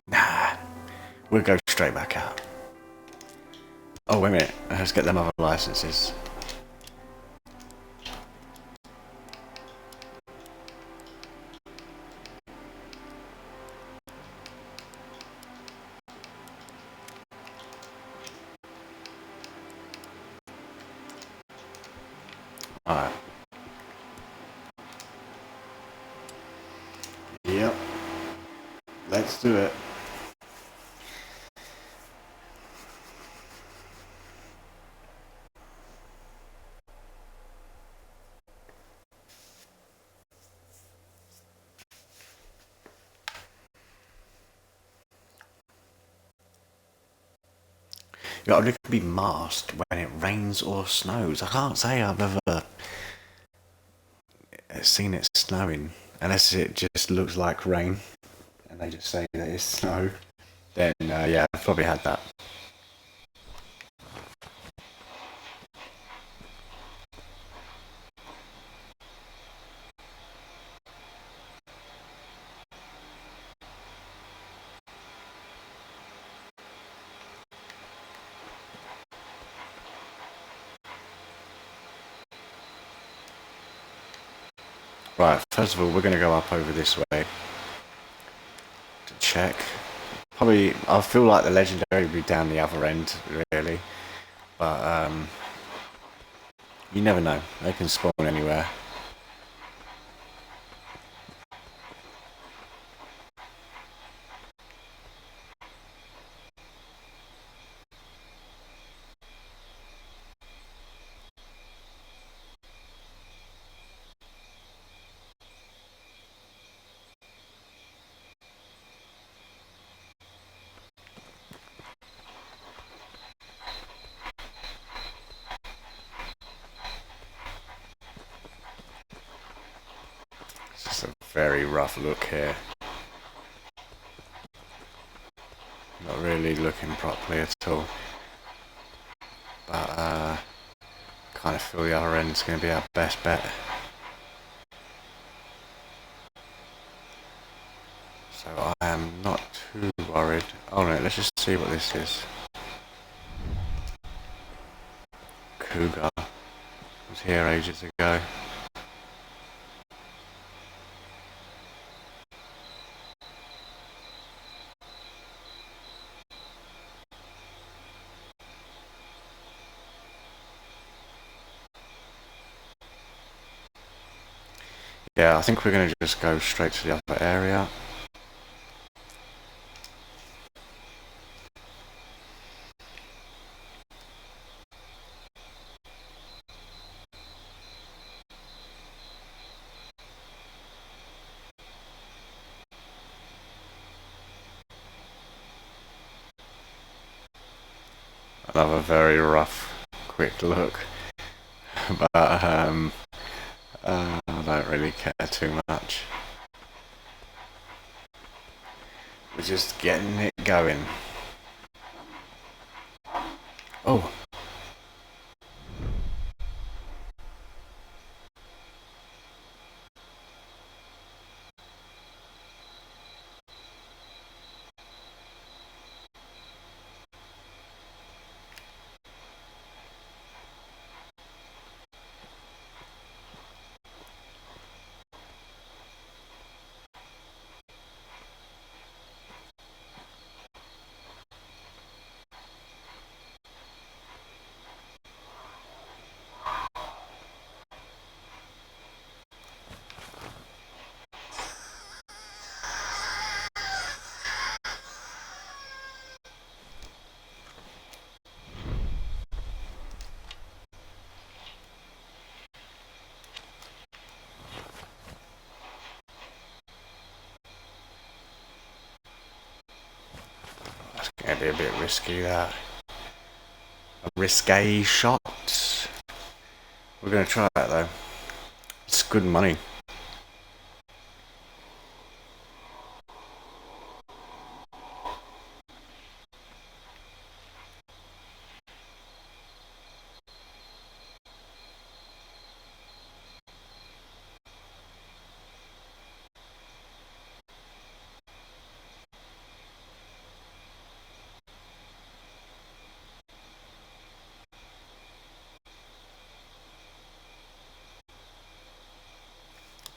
Nah. We'll go straight back out. Oh, wait a minute. Let's get them other licenses. Alright. Yep. Let's do it. You gotta be masked when it rains or snows. I can't say I've ever seen it snowing unless it just looks like rain and they just say that it's snow. Then yeah, I've probably had that. Right, first of all, we're going to go up over this way to check. Probably, I feel like the legendary will be down the other end, really. But you never know. They can spawn anywhere. It's just a very rough look here. Not really looking properly at all. But kind of feel the other end's going to be our best bet. So I am not too worried. Oh no, let's just see what this is. Cougar was here ages ago. Yeah, I think we're going to just go straight to the other area. Another very rough, quick look. But I don't really care too much. We're just getting it going. Oh. That's going to be a bit risky, that. A risque shot. We're going to try it though. It's good money.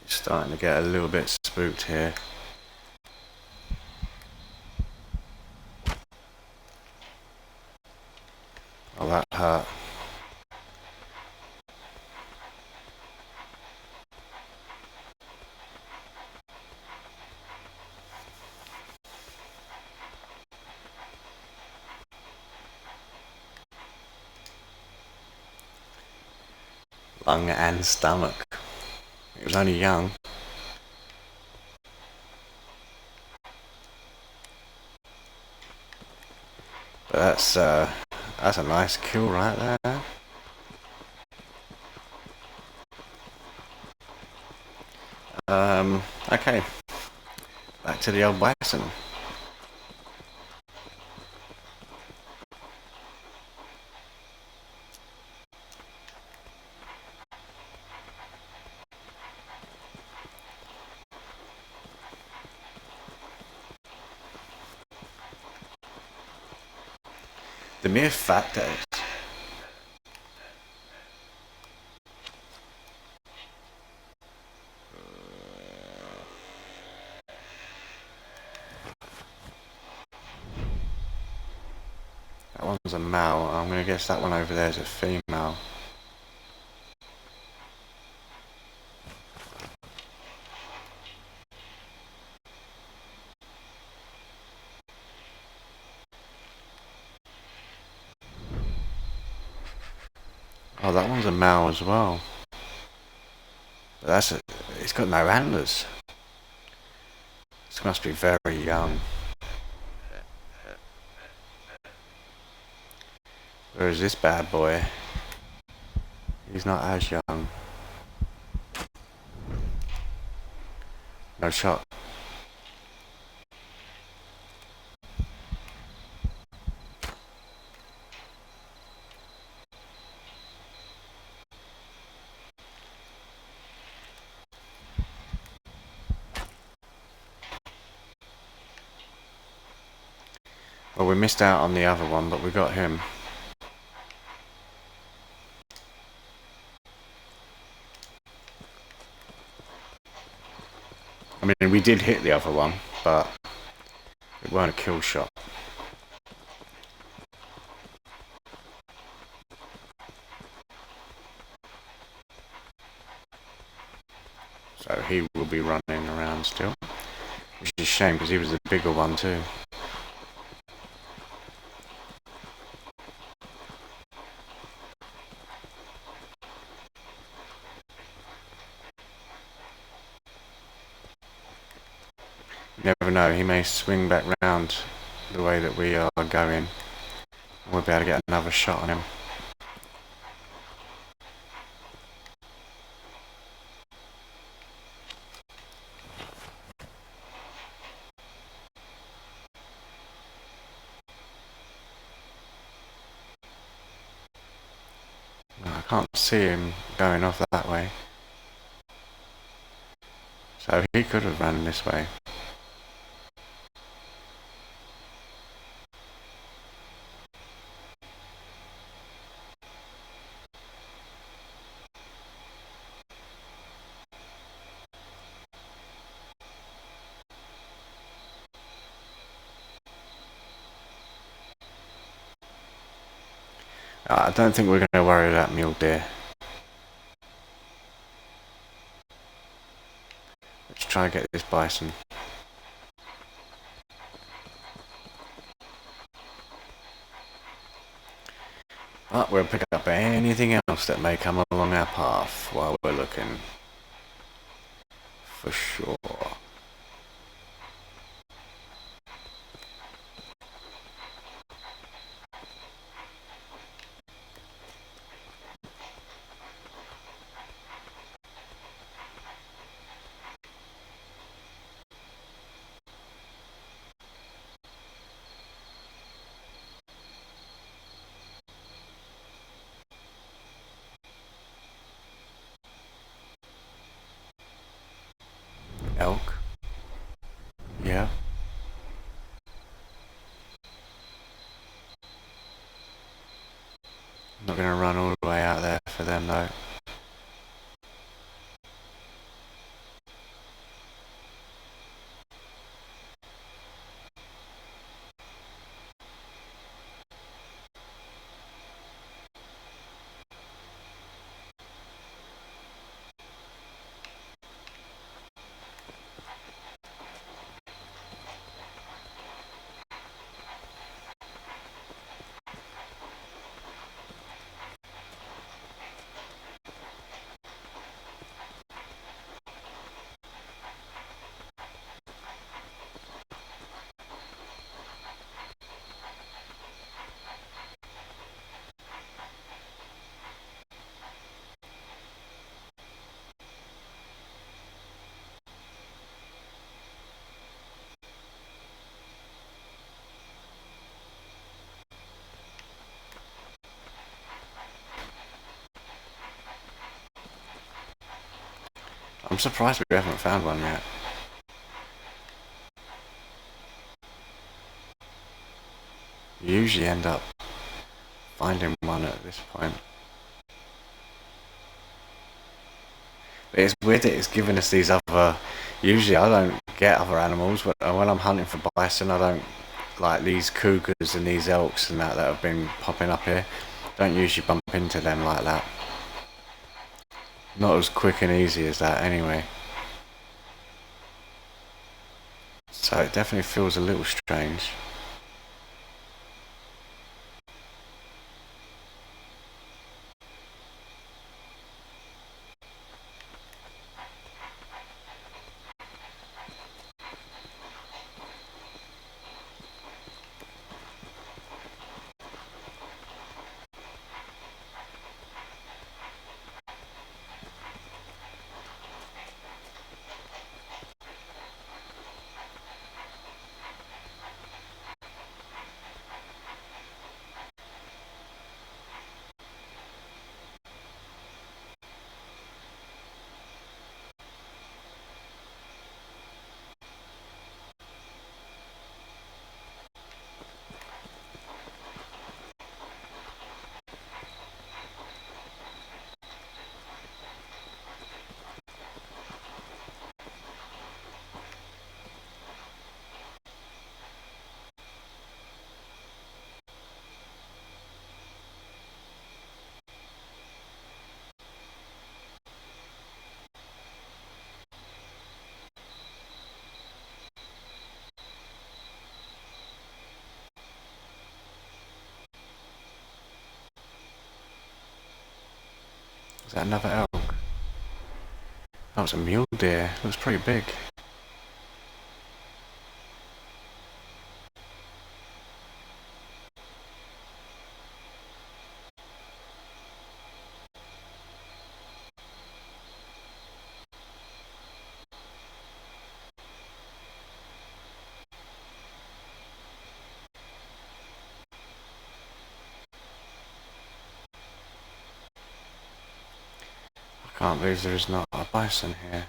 Starting to get a little bit spooked here. Oh, that hurt. lung and stomach. It was only young. But that's a nice kill right there. Okay. Back to the old bison. The mere fact that that one's a male. I'm going to guess that one over there is a female. Oh, that one's a male as well. But it's got no antlers. This must be very young. Whereas this bad boy, he's not as young. No shot. Well, we missed out on the other one, but we got him. I mean, we did hit the other one, but it weren't a kill shot. So he will be running around still. Which is a shame, because he was the bigger one too. You never know, he may swing back round the way that we are going. We'll be able to get another shot on him. I can't see him going off that way. So he could have run this way. I don't think we're going to worry about mule deer. Let's try and get this bison. But we'll pick up anything else that may come along our path while we're looking. For sure. Elk? Yeah. Not going to run all the way out there for them though. I'm surprised we haven't found one yet. You usually end up finding one at this point. But it's weird that it's giving us these other... Usually I don't get other animals, but when I'm hunting for bison, I don't... Like these cougars and these elks and that have been popping up here. Don't usually bump into them like that. Not as quick and easy as that anyway. So it definitely feels a little strange. Is that another elk? Oh, it's a mule deer. Looks pretty big. I can't believe there is not a bison here.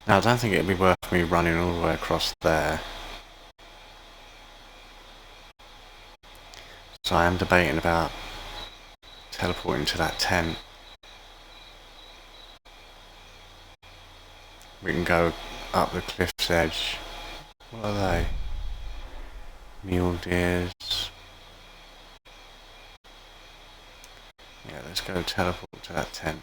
Now I don't think it'd be worth me running all the way across there. So I am debating about teleporting to that tent. We can go up the cliff's edge. What are they? Mule deers. Yeah, let's go teleport to that tent.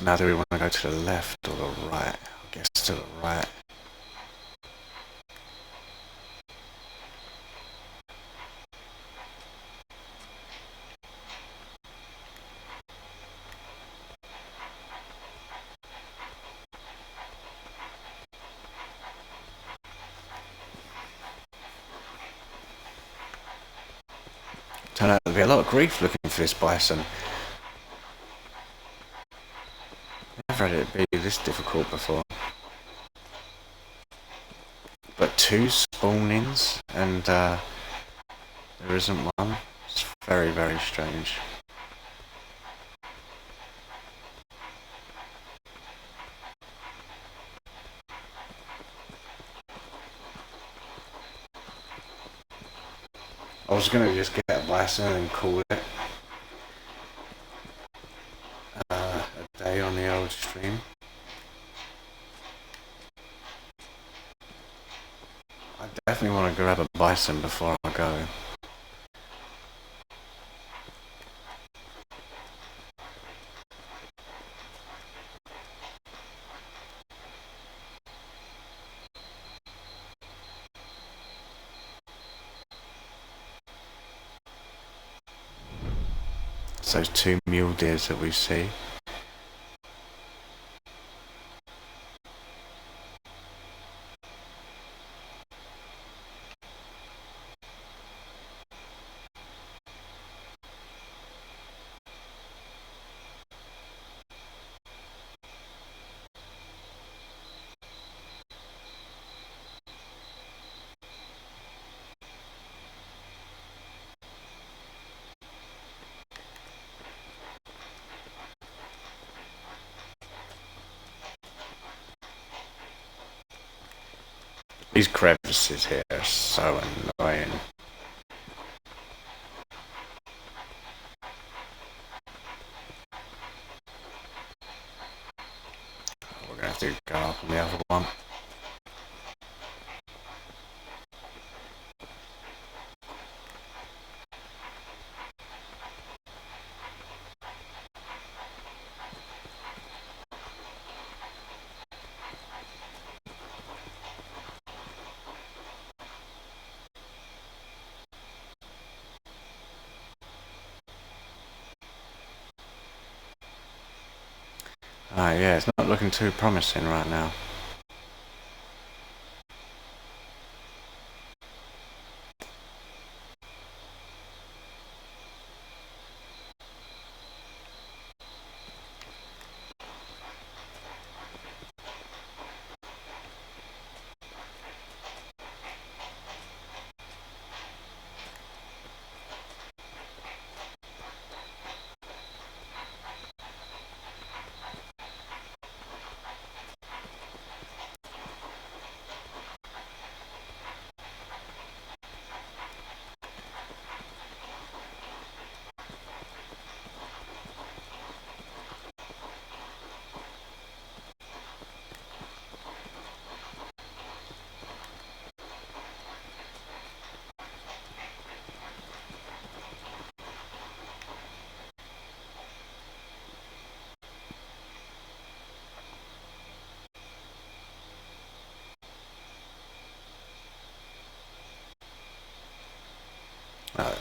Now do we want to go to the left or the right? I guess to the right. Turned out there'd be a lot of grief looking for this bison. Never had it be this difficult before. But 2 spawnings and there isn't one. It's very, very strange. I was gonna just get a bison and call it a day on the old stream. grab a bison before I go. It's those 2 mule deers that we see. These crevices here are so annoying. We're gonna have to go up on the other one. Yeah, it's not looking too promising right now.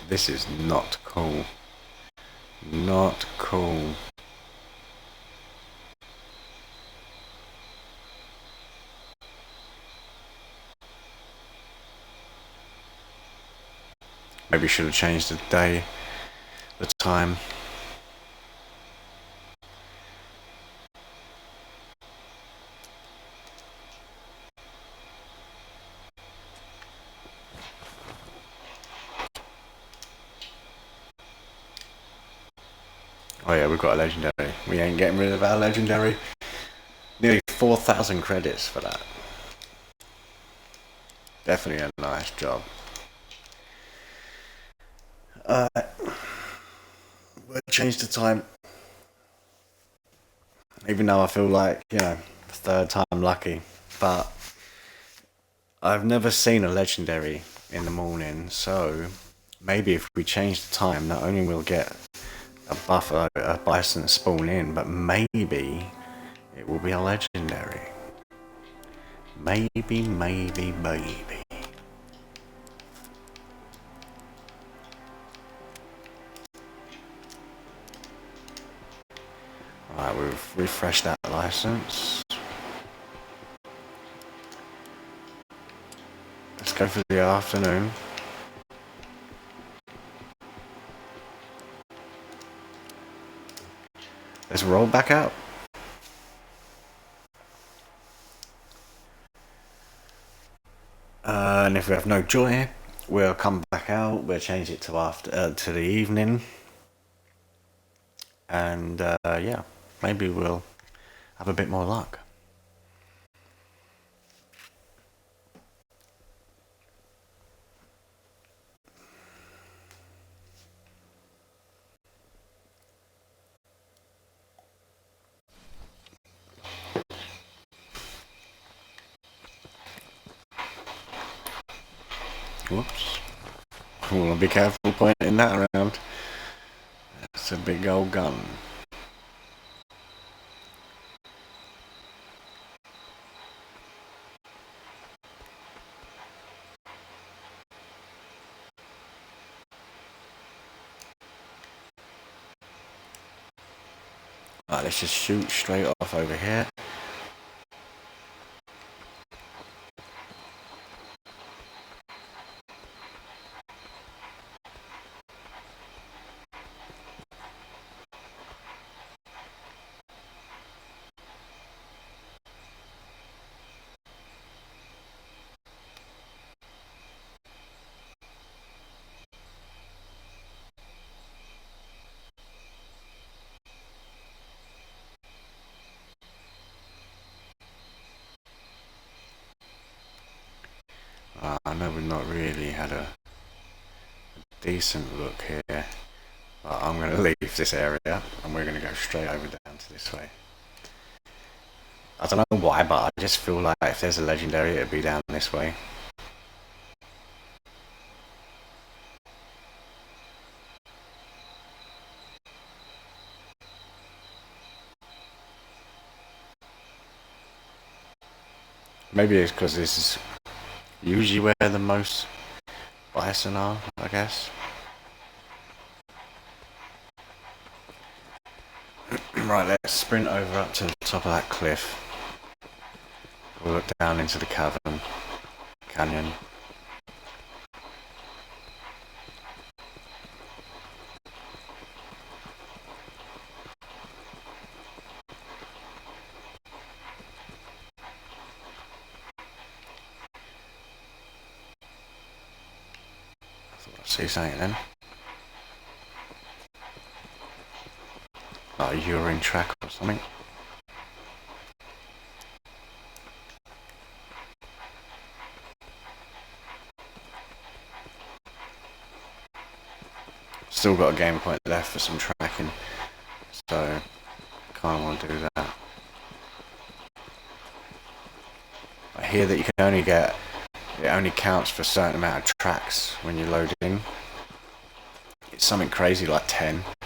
This is not cool. Not cool. Maybe should have changed the day, the time. Oh yeah, we've got a legendary. We ain't getting rid of our legendary. Nearly 4,000 credits for that. Definitely a nice job. We'll change the time. Even though I feel like, third time lucky. But I've never seen a legendary in the morning, so maybe if we change the time, not only we'll get a bison spawn in, but maybe it will be a legendary. Maybe. Right, we've refreshed that license. Let's go for the afternoon. Let's roll back out. And if we have no joy, we'll come back out. We'll change it to the evening, and yeah, maybe we'll have a bit more luck. Whoops. I want to be careful pointing that around. That's a big old gun. Right, let's just shoot straight off over here. I know we've not really had a decent look here, but I'm going to leave this area and we're going to go straight over down to this way. I don't know why, but I just feel like if there's a legendary, it'd be down this way. Maybe it's because this is usually where the most bison are, I guess. Right, let's sprint over up to the top of that cliff. We'll look down into the canyon. I thought I'd see something then. Like a urine track or something. Still got a game point left for some tracking, so kind of want to do that. I hear that you can only get, it only counts for a certain amount of tracks when you load in. It's something crazy like 10. I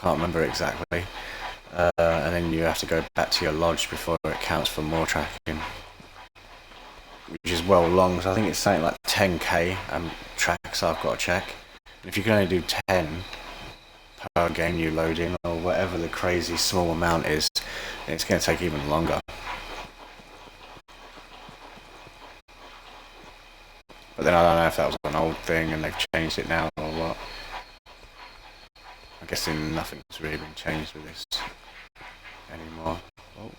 can't remember exactly. And then you have to go back to your lodge before it counts for more tracking, which is well long. So I think it's something like 10k tracks I've got to check. And if you can only do 10 per game you load in, or whatever the crazy small amount is, it's going to take even longer. But then I don't know if that was an old thing and they've changed it now or what. I'm guessing nothing's really been changed with this anymore. Oh.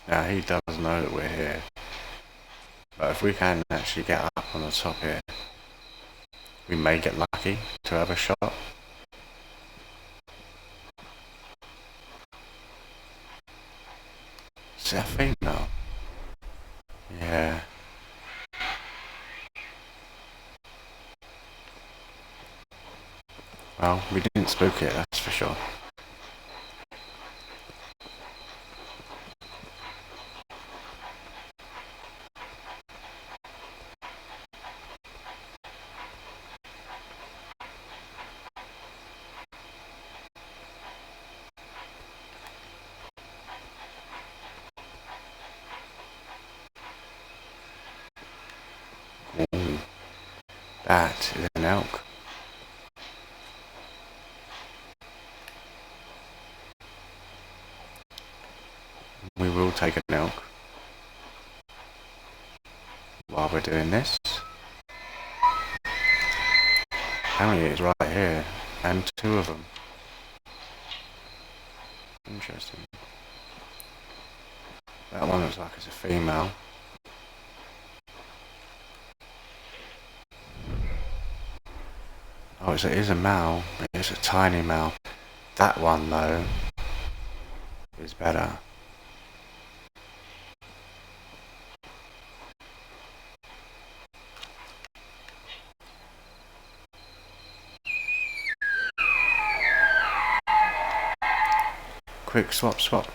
Now he does know that we're here. But if we can actually get up on the top here, we may get lucky to have a shot. Is that a female? Yeah. Well, we didn't spook it, that's for sure. Ooh, that is an elk. We will take an elk while we're doing this. Apparently it's right here, and 2 of them. Interesting. That one looks like it's a female. Oh, it is a male. It's a tiny male. That one, though, is better. quick, swap, swap.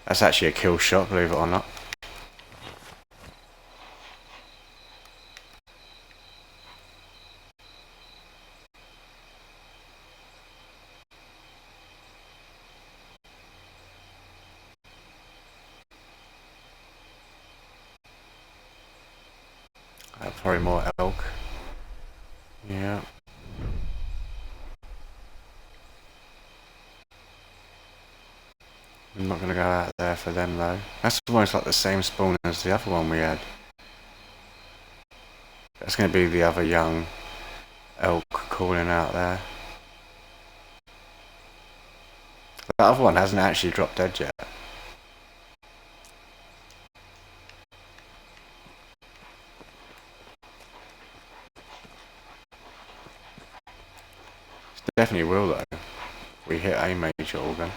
That's actually a kill shot, believe it or not. Probably more elk. Yeah. I'm not going to go out there for them though. That's almost like the same spawn as the other one we had. That's going to be the other young elk calling out there. The other one hasn't actually dropped dead yet. Definitely will though. If we hit a major organ.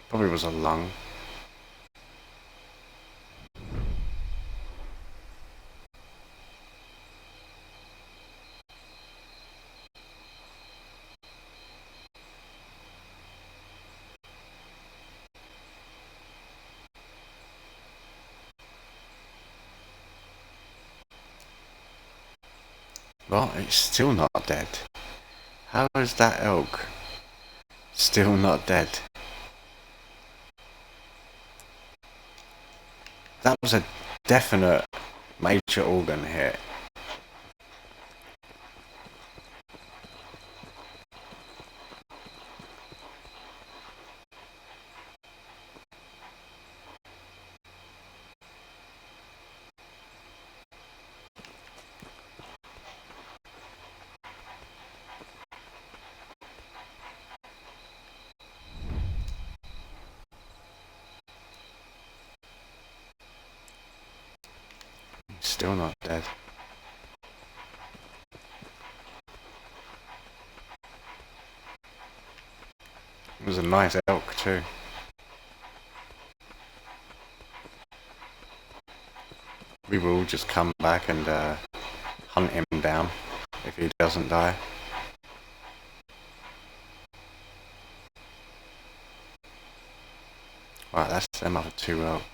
Probably was a lung. Well, it's still not dead. How is that elk still not dead? That was a definite major organ hit. Still not dead. It was a nice elk too. We will just come back and hunt him down if he doesn't die. Right, that's them other two elks.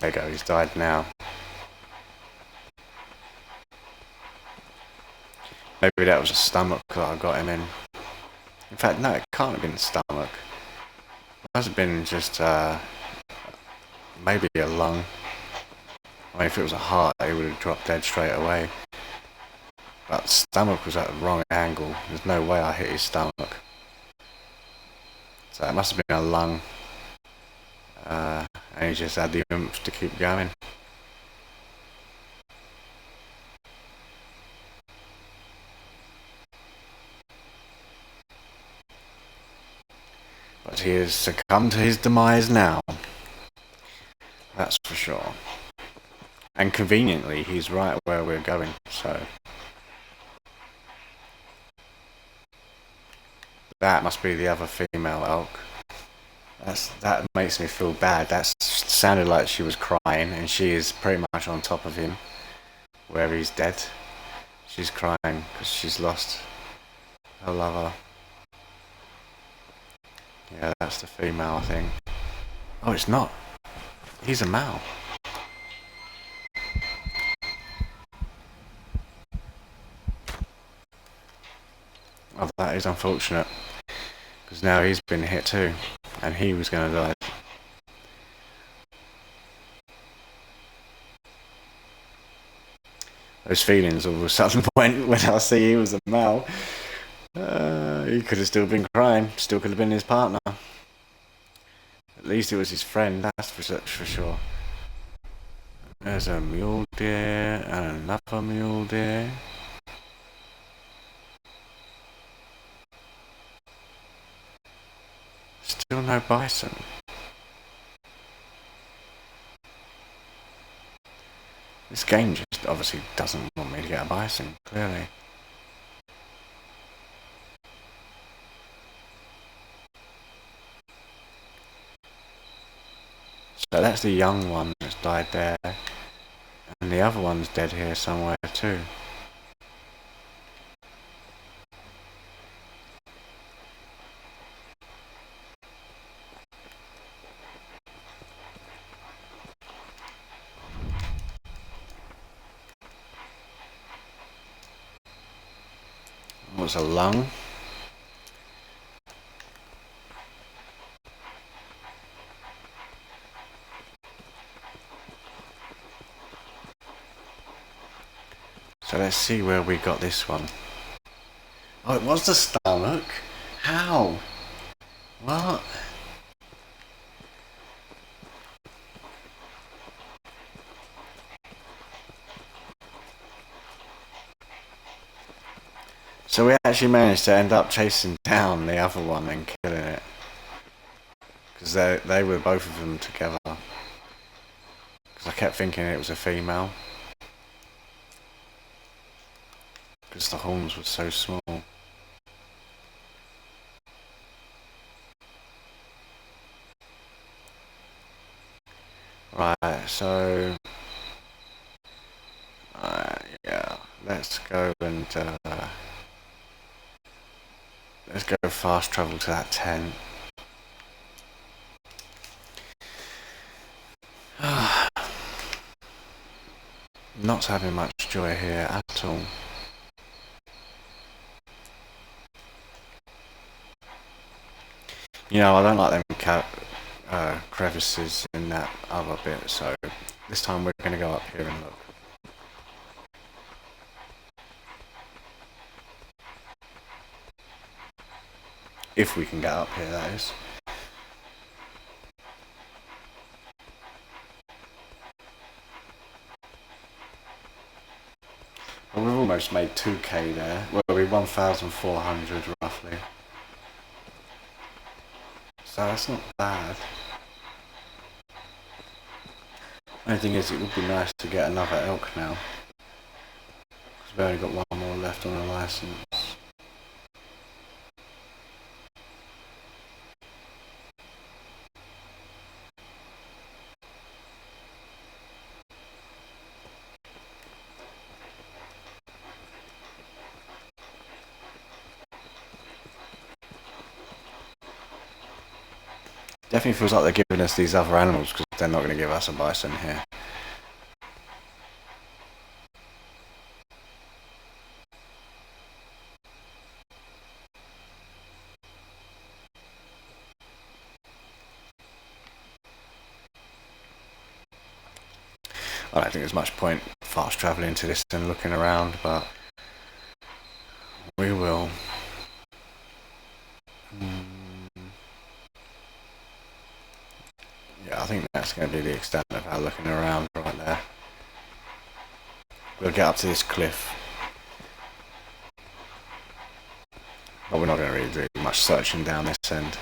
There you go, he's died now. Maybe that was a stomach that I got him in. In fact, no, it can't have been stomach. It must have been just maybe a lung. I mean, if it was a heart, he would have dropped dead straight away. But stomach was at the wrong angle. There's no way I hit his stomach. So it must have been a lung. And he just had the oomph to keep going. But he has succumbed to his demise now. That's for sure. And conveniently, he's right where we're going, so... That must be the other female elk. That makes me feel bad. That sounded like she was crying, and she is pretty much on top of him, where he's dead. She's crying because she's lost her lover. Yeah, that's the female, I think. Oh, it's not. He's a male. Oh, that is unfortunate. Because now he's been hit too. And he was going to die. Those feelings all of a sudden went when I see he was a male. He could have still been crying. Still could have been his partner. At least it was his friend, that's for sure. There's a mule deer and another mule deer. Still no bison. This game just obviously doesn't want me to get a bison, clearly. So that's the young one that's died there. And the other one's dead here somewhere too. What's a lung? So let's see where we got this one. Oh, it was the stomach? How? What? So we actually managed to end up chasing down the other one and killing it. Because they were both of them together. Because I kept thinking it was a female. Because the horns were so small. Right, so... yeah, let's go and... let's go fast travel to that tent. Not having much joy here at all. You know, I don't like them crevices in that other bit, so this time we're going to go up here and look. If we can get up here, that is. Well, we've almost made 2k there. Well, we're 1,400 roughly. So that's not bad. Only thing is, it would be nice to get another elk now. Because we've only got one more left on the license. Definitely feels like they're giving us these other animals because they're not going to give us a bison here. I don't think there's much point fast travelling to this and looking around, but we will. Yeah, I think that's going to be the extent of our looking around right there. We'll get up to this cliff. But we're not going to really do much searching down this end.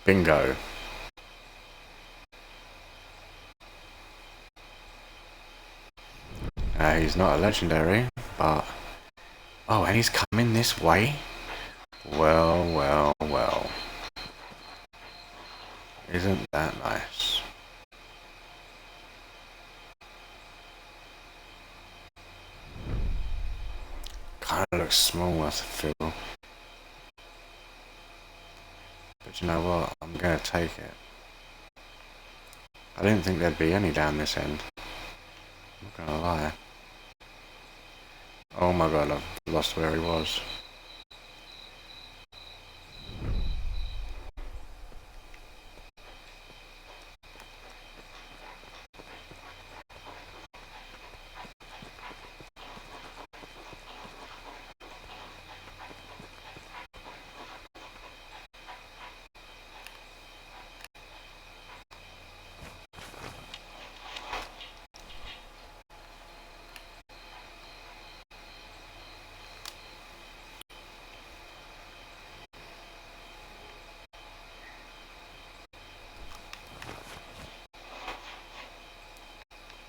Bingo. He's not a legendary, but... Oh, and he's coming this way? Well, well, well. Isn't that nice? Kind of looks small, I feel. But you know what? I'm going to take it. I didn't think there'd be any down this end. Not gonna lie. Oh my god, I've lost where he was.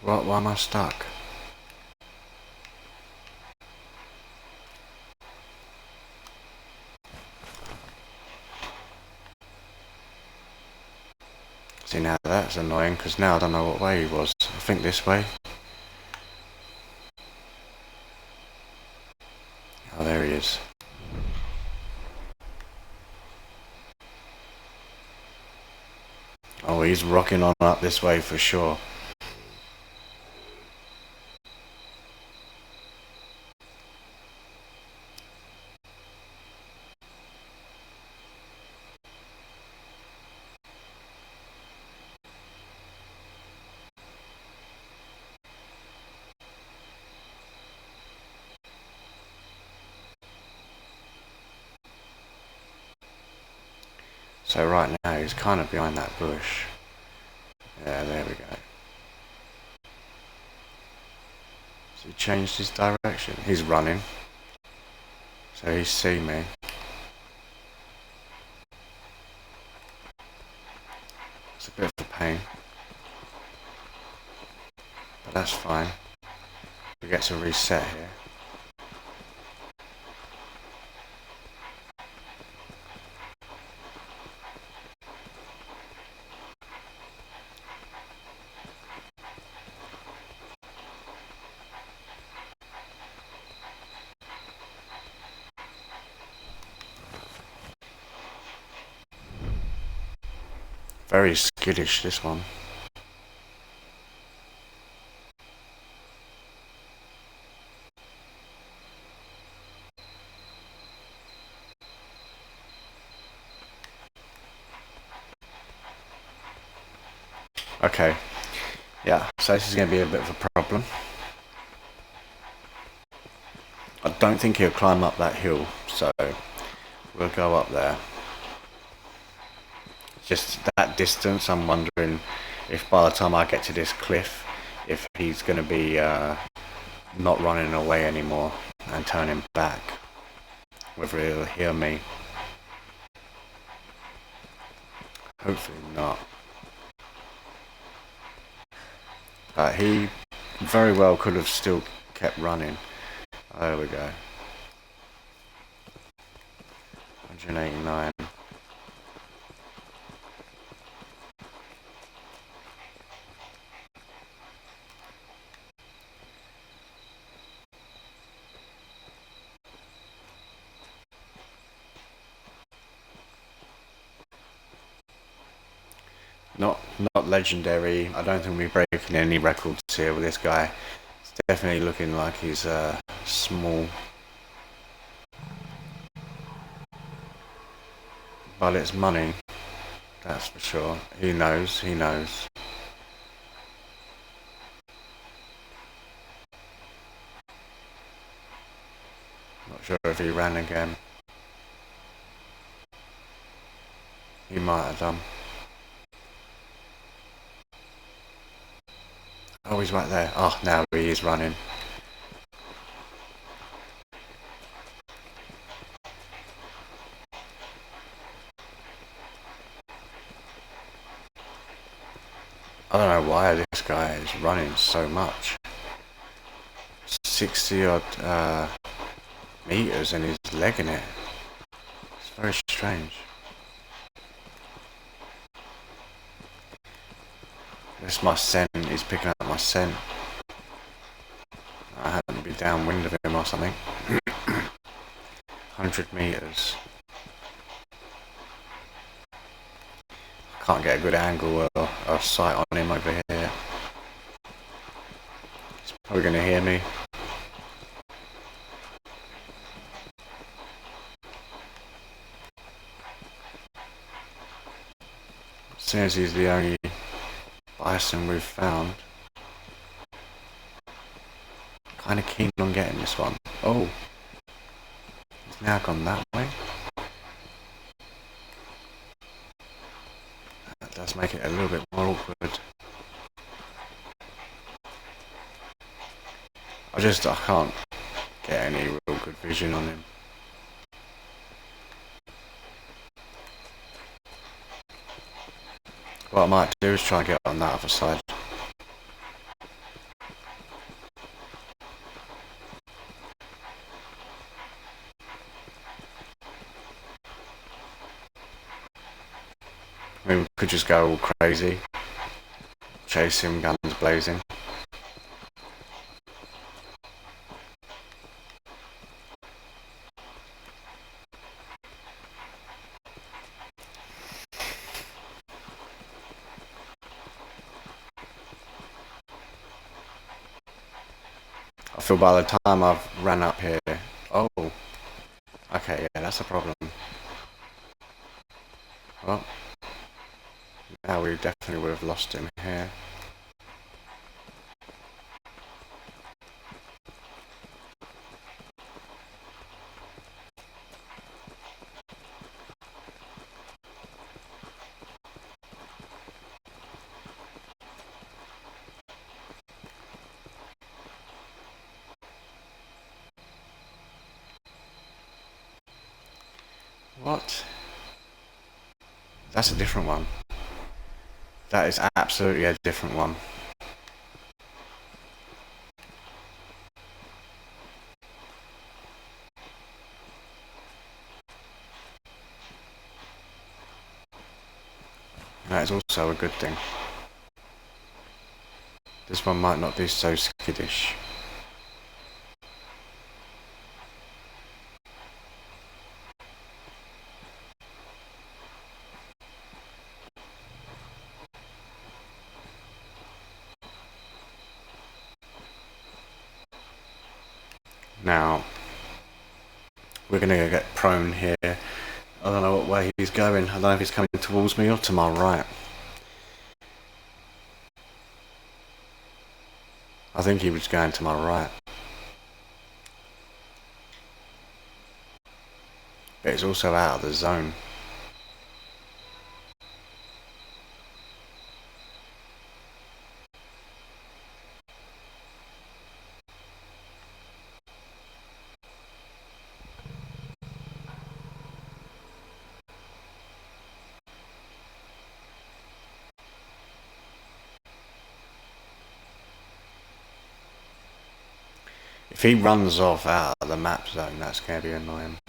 What? Why am I stuck? See, now that's annoying, because now I don't know what way he was. I think this way. Oh, there he is. Oh, he's rocking on up this way for sure. So right now he's kind of behind that bush. Yeah, there we go. So he changed his direction. He's running. So he's seen me. It's a bit of a pain. But that's fine. We get to reset here. Very skittish, this one. Okay. Yeah, so this is going to be a bit of a problem. I don't think he'll climb up that hill, so we'll go up there. Just that distance, I'm wondering if by the time I get to this cliff, if he's going to be not running away anymore and turning back. Whether he'll hear me. Hopefully not. But he very well could have still kept running. There we go. 189. Not legendary. I don't think we're breaking any records here with this guy. It's definitely looking like he's small. But it's money. That's for sure. He knows. He knows. Not sure if he ran again. He might have done. Oh, he's right there. Oh, now he is running. I don't know why this guy is running so much. 60 odd meters and he's legging it. It's very strange. This my scent. He's picking up my scent. I had to be downwind of him or something. 100 meters. Can't get a good angle or sight on him over here. He's me. Seeing as he's the only bison we've found, kind of keen on getting this one. Oh, he's now gone that way. That does make it a little bit more awkward. I can't get any real good vision on him. What I might do is try and get on that other side. I mean, we could just go all crazy, chase him, guns blazing. I feel by the time I've ran up here... Oh, okay, yeah, that's a problem. Well, now we definitely would have lost him here. What? That's a different one. That is absolutely a different one. That is also a good thing. This one might not be so skittish. Now, we're going to get prone here. I don't know what way he's going. I don't know if he's coming towards me or to my right. I think he was going to my right. But it's also out of the zone. If he runs off out of the map zone, that's going to be annoying.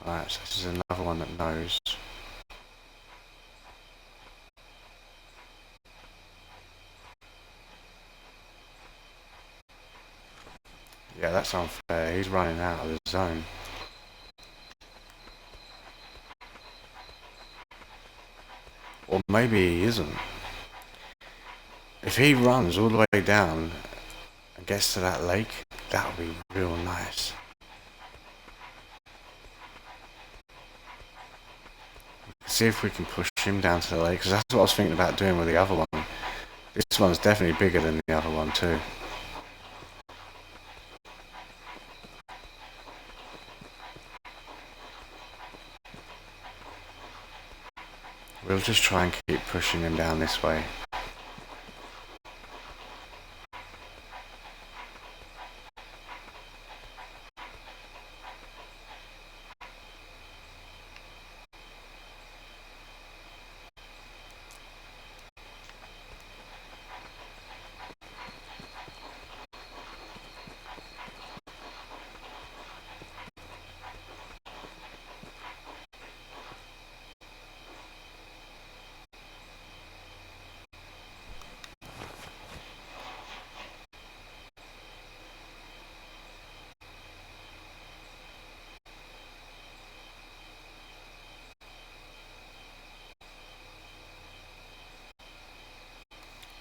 Alright, so this is another one that knows. Yeah, that's unfair. He's running out of the zone. Or maybe he isn't. If he runs all the way down and gets to that lake, that would be real nice. See if we can push him down to the lake, because that's what I was thinking about doing with the other one. This one's definitely bigger than the other one too. We'll just try and keep pushing him down this way.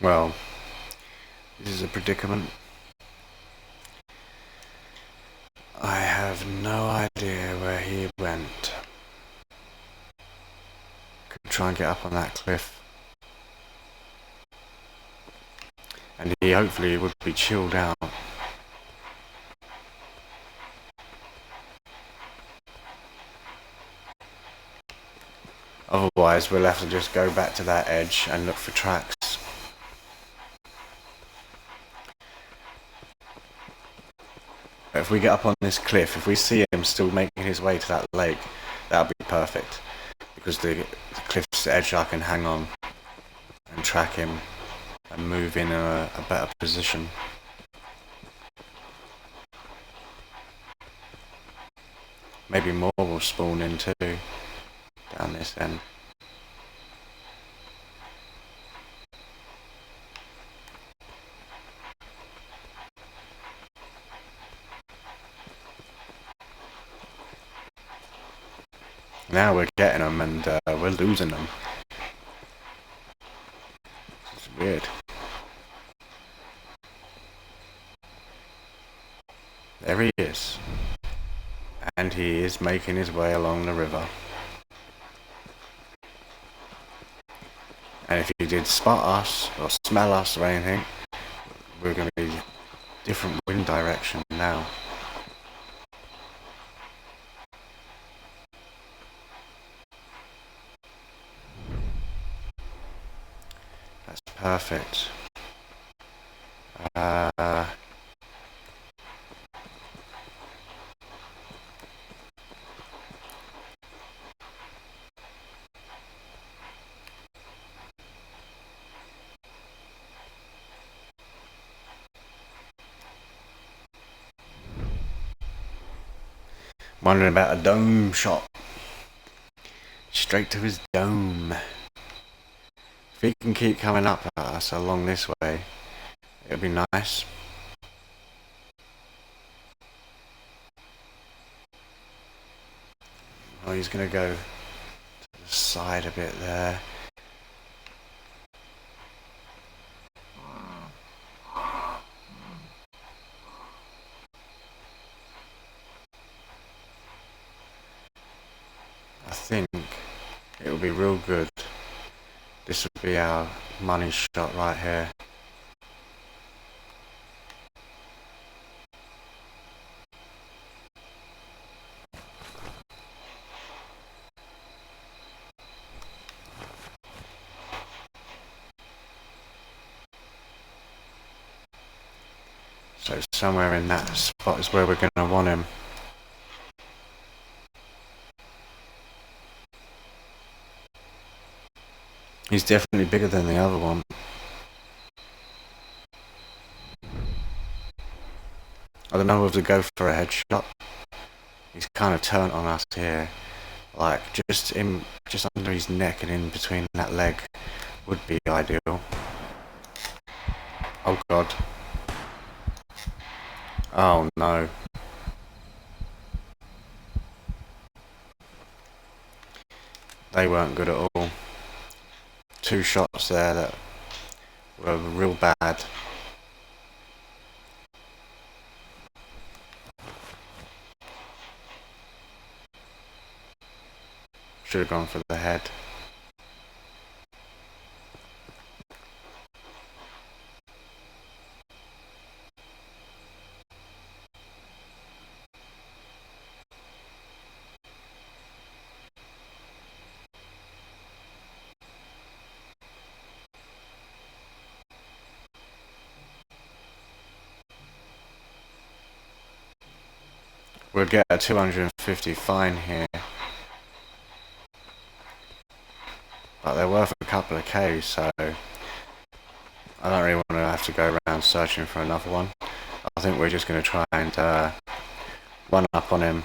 Well, this is a predicament. I have no idea where he went. Could try and get up on that cliff. And he hopefully would be chilled out. Otherwise, we'll have to just go back to that edge and look for tracks. But if we get up on this cliff, if we see him still making his way to that lake, that'll be perfect. Because the cliff's edge I can hang on and track him and move in a better position. Maybe more will spawn in too, down this end. Now we're getting them and we're losing them. It's weird. There he is. And he is making his way along the river. And if he did spot us or smell us or anything, we're going to be different wind direction now. That's perfect. Wondering about a dome shot. Straight to his dome. If he can keep coming up at us along this way, it'll be nice. Oh, he's going to go to the side a bit there. I think it will be real good. This would be our money shot right here. So somewhere in that spot is where we're going to want him. He's definitely bigger than the other one. I don't know whether to go for a headshot. He's kind of turned on us here. Like, just under his neck and in between that leg would be ideal. Oh god. Oh no. They weren't good at all. 2 shots there that were real bad. Should have gone for the head. We'll get a 250 fine here. But they're worth a couple of Ks, so I don't really want to have to go around searching for another one. I think we're just going to try and run up on him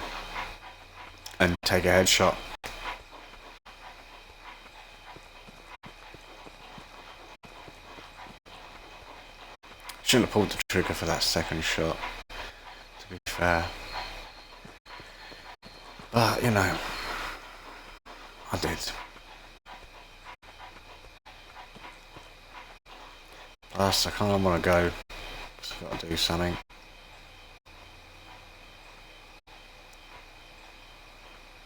and take a headshot. Shouldn't have pulled the trigger for that second shot, to be fair. But, you know, I did. Plus, I kind of want to go, because I've got to do something.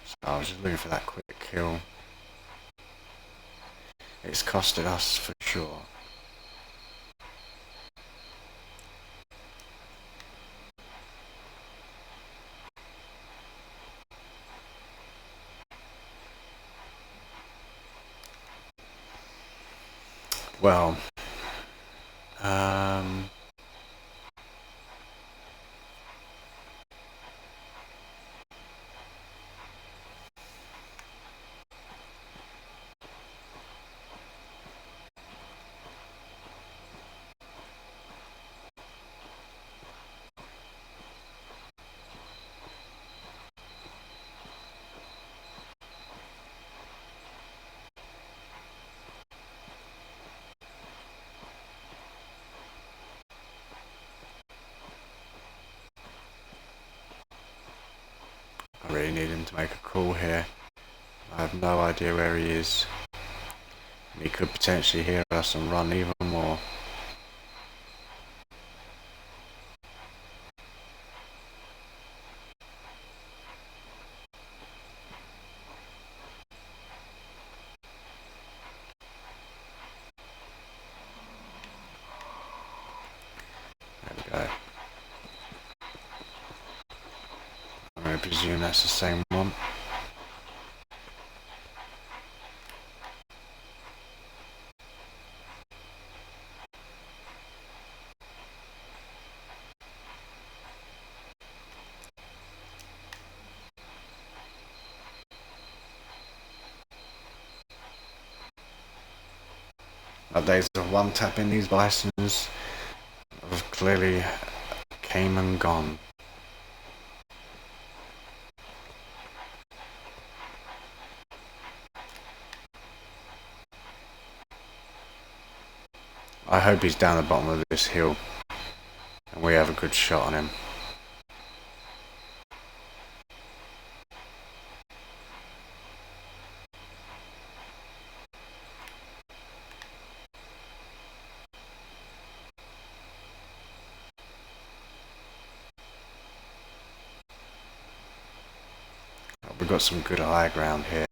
So I was just looking for that quick kill. It's costed us for sure. Well, I really need him to make a call here. I have no idea where he is. He could potentially hear us and run even more. There we go. I'm going to presume that's the same one. Days of one tapping, these bisons have clearly came and gone. I hope he's down the bottom of this hill and we have a good shot on him. We've got some good high ground here.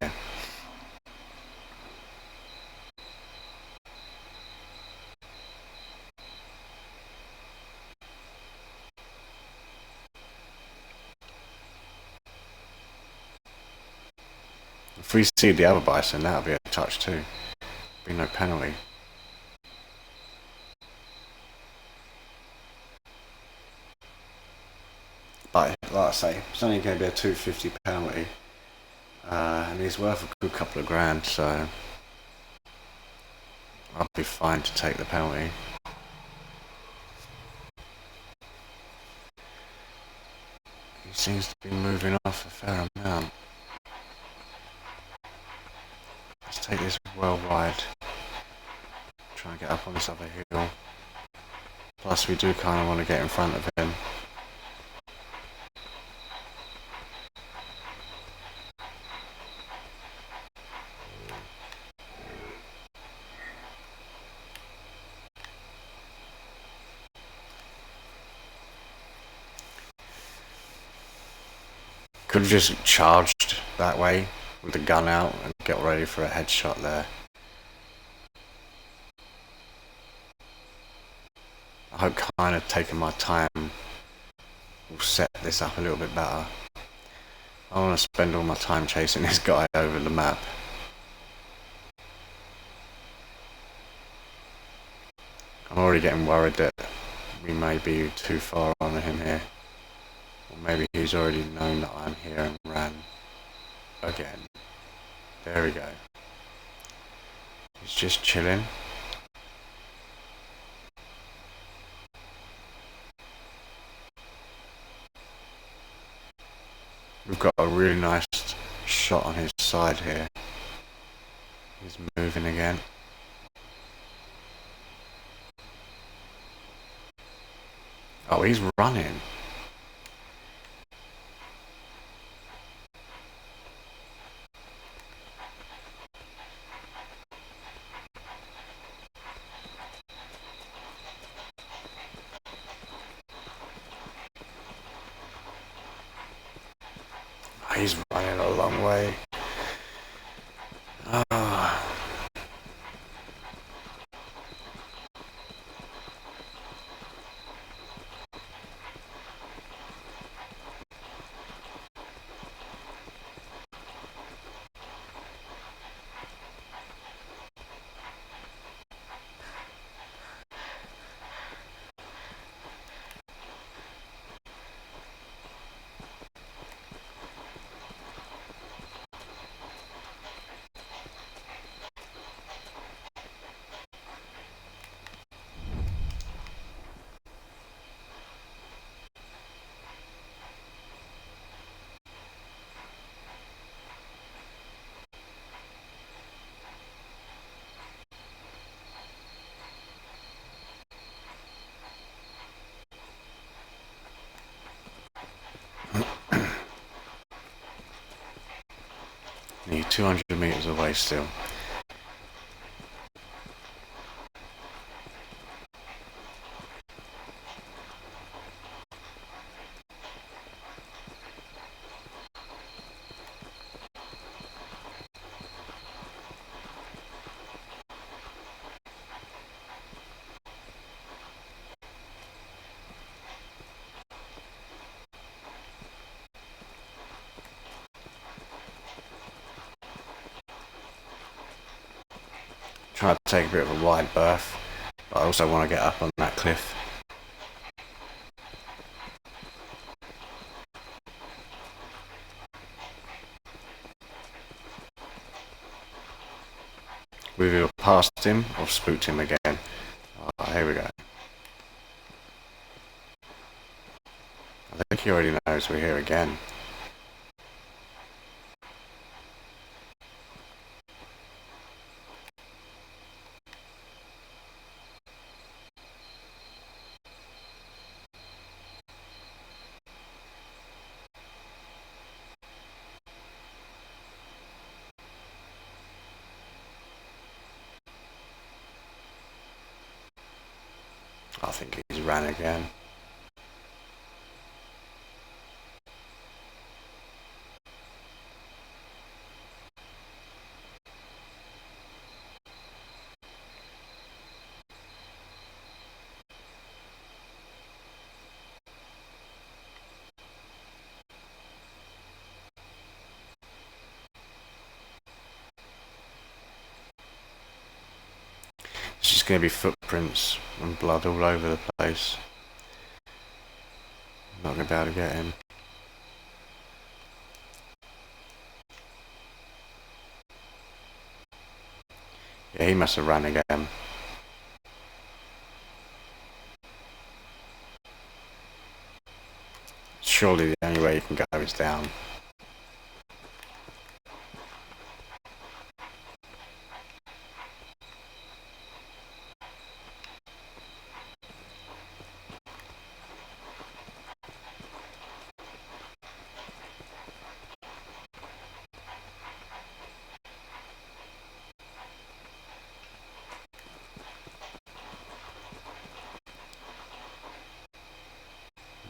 If we see the other bison, that'll be a touch too. Be no penalty. But like I say, it's only going to be a 250 penalty, and he's worth a good couple of grand, so I'll be fine to take the penalty. He seems to be moving off a fair amount. Let's take this well wide. Try and get up on this other hill. Plus we do kind of want to get in front of him. Could have just charged that way with the gun out and get ready for a headshot there. I hope kind of taking my time will set this up a little bit better. I want to spend all my time chasing this guy over the map. I'm already getting worried that we may be too far on him here. Or maybe he's already known that I'm here and ran again. There we go. He's just chilling. We've got a really nice shot on his side here. He's moving again. Oh, he's running. he's running a long way. Ah. Need 200 meters away still. Try to take a bit of a wide berth, but I also want to get up on that cliff. We've either passed him or spooked him again. Oh, here we go. I think he already knows we're here again. I think he's ran again. It's just going to be footprints and blood all over the place. Not going to be able to get him. Yeah, he must have ran again. Surely the only way you can go is down.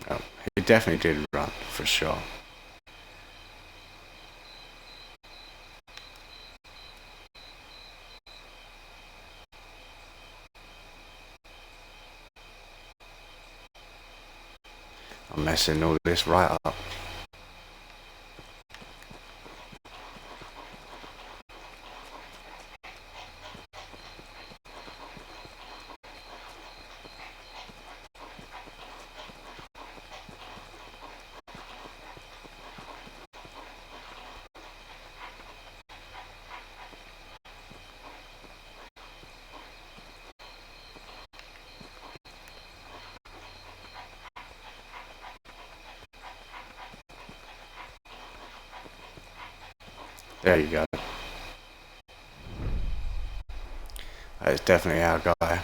No, he definitely did run, for sure. I'm messing all this right up. There you go. That is definitely our guy.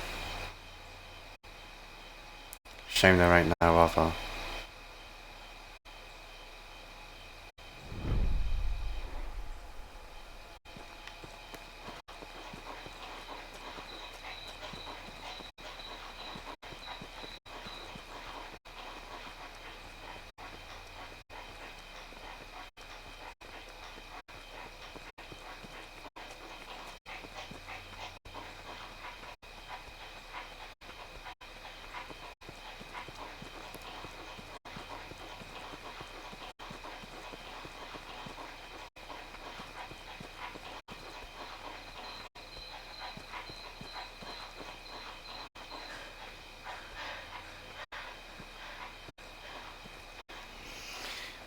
Shame there ain't no other.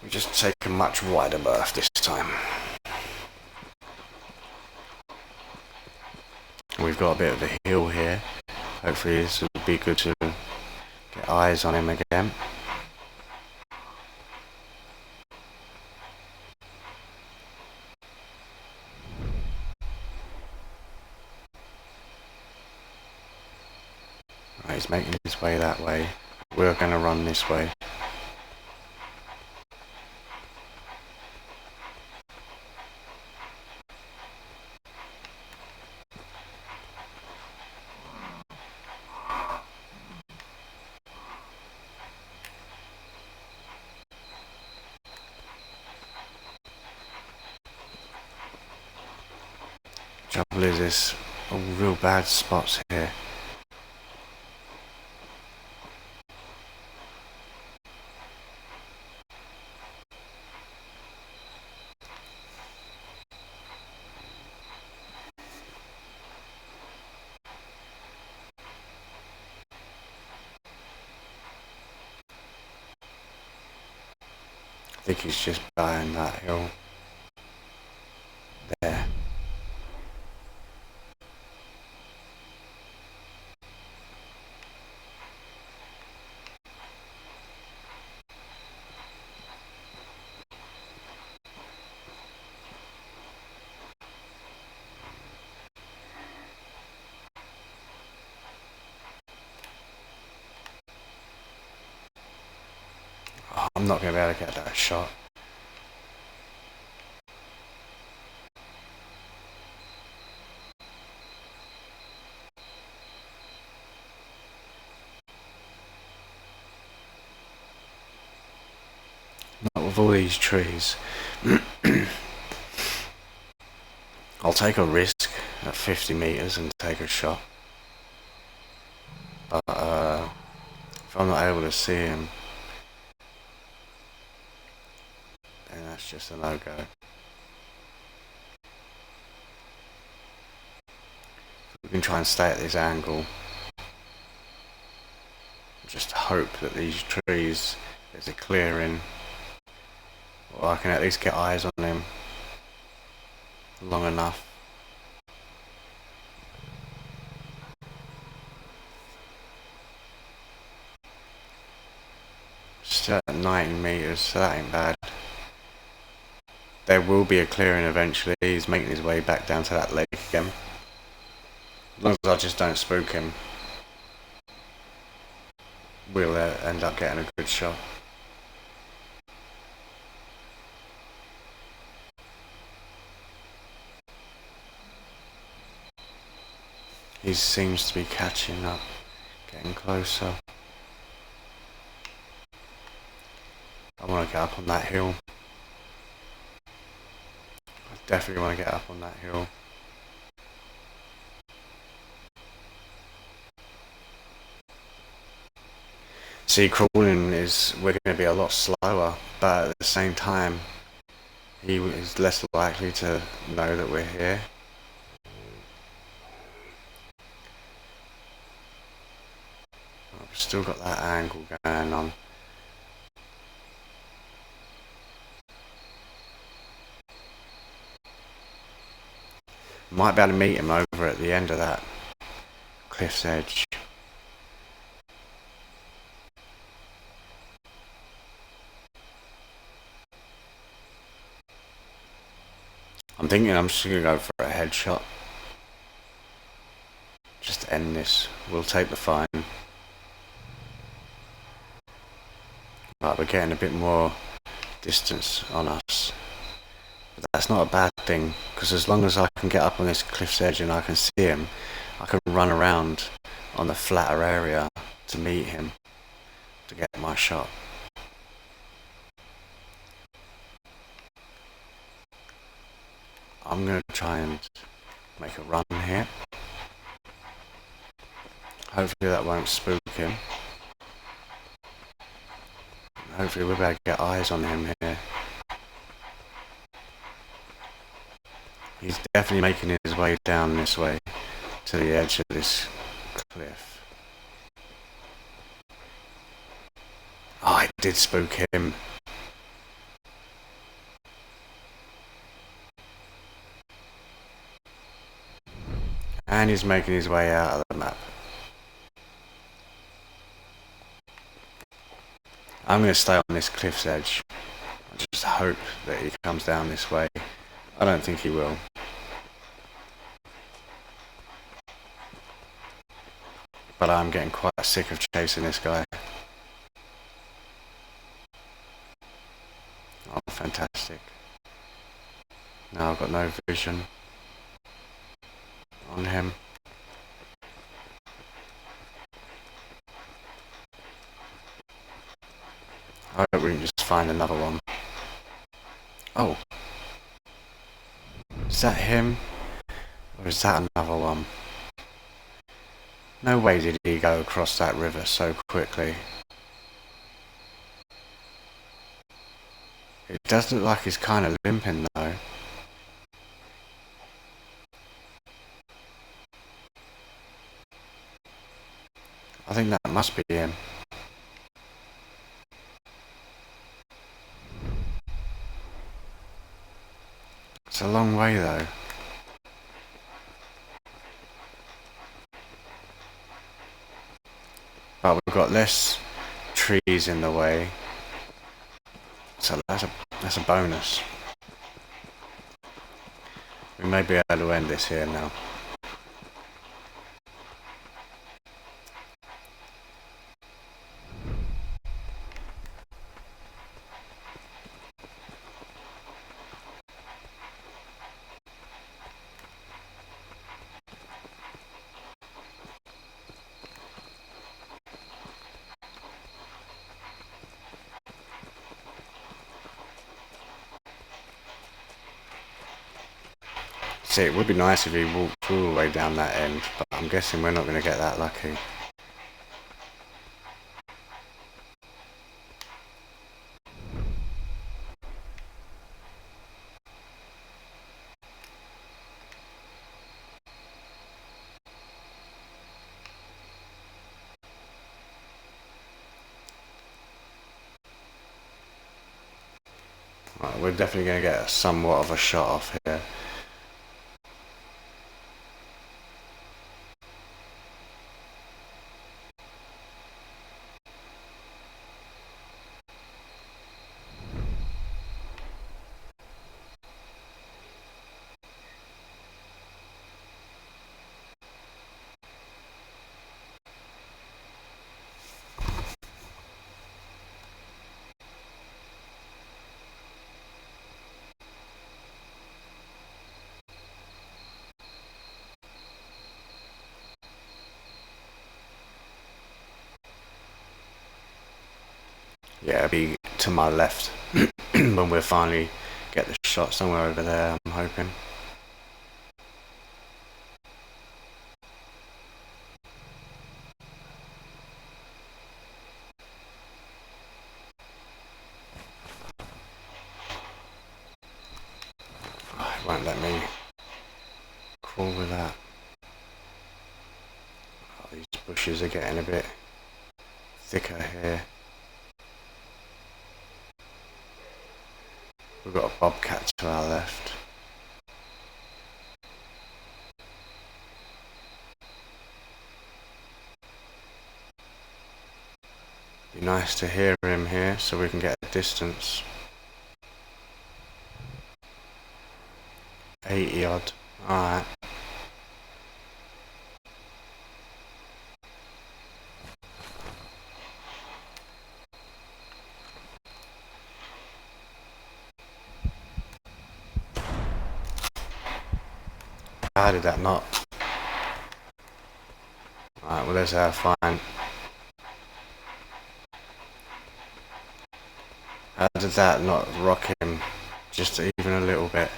We just take a much wider berth this time. We've got a bit of a hill here. Hopefully this will be good to get eyes on him again. Right, he's making his way that way. We're going to run this way. Trouble is, there's all real bad spots here. I think he's just behind that hill. There. Oh, I'm not going to be able to get that shot. Not with all these trees. I'll take a risk at 50 meters and take a shot. But if I'm not able to see him, then that's just a no-go. We can try and stay at this angle. Just hope that these trees, there's a clearing, or I can at least get eyes on him long enough. Still at 90 meters, so that ain't bad. There will be a clearing eventually. He's making his way back down to that lake again. As long as I just don't spook him, we'll end up getting a good shot. He seems to be catching up, getting closer. I want to get up on that hill. I definitely want to get up on that hill. See, crawling we're going to be a lot slower, but at the same time, he is less likely to know that we're here. I've still got that angle going on. Might be able to meet him over at the end of that cliff's edge. I'm thinking I'm just going to go for a headshot. Just to end this. We'll take the fine. Right, we're getting a bit more distance on us. But that's not a bad thing, because as long as I can get up on this cliff's edge and I can see him, I can run around on the flatter area to meet him, to get my shot. I'm going to try and make a run here. Hopefully that won't spook him. Hopefully we'll be able to get eyes on him here. He's definitely making his way down this way to the edge of this cliff. Oh, it did spook him. And he's making his way out of the map. I'm going to stay on this cliff's edge. I just hope that he comes down this way. I don't think he will. But I'm getting quite sick of chasing this guy. Oh, fantastic. Now I've got no vision on him. I hope we can just find another one. Oh. Is that him? Or is that another one? No way did he go across that river so quickly. It does look like he's kind of limping though. I think that must be him. It's a long way though. But we've got less trees in the way. So that's a bonus. We may be able to end this here now. See, it would be nice if he walked all the way down that end, but I'm guessing we're not going to get that lucky. Right, we're definitely going to get somewhat of a shot off here. Yeah, it'll be to my left when we finally get the shot somewhere over there, I'm hoping. Oh, it won't let me crawl with that. Oh, these bushes are getting a bit thicker here. We've got a bobcat to our left. Be nice to hear him here so we can get a distance. 80 odd. Alright. How did that not? Alright, well there's our fine. How did that not rock him just even a little bit?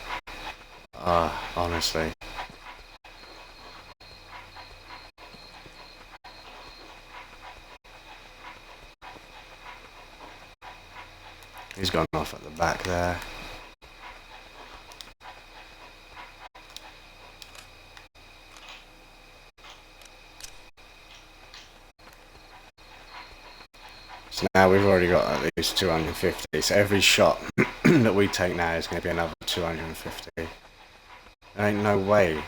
Honestly. He's gone off at the back there. So now we've already got at least 250. So every shot that we take now is going to be another 250. There ain't no way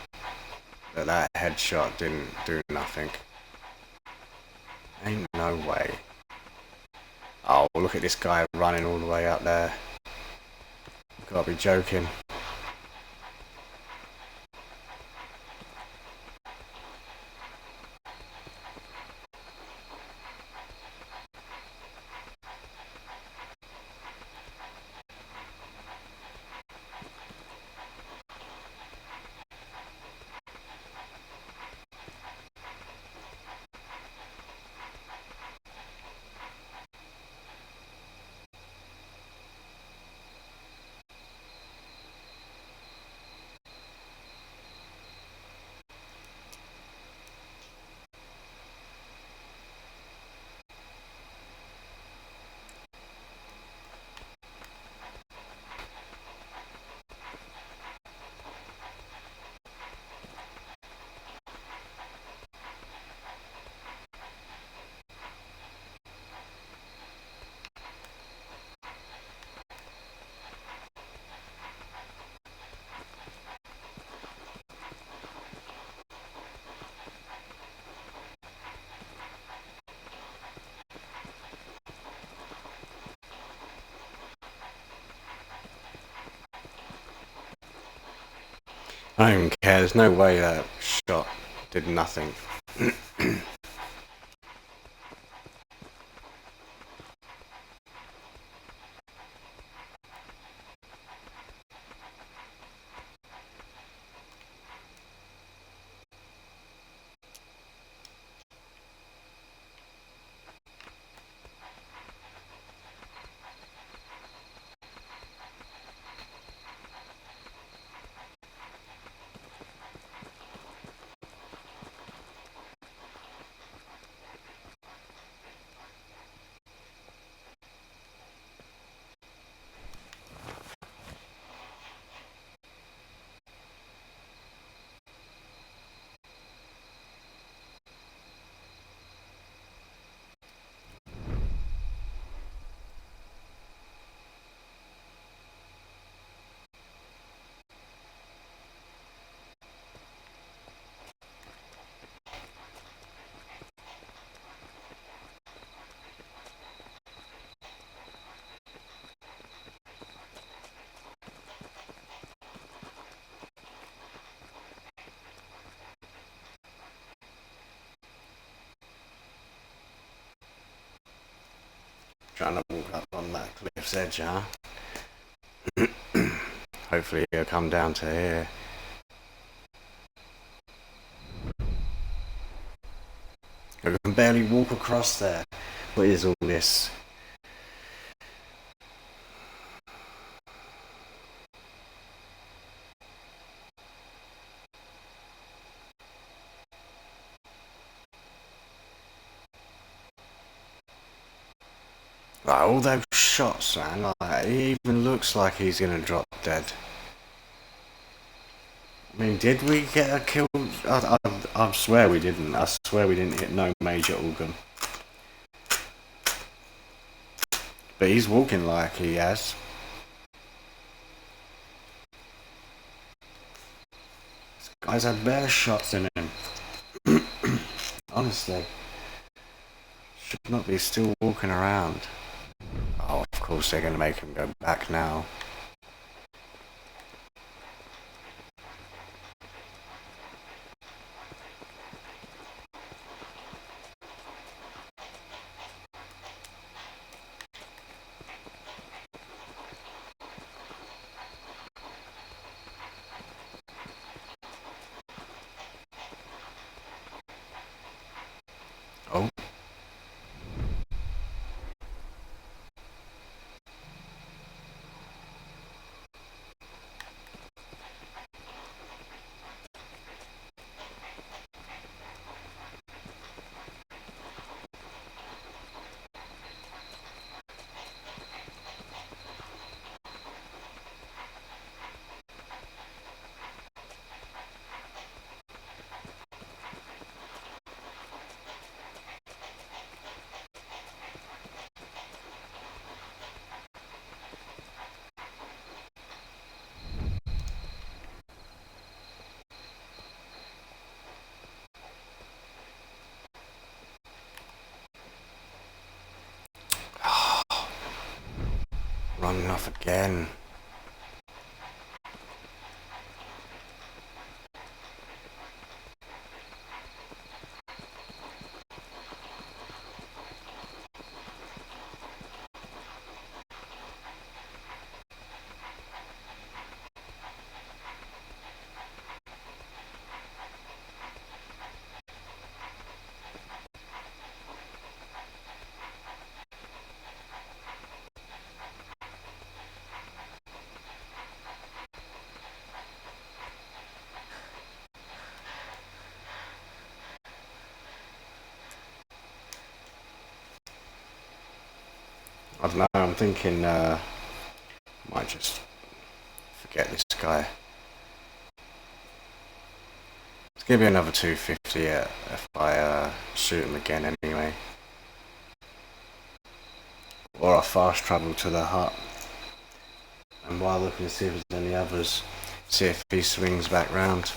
That headshot didn't do nothing. Ain't no way. Oh, look at this guy running all the way up there. Gotta be joking. I don't even care. There's no way that shot did nothing. Trying to walk up on that cliff's edge, huh? Hopefully he'll come down to here. I can barely walk across there. What is all this? Like, all those shots, man. Like, he even looks like he's gonna drop dead. I mean, did we get a kill? I swear we didn't. I swear we didn't hit no major organ. But he's walking like he has. This guy's had better shots in him. Honestly. Should not be still walking around. Oh, of course they're going to make him go back now. Oh. going off again. I don't know, I'm thinking might just forget this guy. It's gonna be another 250 if I shoot him again anyway. Or I fast travel to the hut. And while looking to see if there's any others, see if he swings back round.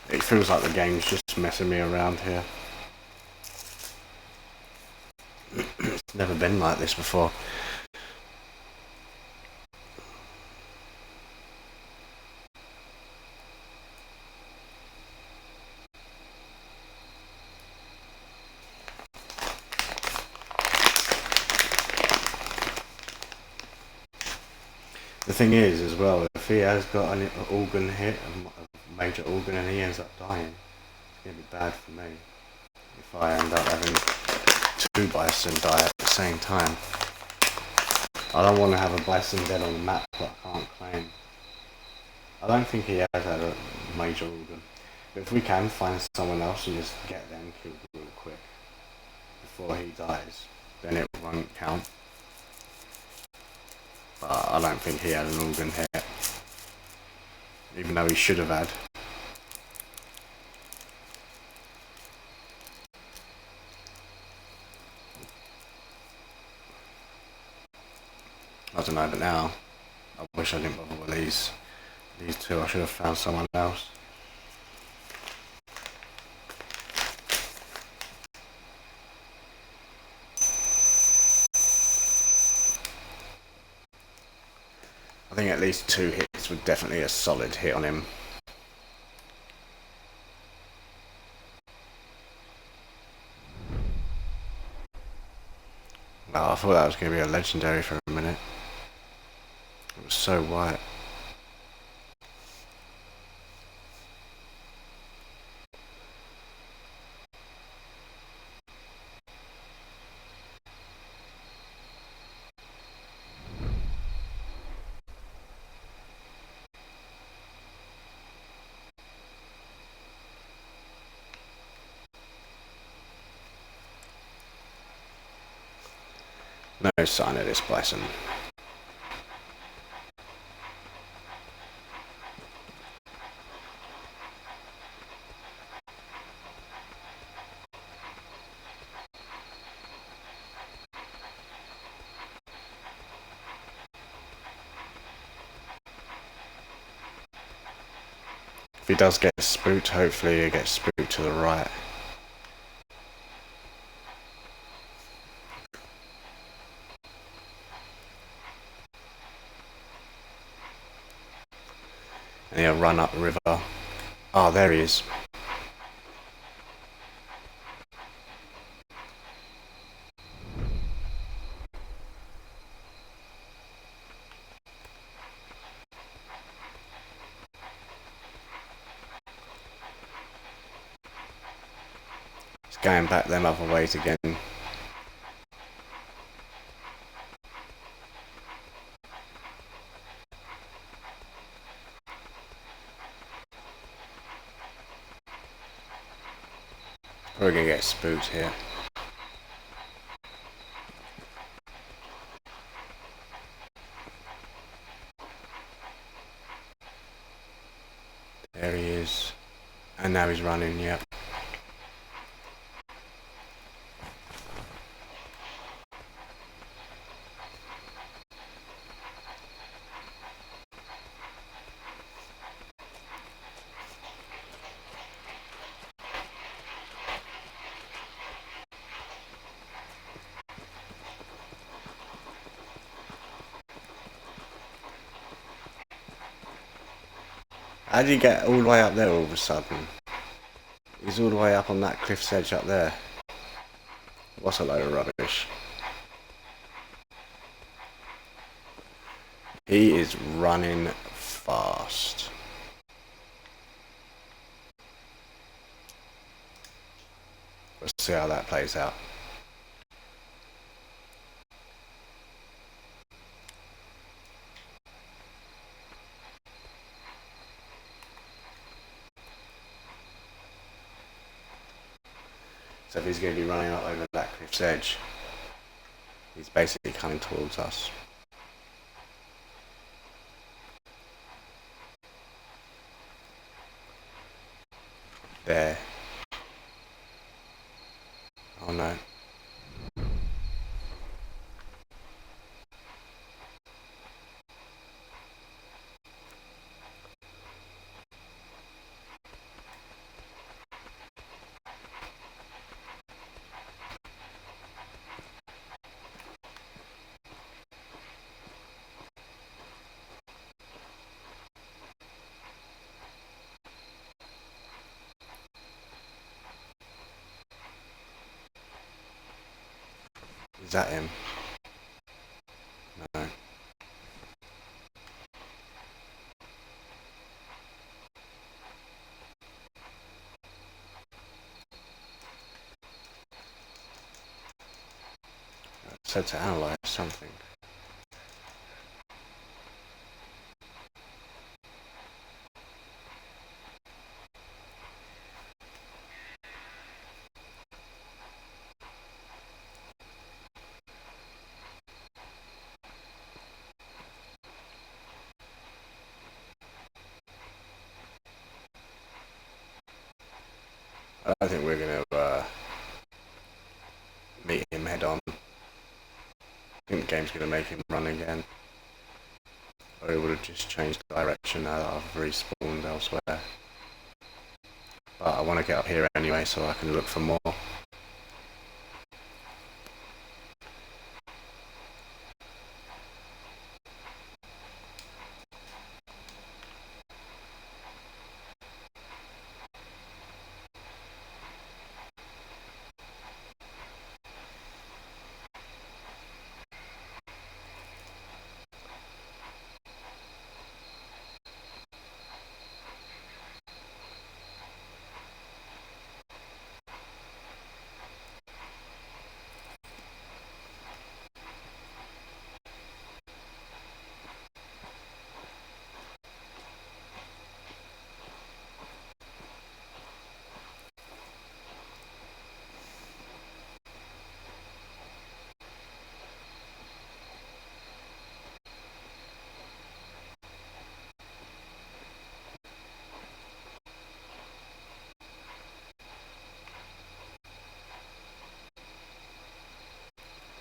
It feels like the game's just messing me around here. It's never been like this before. The thing is, as well, if he has got an organ hit, a major organ, and he ends up dying, it's going to be bad for me. If I end up having two bison die at the same time. I don't want to have a bison dead on the map that I can't claim. I don't think he has had a major organ. But if we can find someone else and just get them killed real quick before he dies, then it won't count. But I don't think he had an organ hit, even though he should have had. I don't know, but now I wish I didn't bother with these two. I should have found someone else. I think at least 2 hits were definitely a solid hit on him. Oh, I thought that was going to be a legendary for a minute. It was so white. No sign of this bison. If he does get spooked, hopefully he gets spooked to the right. And he'll run up the river. Oh, there he is. He's going back them other ways again. We're gonna get spooked here. There he is. And now he's running, yep. How did you get all the way up there all of a sudden? He's all the way up on that cliff's edge up there. What's a load of rubbish. He is running fast. Let's see how that plays out. So if he's going to be running up over that cliff's edge, he's basically coming towards us. There. Oh no. Is that him? No. It said to analyze something. I think we're going to meet him head on. I think the game's going to make him run again. Or he would have just changed direction now that I've respawned elsewhere. But I want to get up here anyway so I can look for more.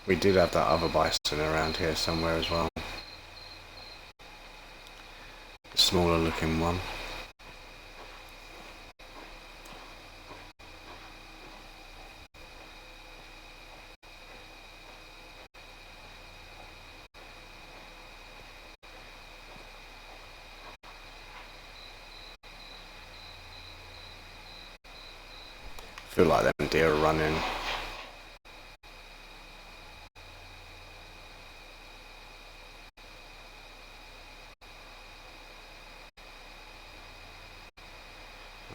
We did have that other bison around here somewhere as well. The smaller looking one. I feel like them deer are running.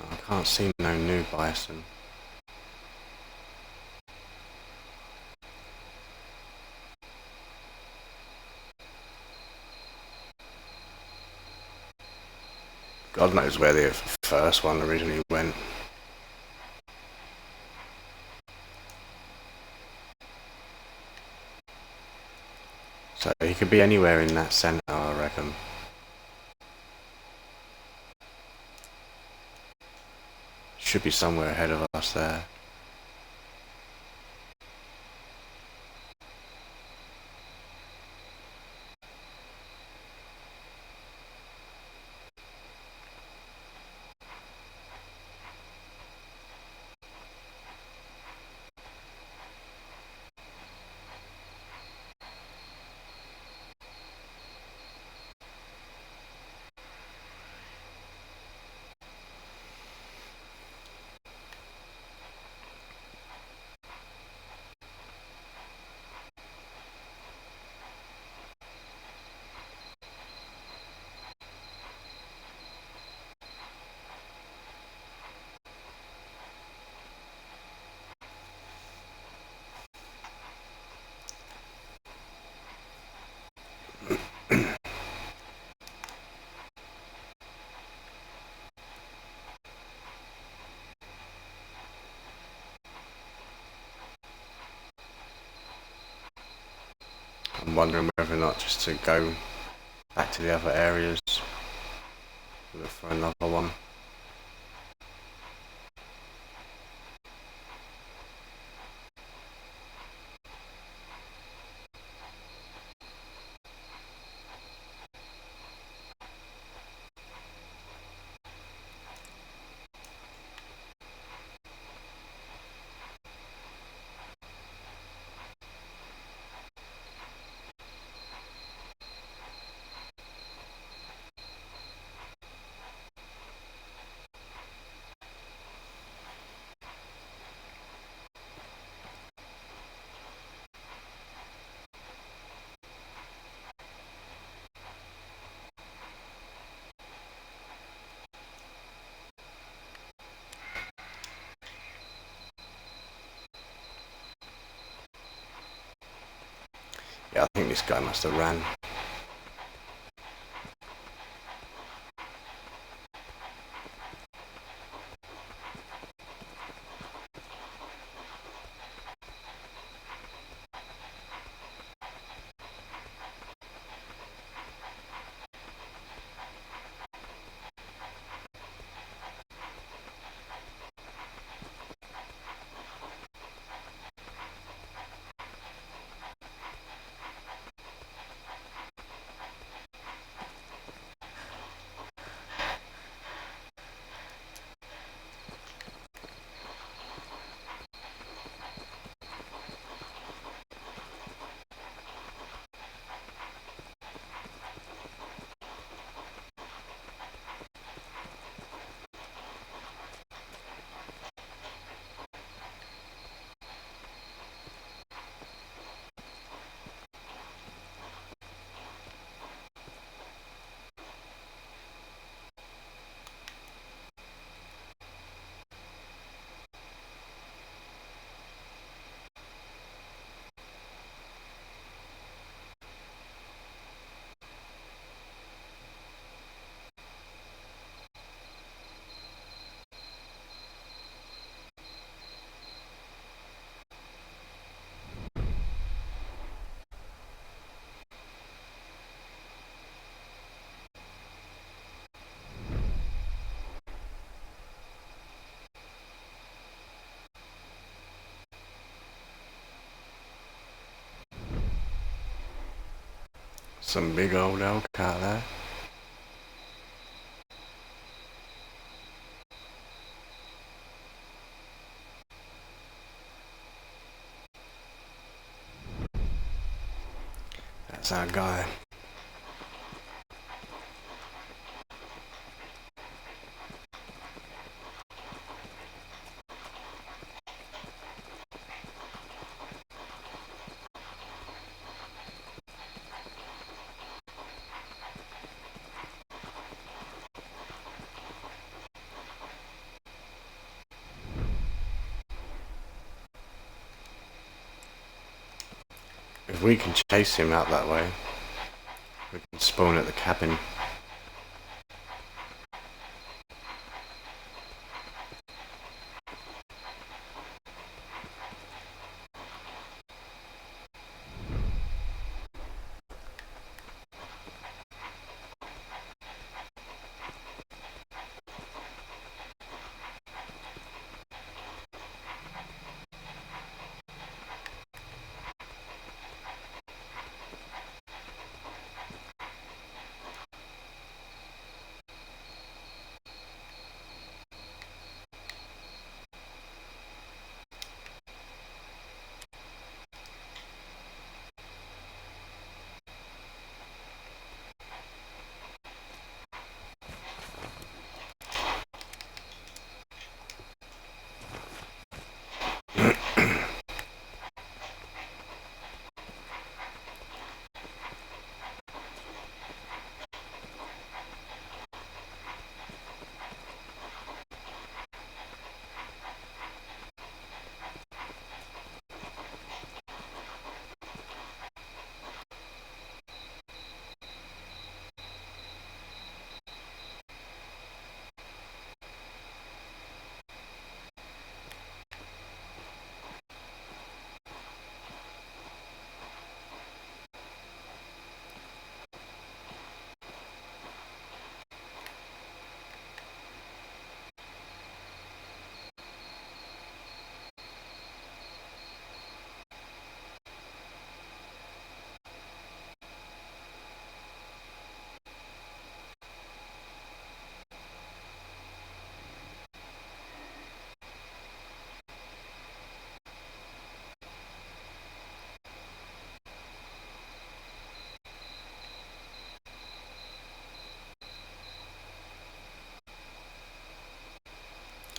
I can't see no new bison. God knows where the first one originally went. So he could be anywhere in that centre, I reckon. Should be somewhere ahead of us there. wondering whether or not just to go back to the other areas, look for another one. Yeah, I think this guy must have ran. Some big old elk out there. That's our guy. If we can chase him out that way, we can spawn at the cabin.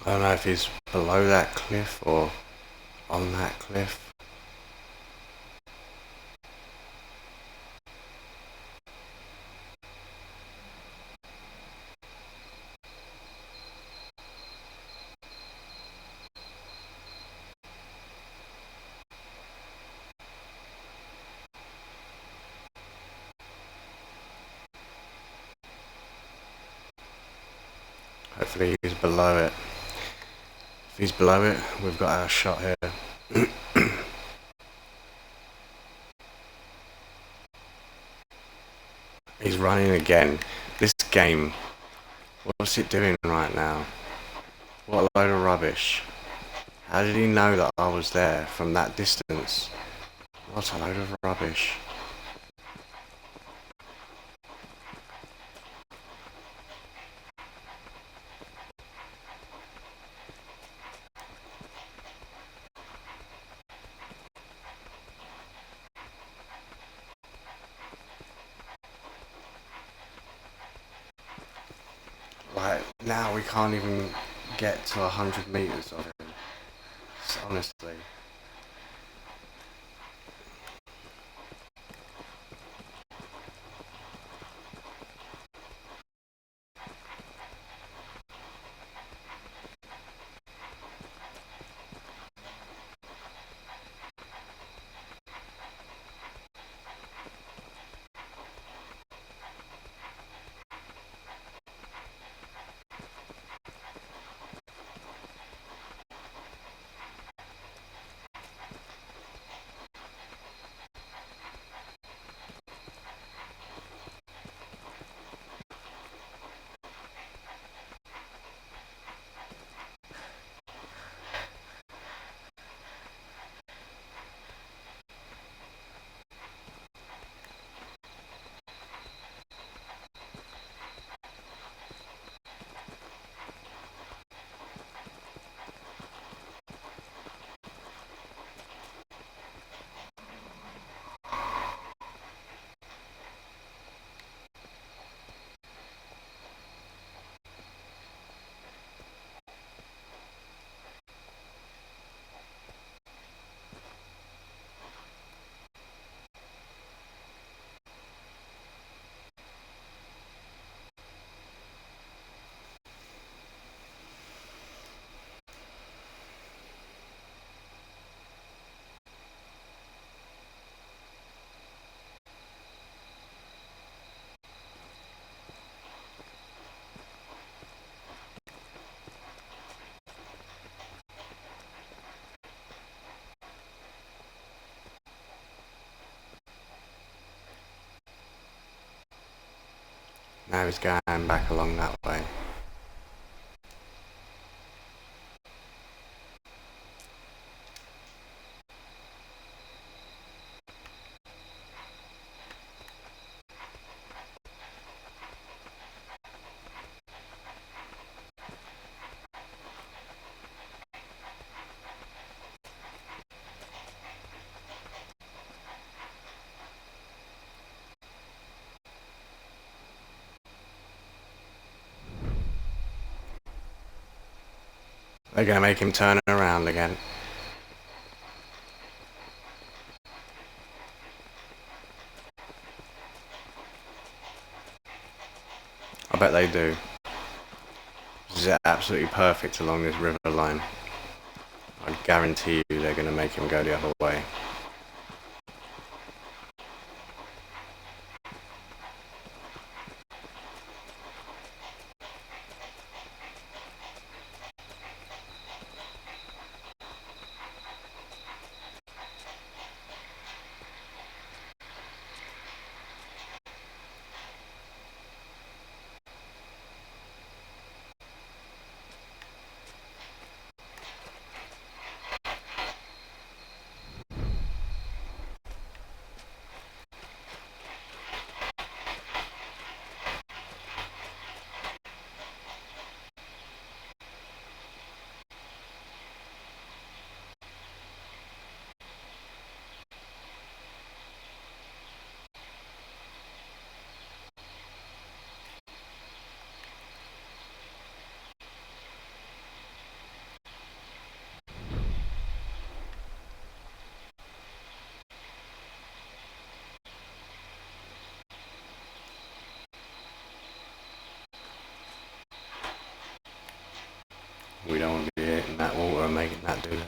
I don't know if he's below that cliff or on that cliff. Hopefully he's below it. If he's below it, we've got our shot here. He's running again. This game, what's it doing right now? What a load of rubbish. How did he know that I was there from that distance? What a load of rubbish. Like, now we can't even get to 100 meters of him. Honestly. Now he's going back along that way. They're going to make him turn around again. I bet they do. This is absolutely perfect along this river line. I guarantee you they're going to make him go the other way. We don't want to be hitting that water and making that do that.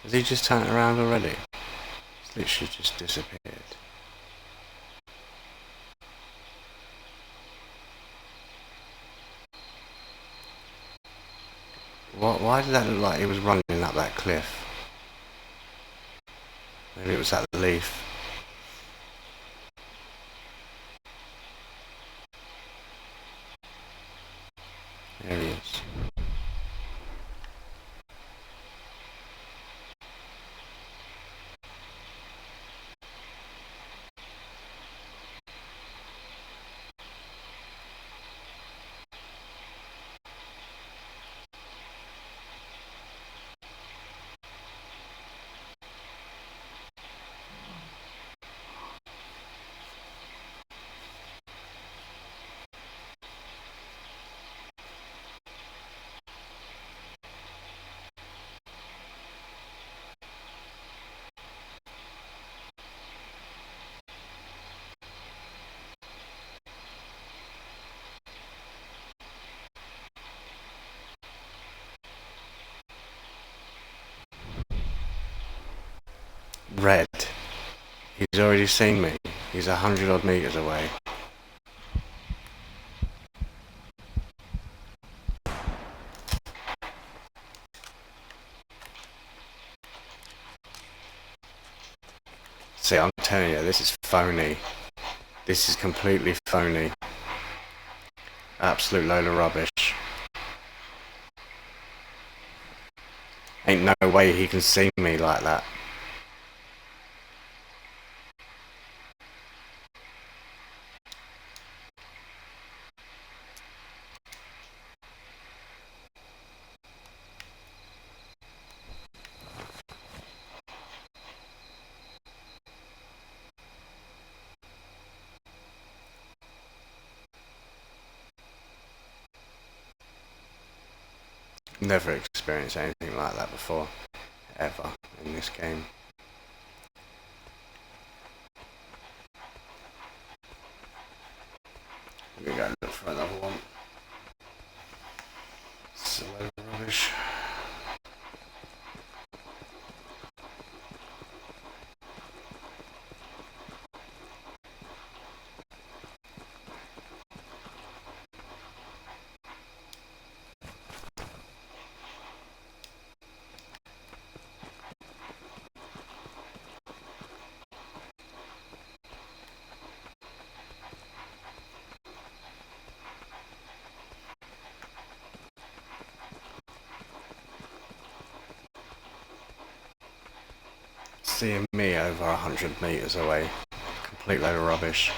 Has he just turned around already? It's literally just disappeared. Why did that look like he was running up that cliff? Maybe it was that leaf. There he is. Red. He's already seen me. He's 100 odd meters away. See, I'm telling you, this is phony. This is completely phony. Absolute load of rubbish. Ain't no way he can see me like that. Never experienced anything like that before, ever, in this game. We're gonna go look for another one. It's a load of rubbish. Seeing me over 100 meters away. Complete load of rubbish.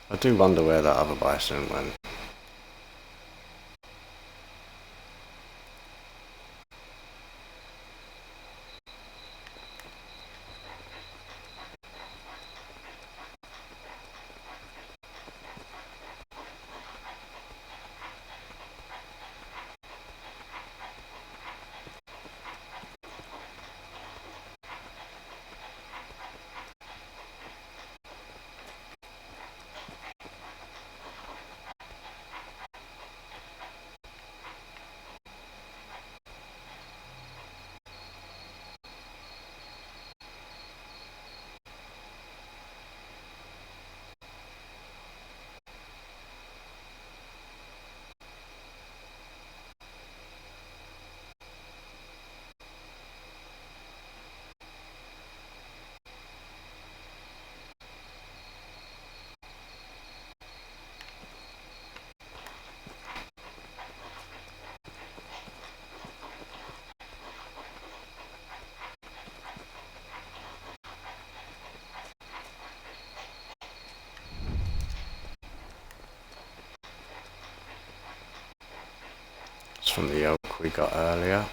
I do wonder where that other bison went. from the elk we got earlier.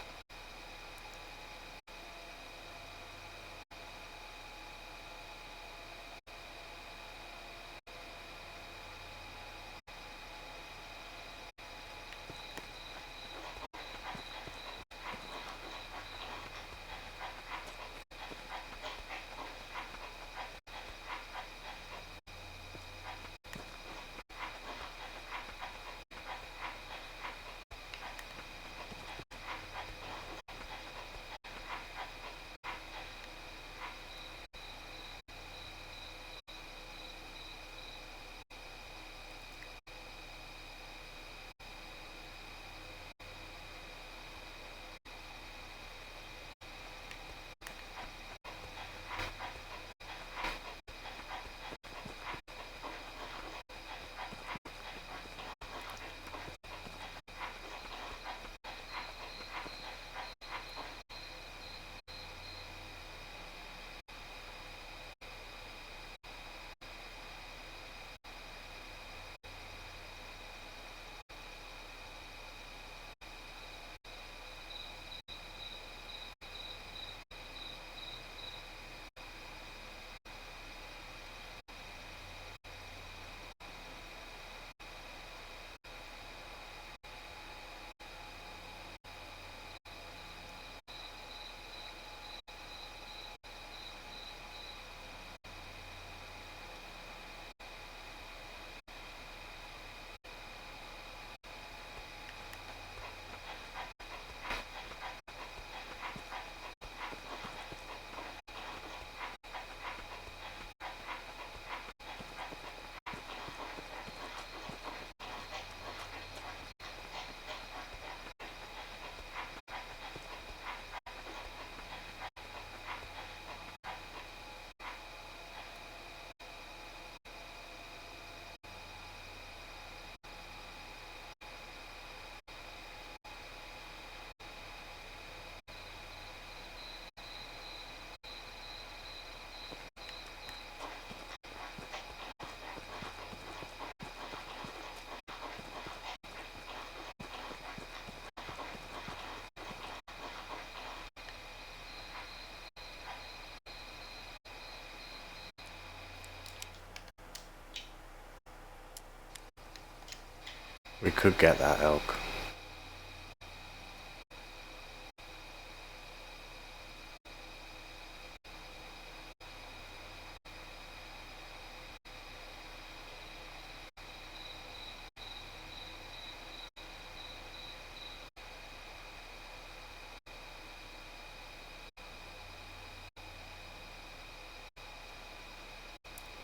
We could get that elk.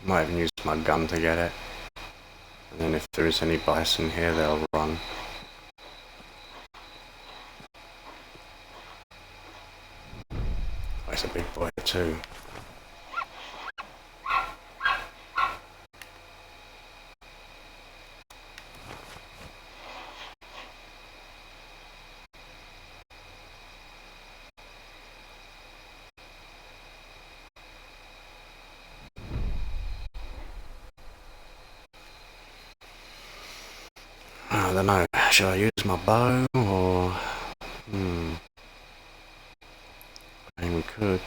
Might even use my gun to get it. And then if there is any bison here, they'll run. Oh, it's a big boy too. I don't know, should I use my bow or... I mean, we could.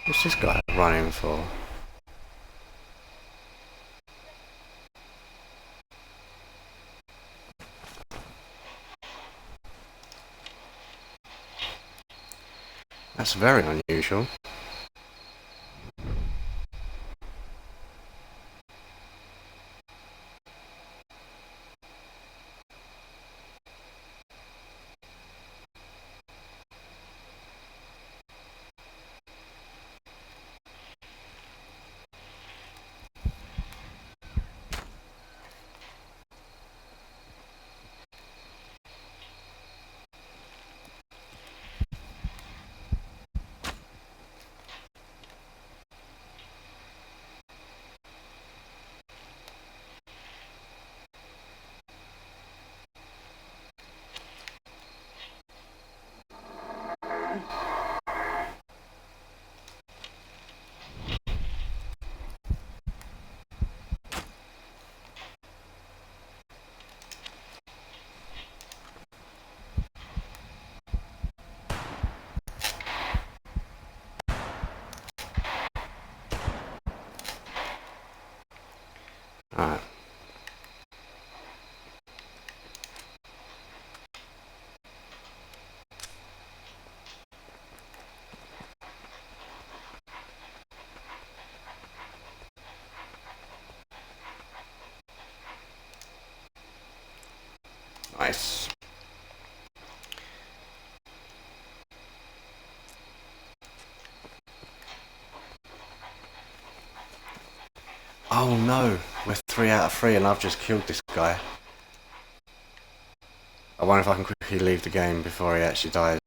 What's this guy running for? That's very unusual. Nice. Oh no, we're 3 out of 3 and I've just killed this guy. I wonder if I can quickly leave the game before he actually dies.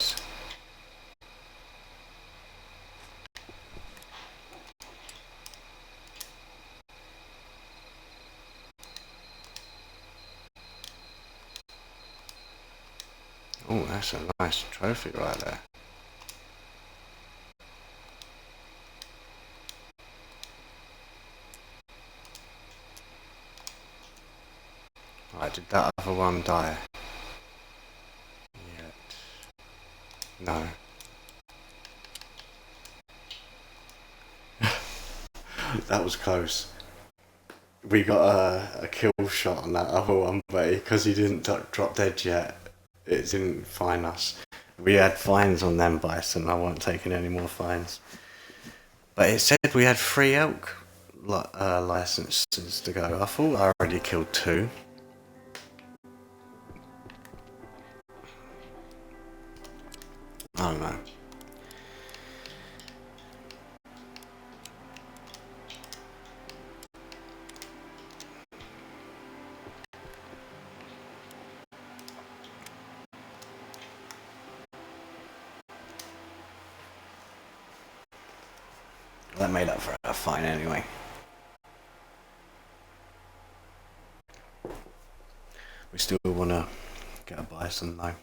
Oh, that's a nice trophy right there. Right, did that other one die? Yet. No. That was close. We got a kill shot on that other one, but because he didn't drop dead yet, it didn't fine us. We had fines on them bison. I wasn't taking any more fines. But it said we had 3 elk licenses to go. I thought I already killed 2. I don't know. That made up for a fine anyway. We still want to get a bison though.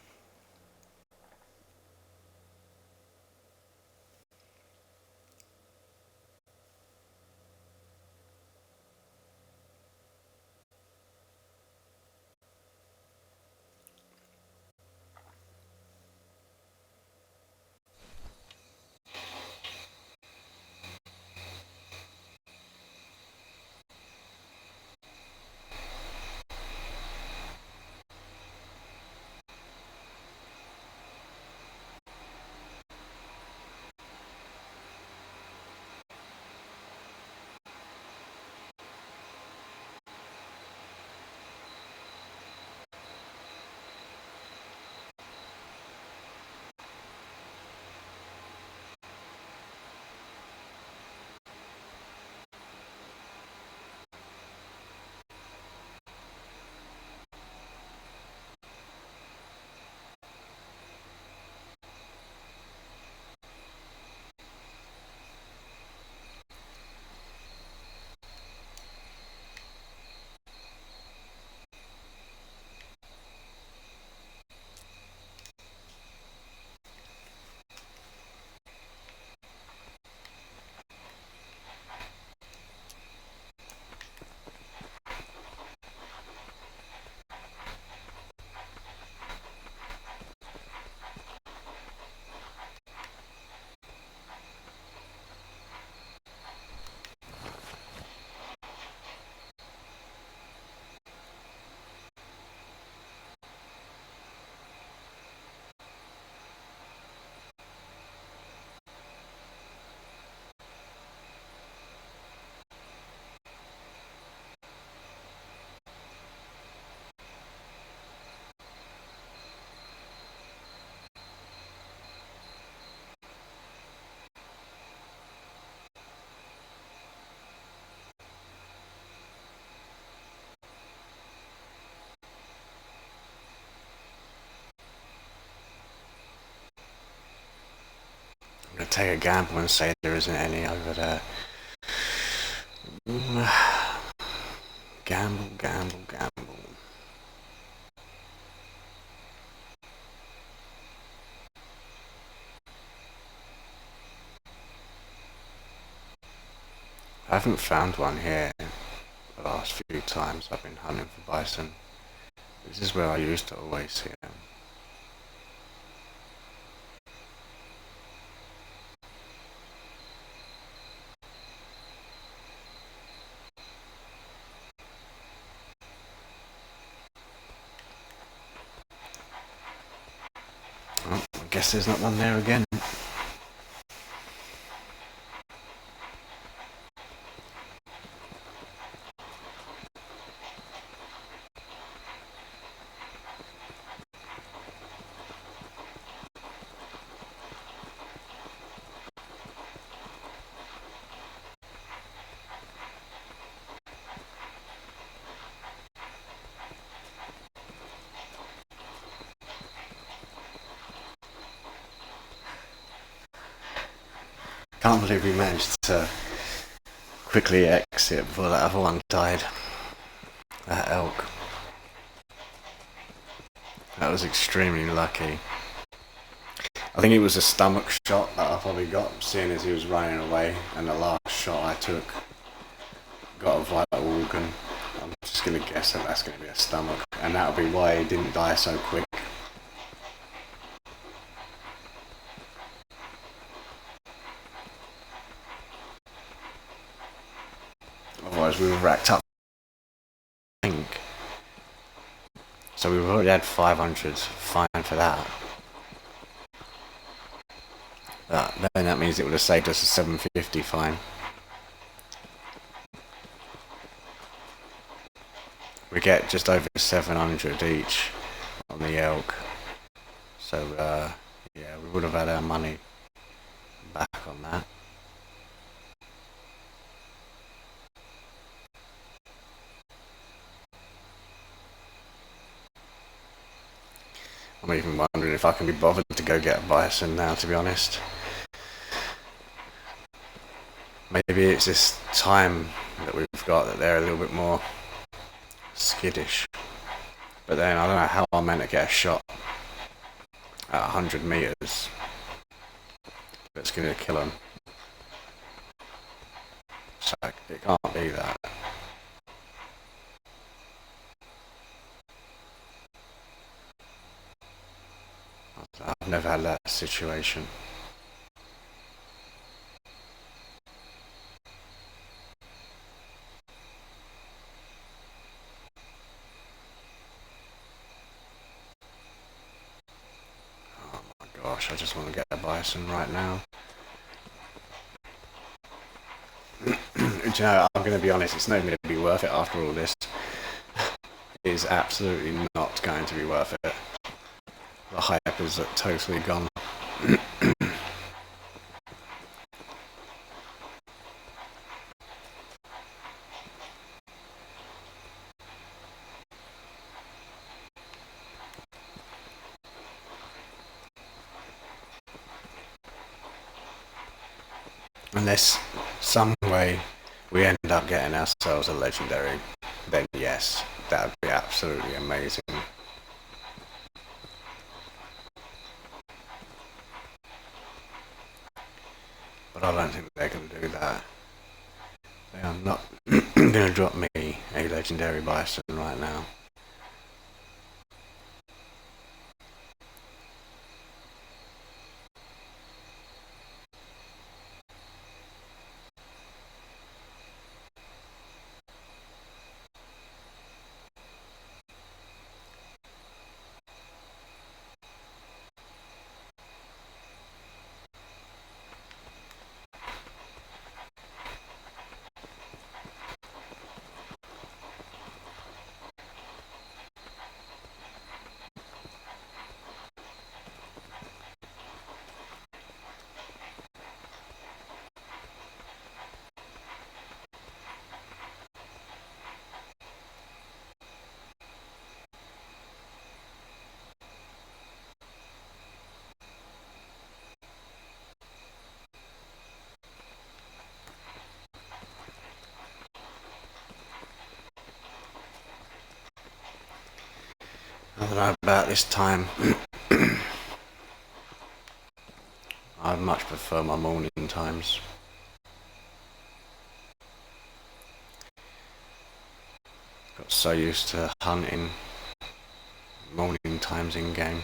I'm going to take a gamble and say there isn't any over there. Gamble, gamble, gamble. I haven't found one here the last few times I've been hunting for bison. This is where I used to always see them. Well, I guess there's not one there again. Can't believe we managed to quickly exit before that other one died. That elk. That was extremely lucky. I think it was a stomach shot that I probably got, seeing as he was running away, and the last shot I took got a vital organ. I'm just going to guess that that's going to be a stomach, and that'll be why he didn't die so quick. Otherwise we were racked up, I think. So we've already had 500 fine for that. Then that means it would have saved us a 750 fine. We get just over 700 each on the elk. So yeah, we would have had our money back on that. I'm even wondering if I can be bothered to go get a bison now, to be honest. Maybe it's this time that we've got that they're a little bit more skittish. But then I don't know how I'm meant to get a shot at 100 meters that's going to kill them. So it can't be that. I've never had that situation. Oh my gosh, I just want to get a bison right now. Do you know, I'm going to be honest, it's not going to be worth it after all this. It is absolutely not going to be worth it. The hype is totally gone. Unless some way we end up getting ourselves a legendary, then yes, that would be absolutely amazing. But I don't think they're going to do that. They are not going to drop me a legendary bison right now. I don't know about this time. I much prefer my morning times. Got so used to hunting morning times in game.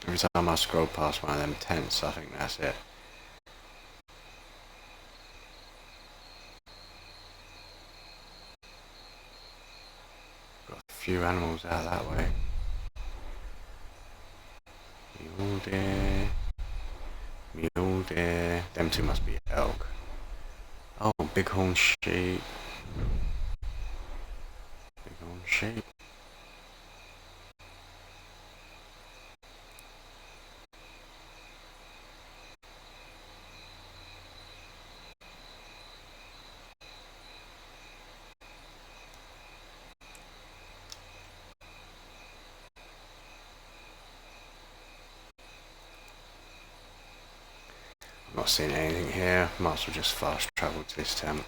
Every time I scroll past one of them tents, I think that's it. Got a few animals out that way. Mule deer. Mule deer. Them two must be elk. Oh, bighorn sheep. Bighorn sheep. Not seeing anything here. Might as well just fast travel to this tent.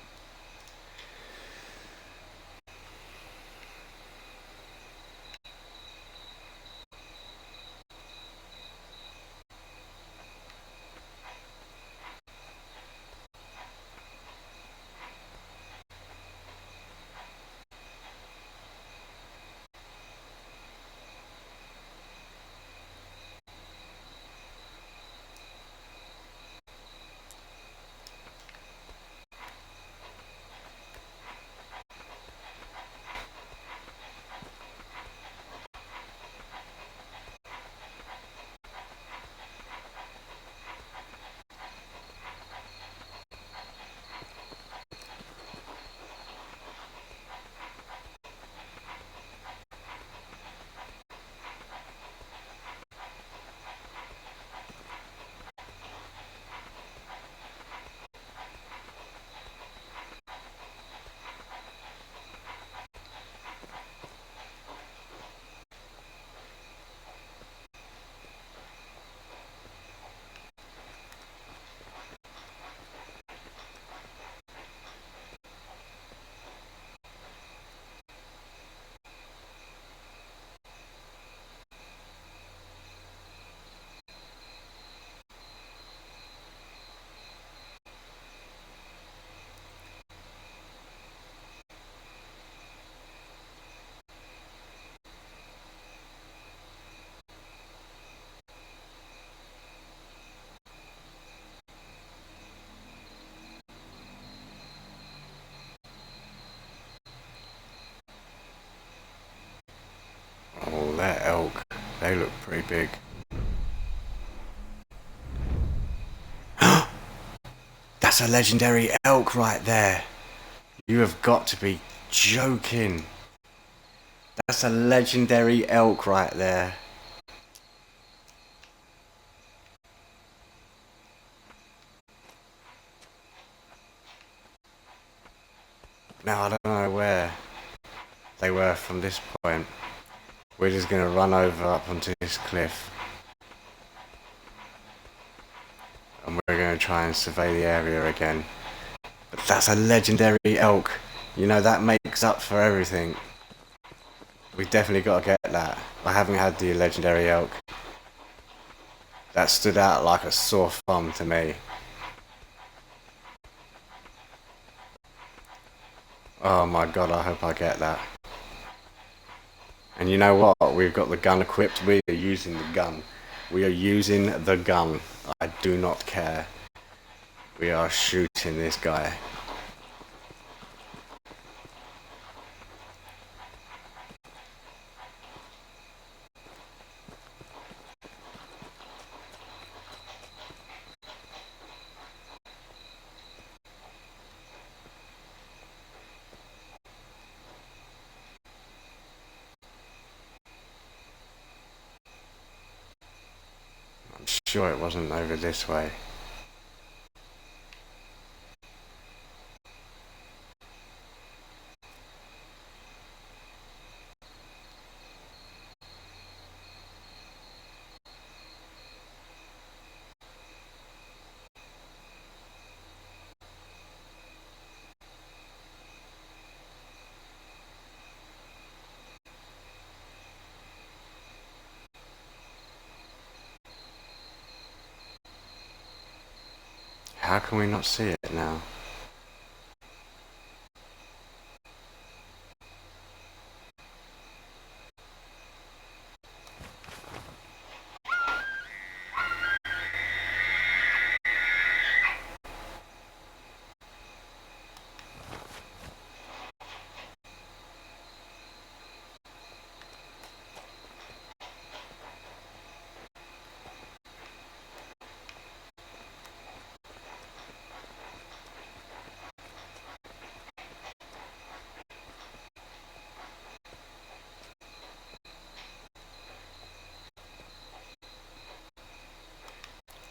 Oh, that elk. They look pretty big. That's a legendary elk right there. You have got to be joking. That's a legendary elk right there. Now I don't know where they were from this point. We're just going to run over up onto this cliff. And we're going to try and survey the area again. But that's a legendary elk. You know, that makes up for everything. We definitely got to get that. I haven't had the legendary elk. That stood out like a sore thumb to me. Oh my god, I hope I get that. And you know what? We've got the gun equipped. We are using the gun. We are using the gun. I do not care. We are shooting this guy. I'm sure it wasn't over this way. How can we not see it now?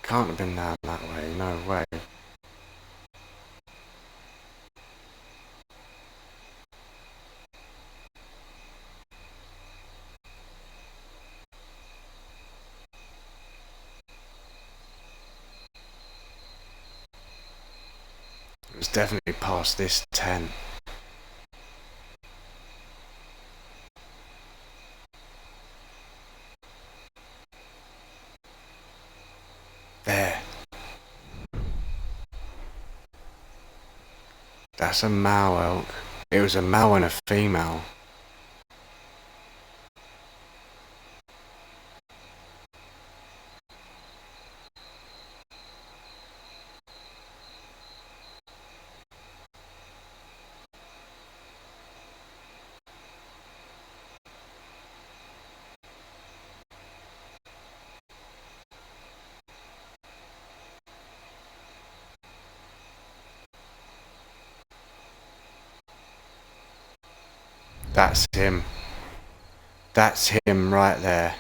Can't have been down that way, no way. It's definitely past this 10. There. That's a male elk. It was a male and a female. That's him. That's him right there.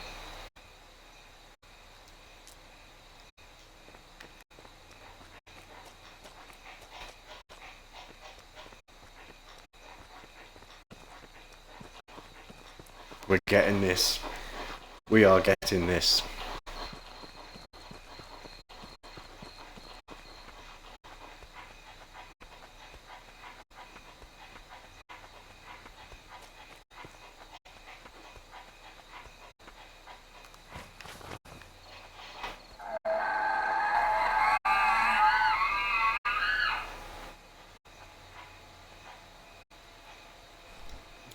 We're getting this. We are getting this.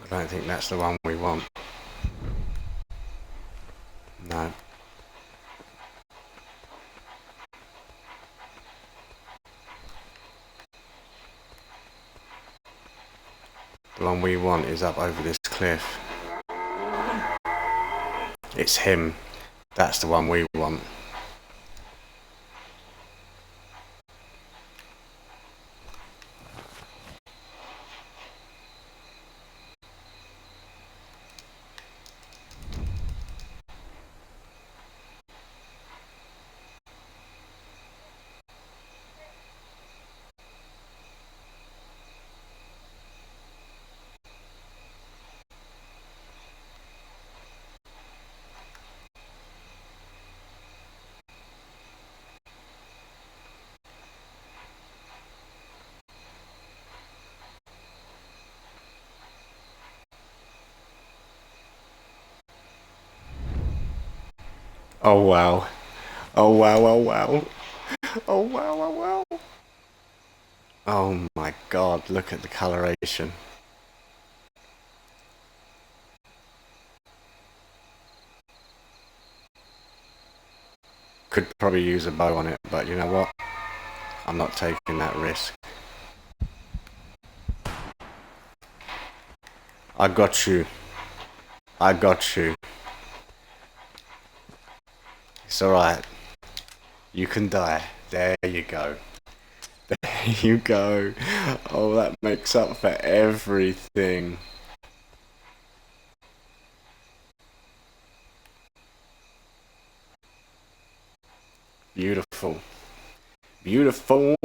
I don't think that's the one we want. No. The one we want is up over this cliff. It's him. That's the one we want. Oh wow. Oh wow, oh wow. Oh wow, oh wow. Oh my god, look at the coloration. Could probably use a bow on it, but you know what? I'm not taking that risk. I got you. I got you. It's alright. You can die. There you go. There you go. Oh, that makes up for everything. Beautiful. Beautiful.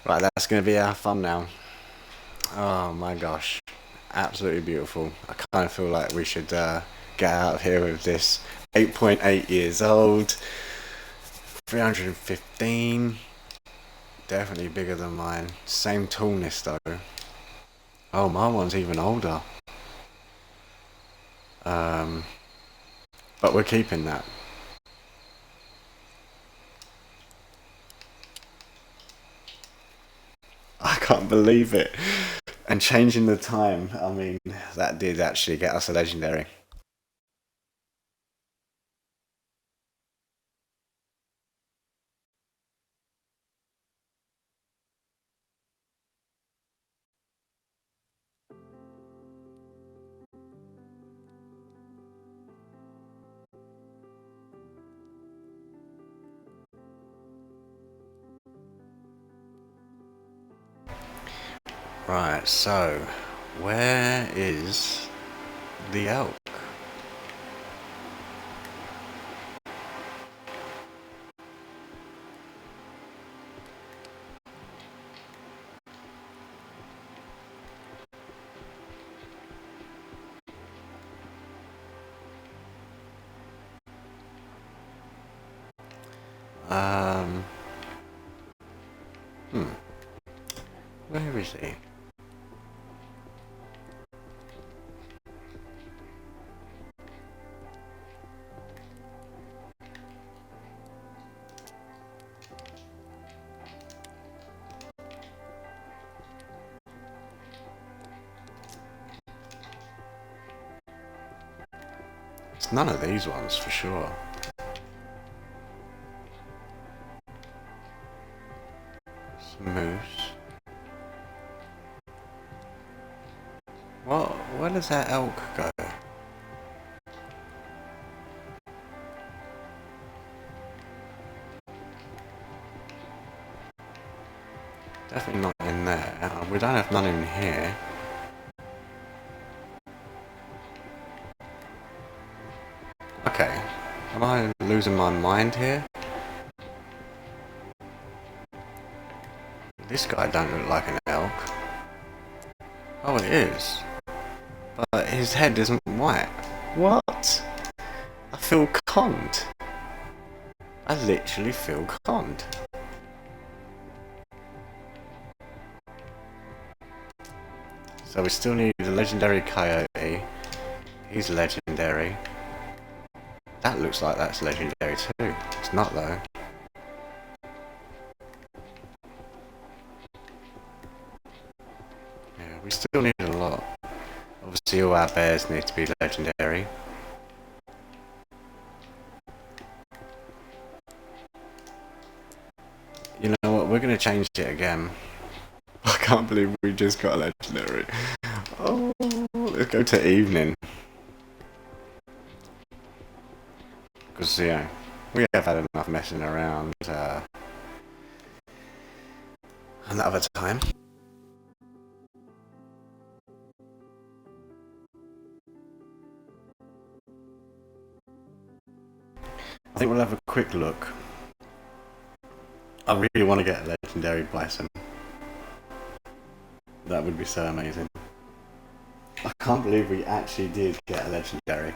Right, that's going to be our fun now. Oh my gosh. Absolutely beautiful. I kind of feel like we should get out of here with this. 8.8 years old. 315. Definitely bigger than mine. Same tallness though. Oh, my one's even older. But we're keeping that. I can't believe it. And changing the time, I mean, that did actually get us a legendary. Right, so where is the elk? Um, hmm, where is he? It's none of these ones for sure. It's a moose. What? Where does that elk go? Definitely not in there. We don't have none in here. Okay. Am I losing my mind here? This guy don't look like an elk. Oh, it is. But his head isn't white. What? I feel conned. I literally feel conned. So we still need the legendary coyote. He's legendary. That looks like that's legendary too. It's not though. Yeah, we still need a lot. Obviously all our bears need to be legendary. You know what, we're gonna change it again. I can't believe we just got a legendary. Oh, let's go to evening. Because, yeah, we have had enough messing around another time. I think we'll have a quick look. I really want to get a legendary bison. That would be so amazing. I can't believe we actually did get a legendary.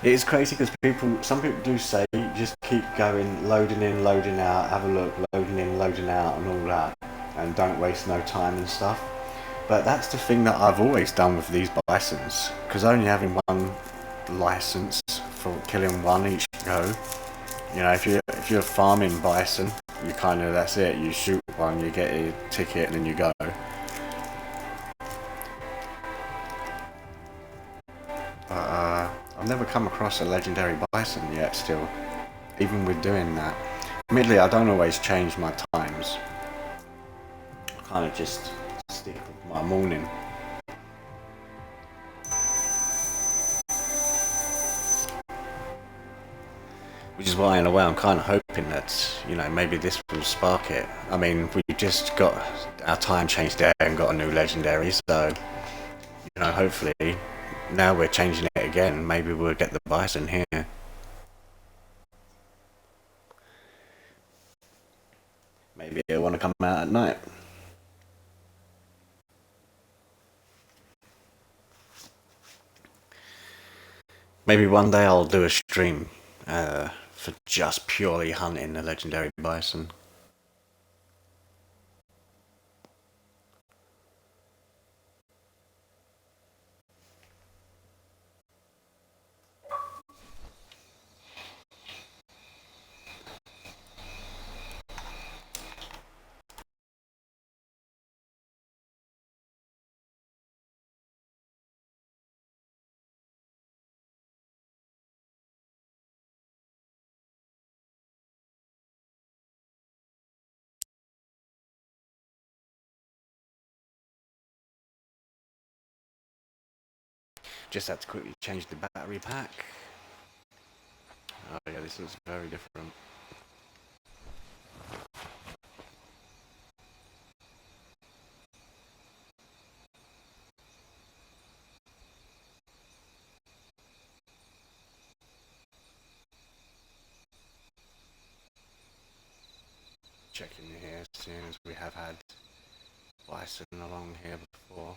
It is crazy because some people do say just keep going, loading in, loading out, have a look, loading in, loading out, and all that, and don't waste no time and stuff. But that's the thing that I've always done with these bisons, because only having one license for killing one each go. You know, if you're farming bison, you kind of that's it. You shoot one, you get a ticket, and then you go. But I've never come across a legendary bison yet. Still, even with doing that, admittedly, I don't always change my times. I kind of just fantastic of my morning. Which is why, in a way, I'm kind of hoping that, maybe this will spark it. I mean, we just got our time changed there and got a new legendary, so, hopefully, now we're changing it again. Maybe we'll get the bison here. Maybe I want to come out at night. Maybe one day I'll do a stream for just purely hunting the legendary bison. Just had to quickly change the battery pack. Oh yeah, this looks very different. Checking here, seeing as we have had bison along here before.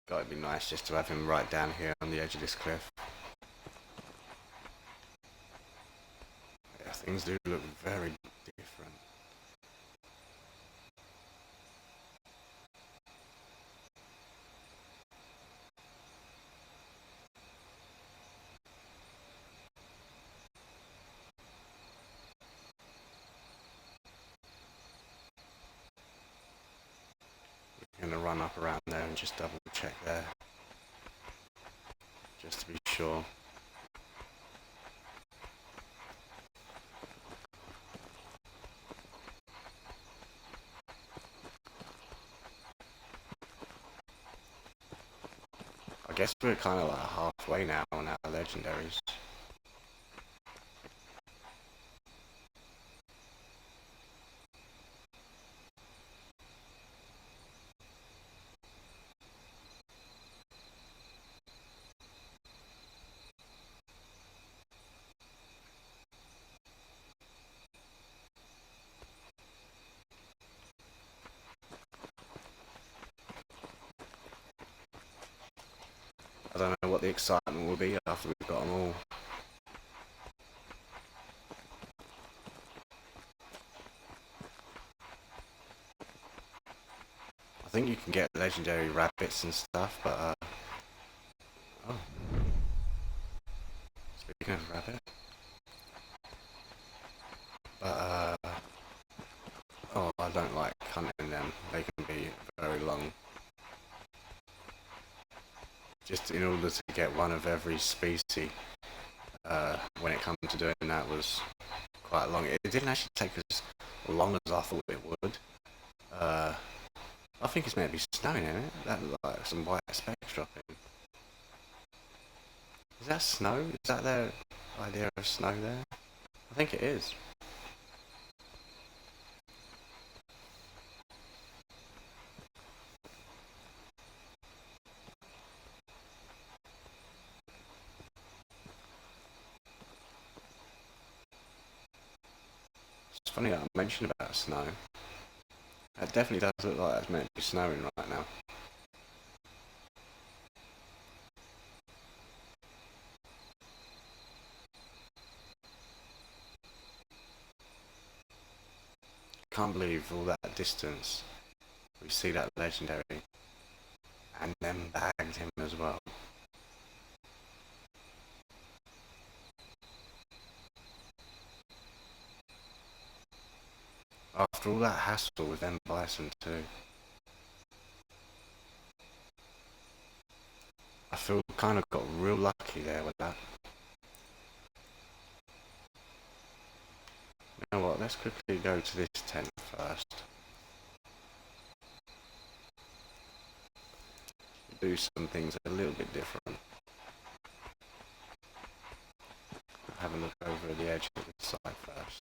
God, it'd be nice just to have him right down here on the edge of this cliff. Yeah, things do look very different. I'm gonna run up around there and just double check there, just to be sure. I guess we're kind of like halfway now on our legendaries. I don't know what the excitement will be after we've got them all. I think you can get legendary rabbits and stuff, but oh. Speaking of rabbit. But oh, I don't like hunting them. They can be very long. Just in order to get one of every species, when it comes to doing that was quite long. It didn't actually take as long as I thought it would. I think it's meant to be snowing in it. That like some white specks dropping. Is that snow? Is that their idea of snow there? I think it is. It's funny that I mentioned about snow. It definitely does look like it's meant to be snowing right now. Can't believe all that distance. We see that legendary, and then bagged him as well. After all that hassle with them bison too. I feel kind of got real lucky there with that. You know what, let's quickly go to this tent first. Do some things a little bit different. Have a look over the edge of the side first.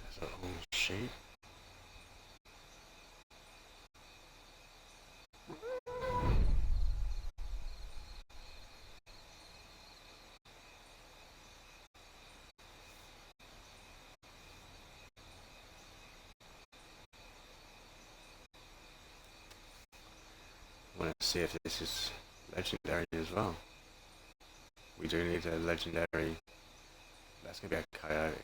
There's a whole sheep. I want to see if this is legendary as well. We do need a legendary. That's going to be a coyote.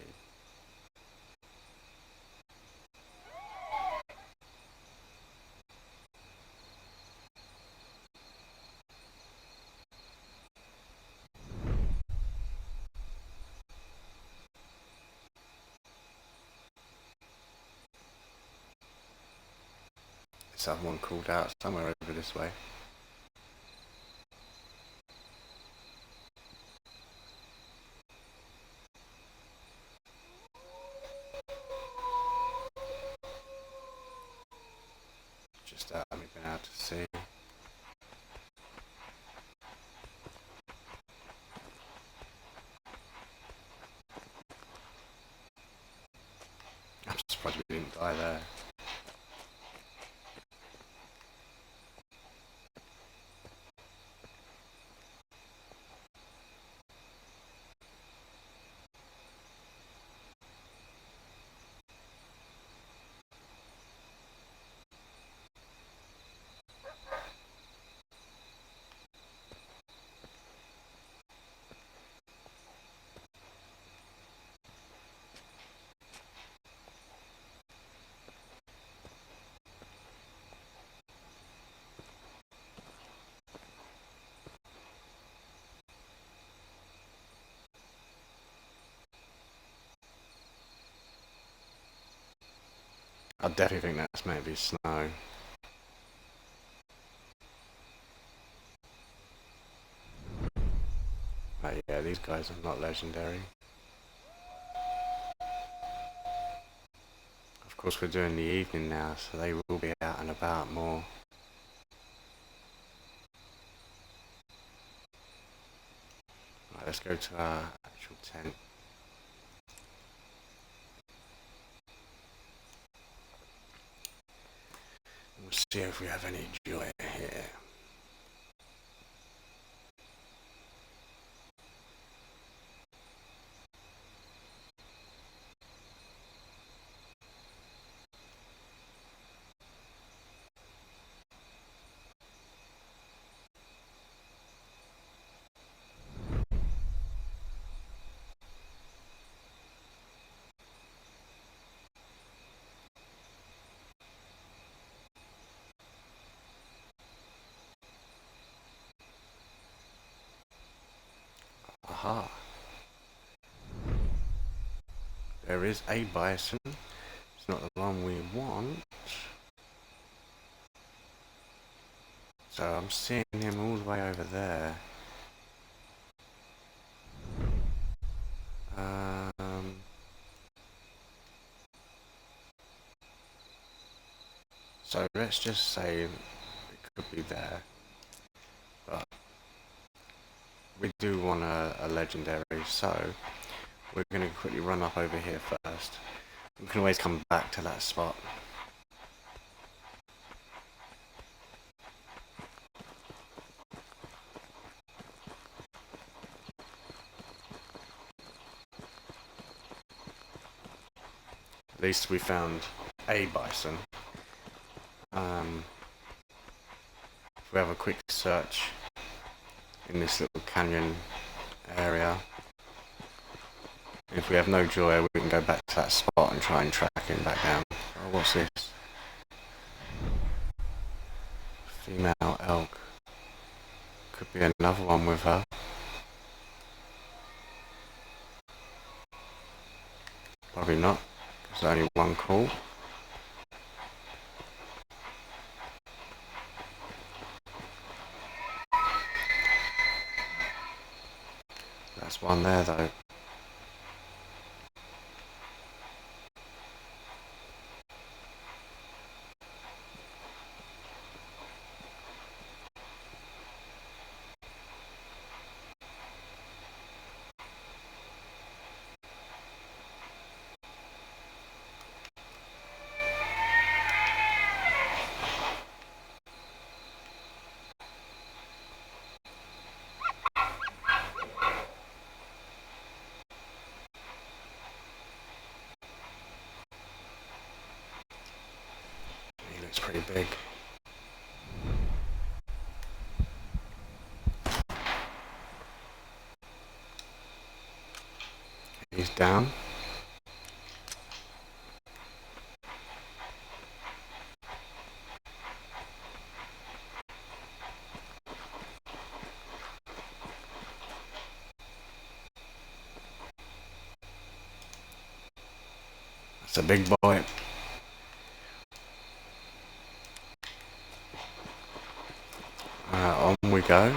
Let's have one called out somewhere over this way. Just that I've been able to see. I'm surprised we didn't die there. I definitely think that's maybe snow. But yeah, these guys are not legendary. Of course we're doing the evening now, so they will be out and about more. Right, let's go to our actual tent. We'll see if we have any joy here. Aha. There is a bison. It's not the one we want. So I'm seeing him all the way over there. So let's just say it could be there. But we do want a legendary, so we're going to quickly run up over here first. We can always come back to that spot. At least we found a bison. If we have a quick search in this little canyon area, if we have no joy, we can go back to that spot and try and track him back down. Oh, what's this? Female elk. Could be another one with her. Probably not, because there's only one call. That's one there though. He looks pretty big. He's down. That's a big boy. On we go.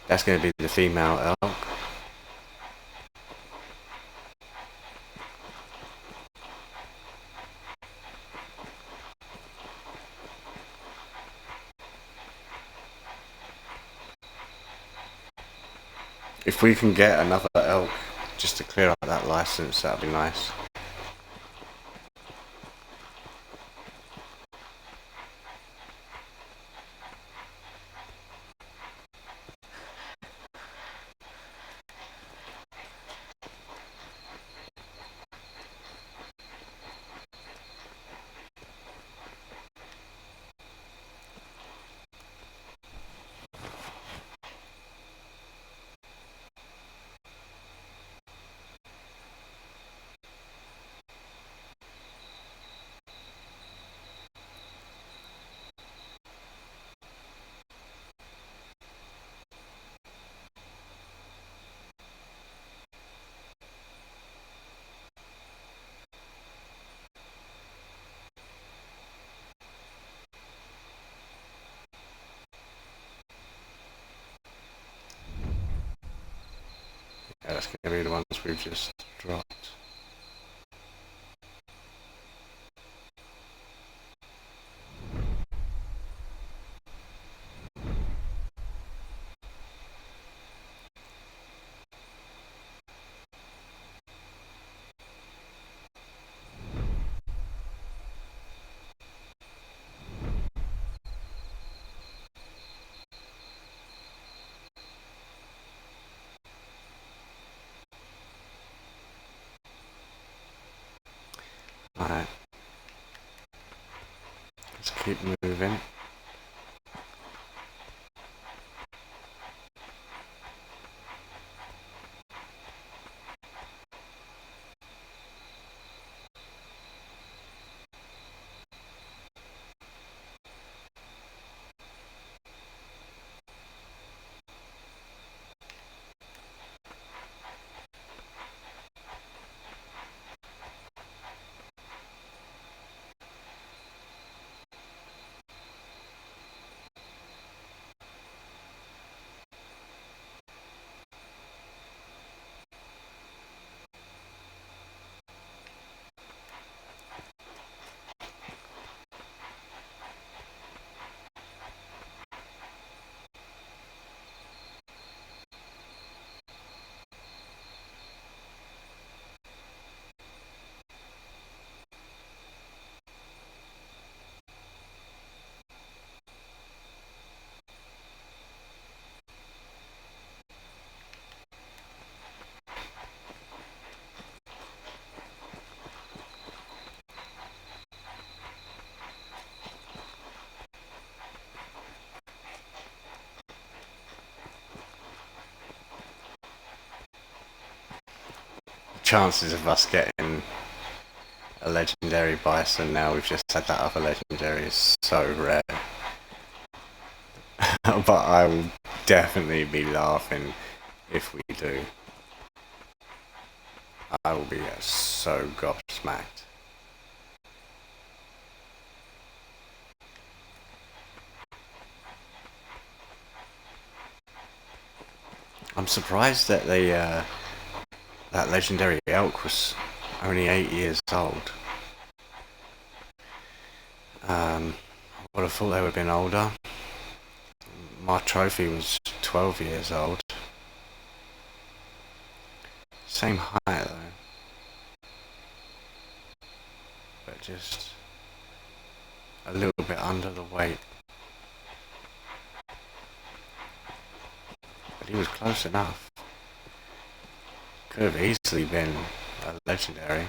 That's going to be the female elk. If we can get another elk just to clear up that license, that'd be nice. Yeah, that's going to be the ones we've just dropped. Alright. Let's keep moving. chances of us getting a legendary bison now we've just had that other legendary is so rare. But I will definitely be laughing if we do. I will be so gobsmacked. I'm surprised that that legendary elk was only 8 years old. I would have thought they would have been older. My trophy was 12 years old. Same height though. But just a little bit under the weight. But he was close enough. Could have easily been a legendary.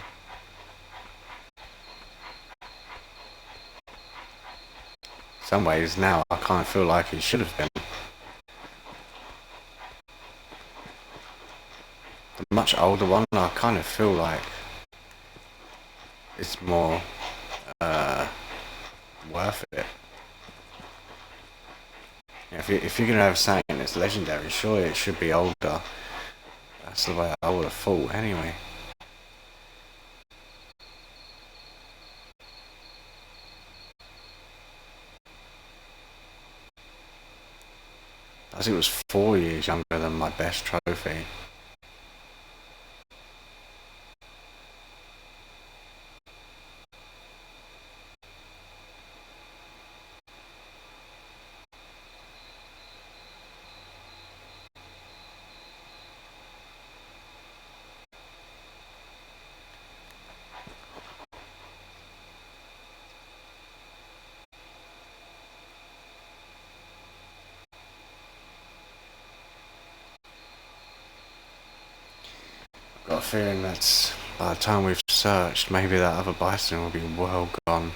Some ways now I kind of feel like he should have been. The much older one I kind of feel like it's more worth it. If you're going to have something that's legendary, surely it should be older. That's the way I would have thought anyway. I think it was 4 years younger than my best trophy. I've got a feeling that by the time we've searched, maybe that other bison will be well gone.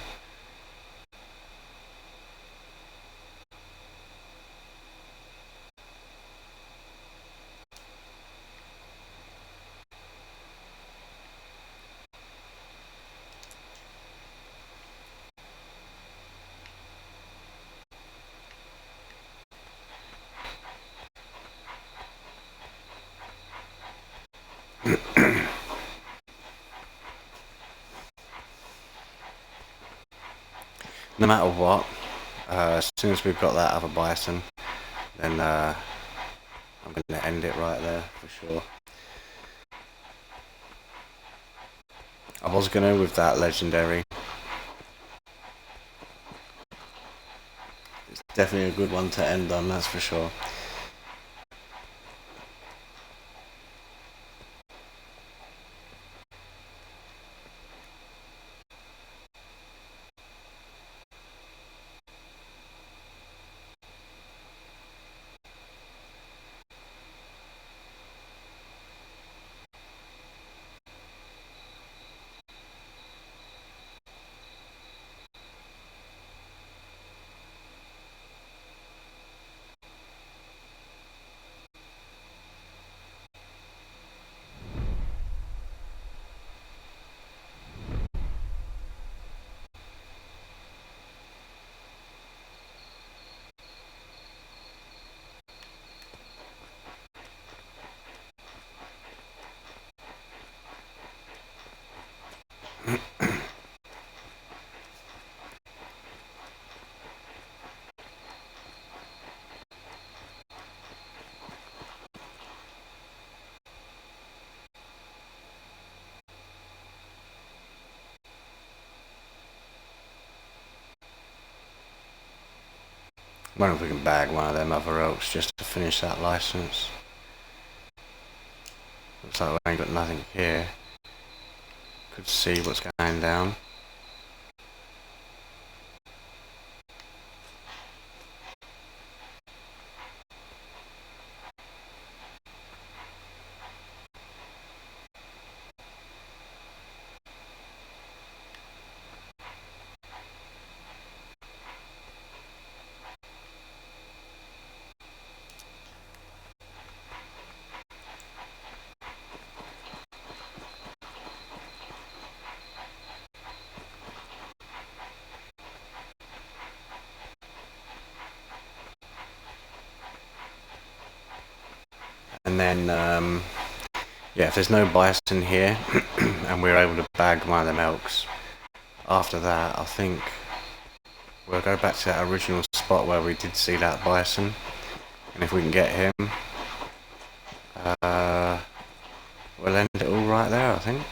No matter what, as soon as we've got that other bison, then I'm going to end it right there for sure. I was going to with that legendary. It's definitely a good one to end on, that's for sure. I wonder if we can bag one of them other elks just to finish that license. Looks like we ain't got nothing here. Could see what's going down. and then yeah, if there's no bison here and we're able to bag one of them elks, after that I think we'll go back to that original spot where we did see that bison, and if we can get him, we'll end it all right there, I think.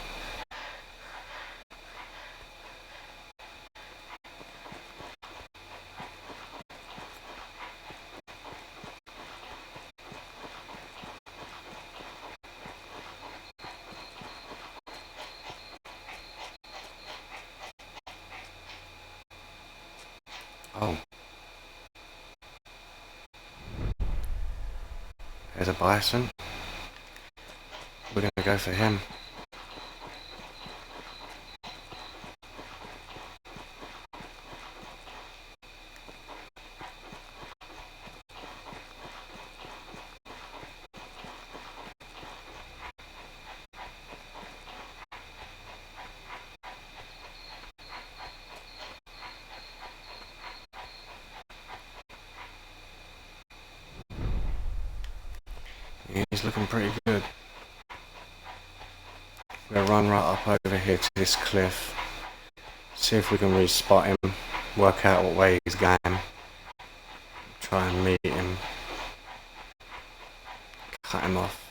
Oh, there's a bison. We're going to go for him. He's looking pretty good. We're going to run right up over here to this cliff, see if we can really spot him, work out what way he's going, try and meet him, cut him off.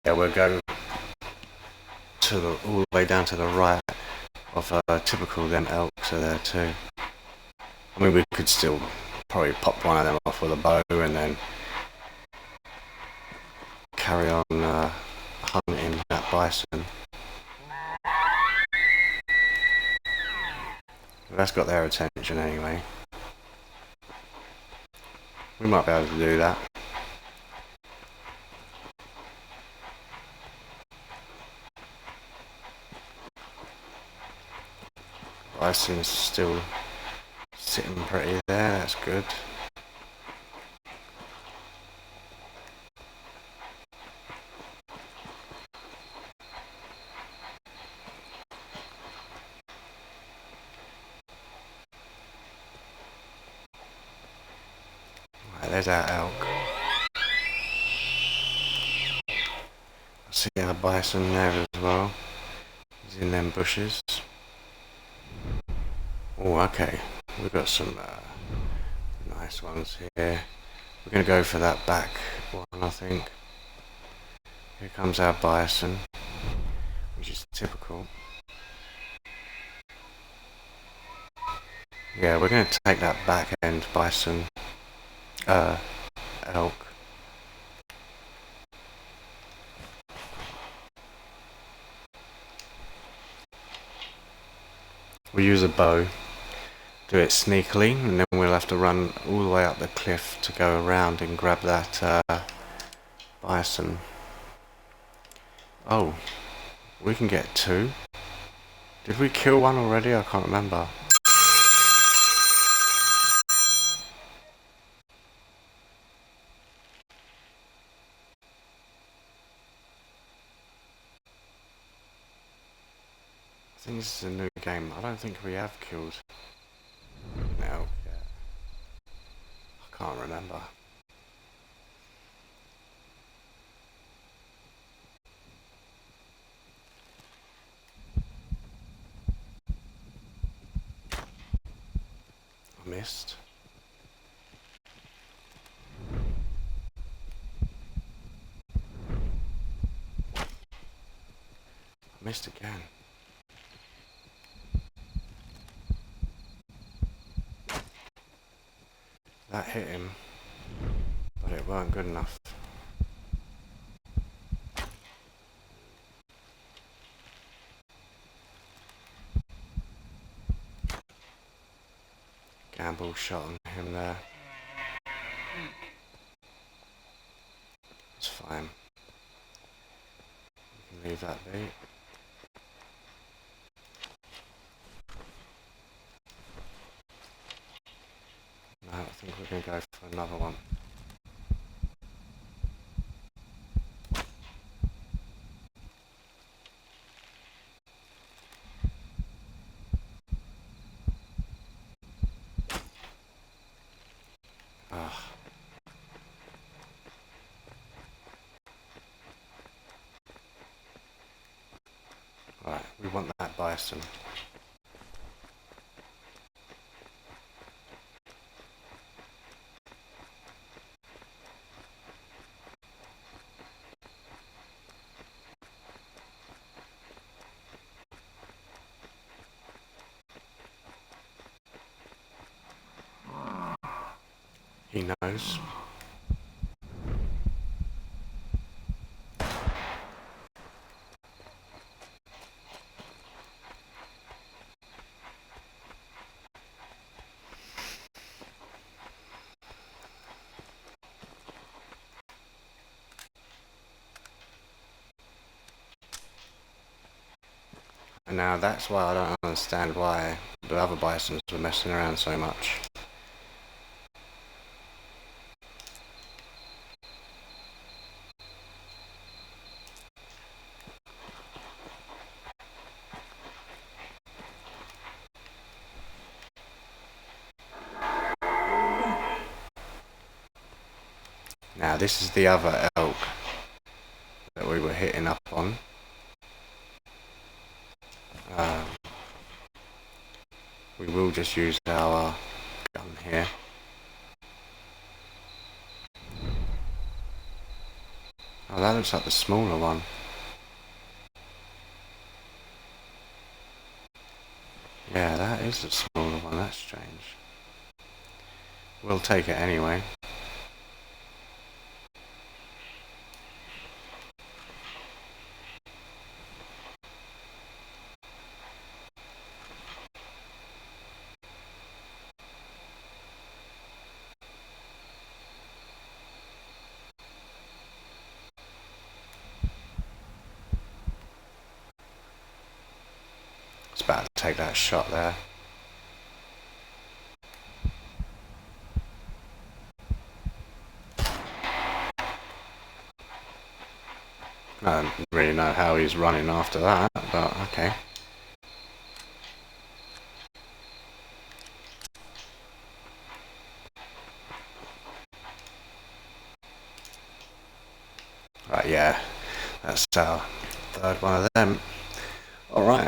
Yeah, we'll go to all the way down to the right of typical them elks are there too. I mean, we could still probably pop one of them off with a bow and then carry on hunting that bison. That's got their attention anyway. We might be able to do that. Bison's still sitting pretty there, that's good. Right, there's our elk. I see our bison there as well. He's in them bushes. Oh, okay. We've got some nice ones here. We're going to go for that back one, I think. Here comes our bison, which is typical. Yeah, we're going to take that back end bison, elk. We use a bow, do it sneakily, and then we'll have to run all the way up the cliff to go around and grab that bison. Oh, we can get two. Did we kill one already? I can't remember. I think this is a new game. I don't think we have killed an elk yet. I can't remember. I missed. I missed again. That hit him, but it weren't good enough. Gamble shot on him there. It's fine. We can leave that be. No, I think we're going to go for another one. that bison. He knows. And now that's why I don't understand why the other bisons were messing around so much. Now this is the other elk that we were hitting up on. We will just use our gun here. Oh, that looks like the smaller one. Yeah, that is the smaller one. That's strange. We'll take it anyway. It's about to take that shot there. I don't really know how he's running after that, but okay. Right, yeah, that's our third one of them. Alright.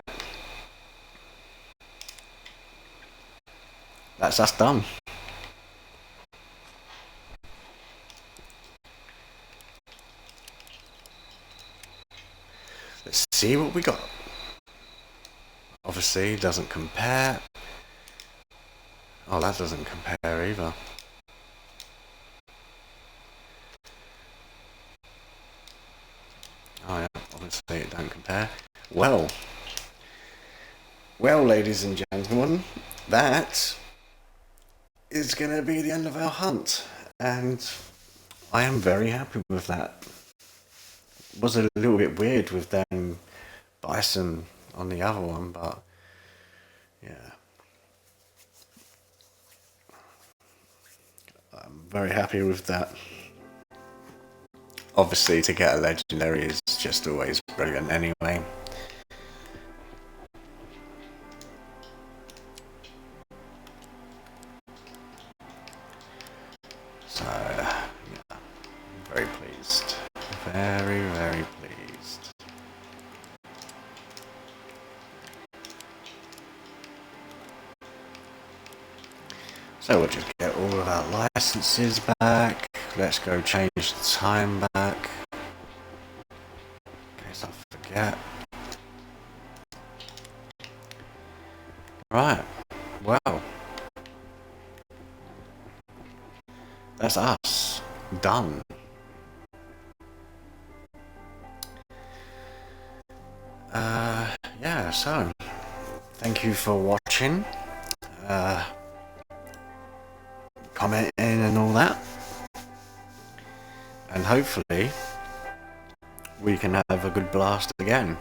That's us done. Let's see what we got. Obviously, doesn't compare. Oh, that doesn't compare either. Oh yeah, obviously it don't compare. Well, ladies and gentlemen, that is going to be the end of our hunt, and I am very happy with that. Was a little bit weird with them bison on the other one, but yeah, I'm very happy with that. Obviously, to get a legendary is just always brilliant anyway. So, yeah, I'm very pleased. Very, very pleased. So we'll just get all of our licenses back. Let's go change the time back. In case I forget. Right. Well. That's us. Done. Yeah, so thank you for watching, commenting and all that, and hopefully we can have a good blast again.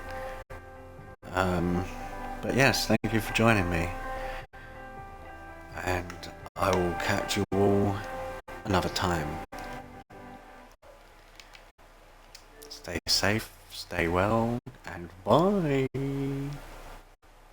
But yes, thank you for joining me, and I will catch you all another time. Stay safe, stay well, and bye.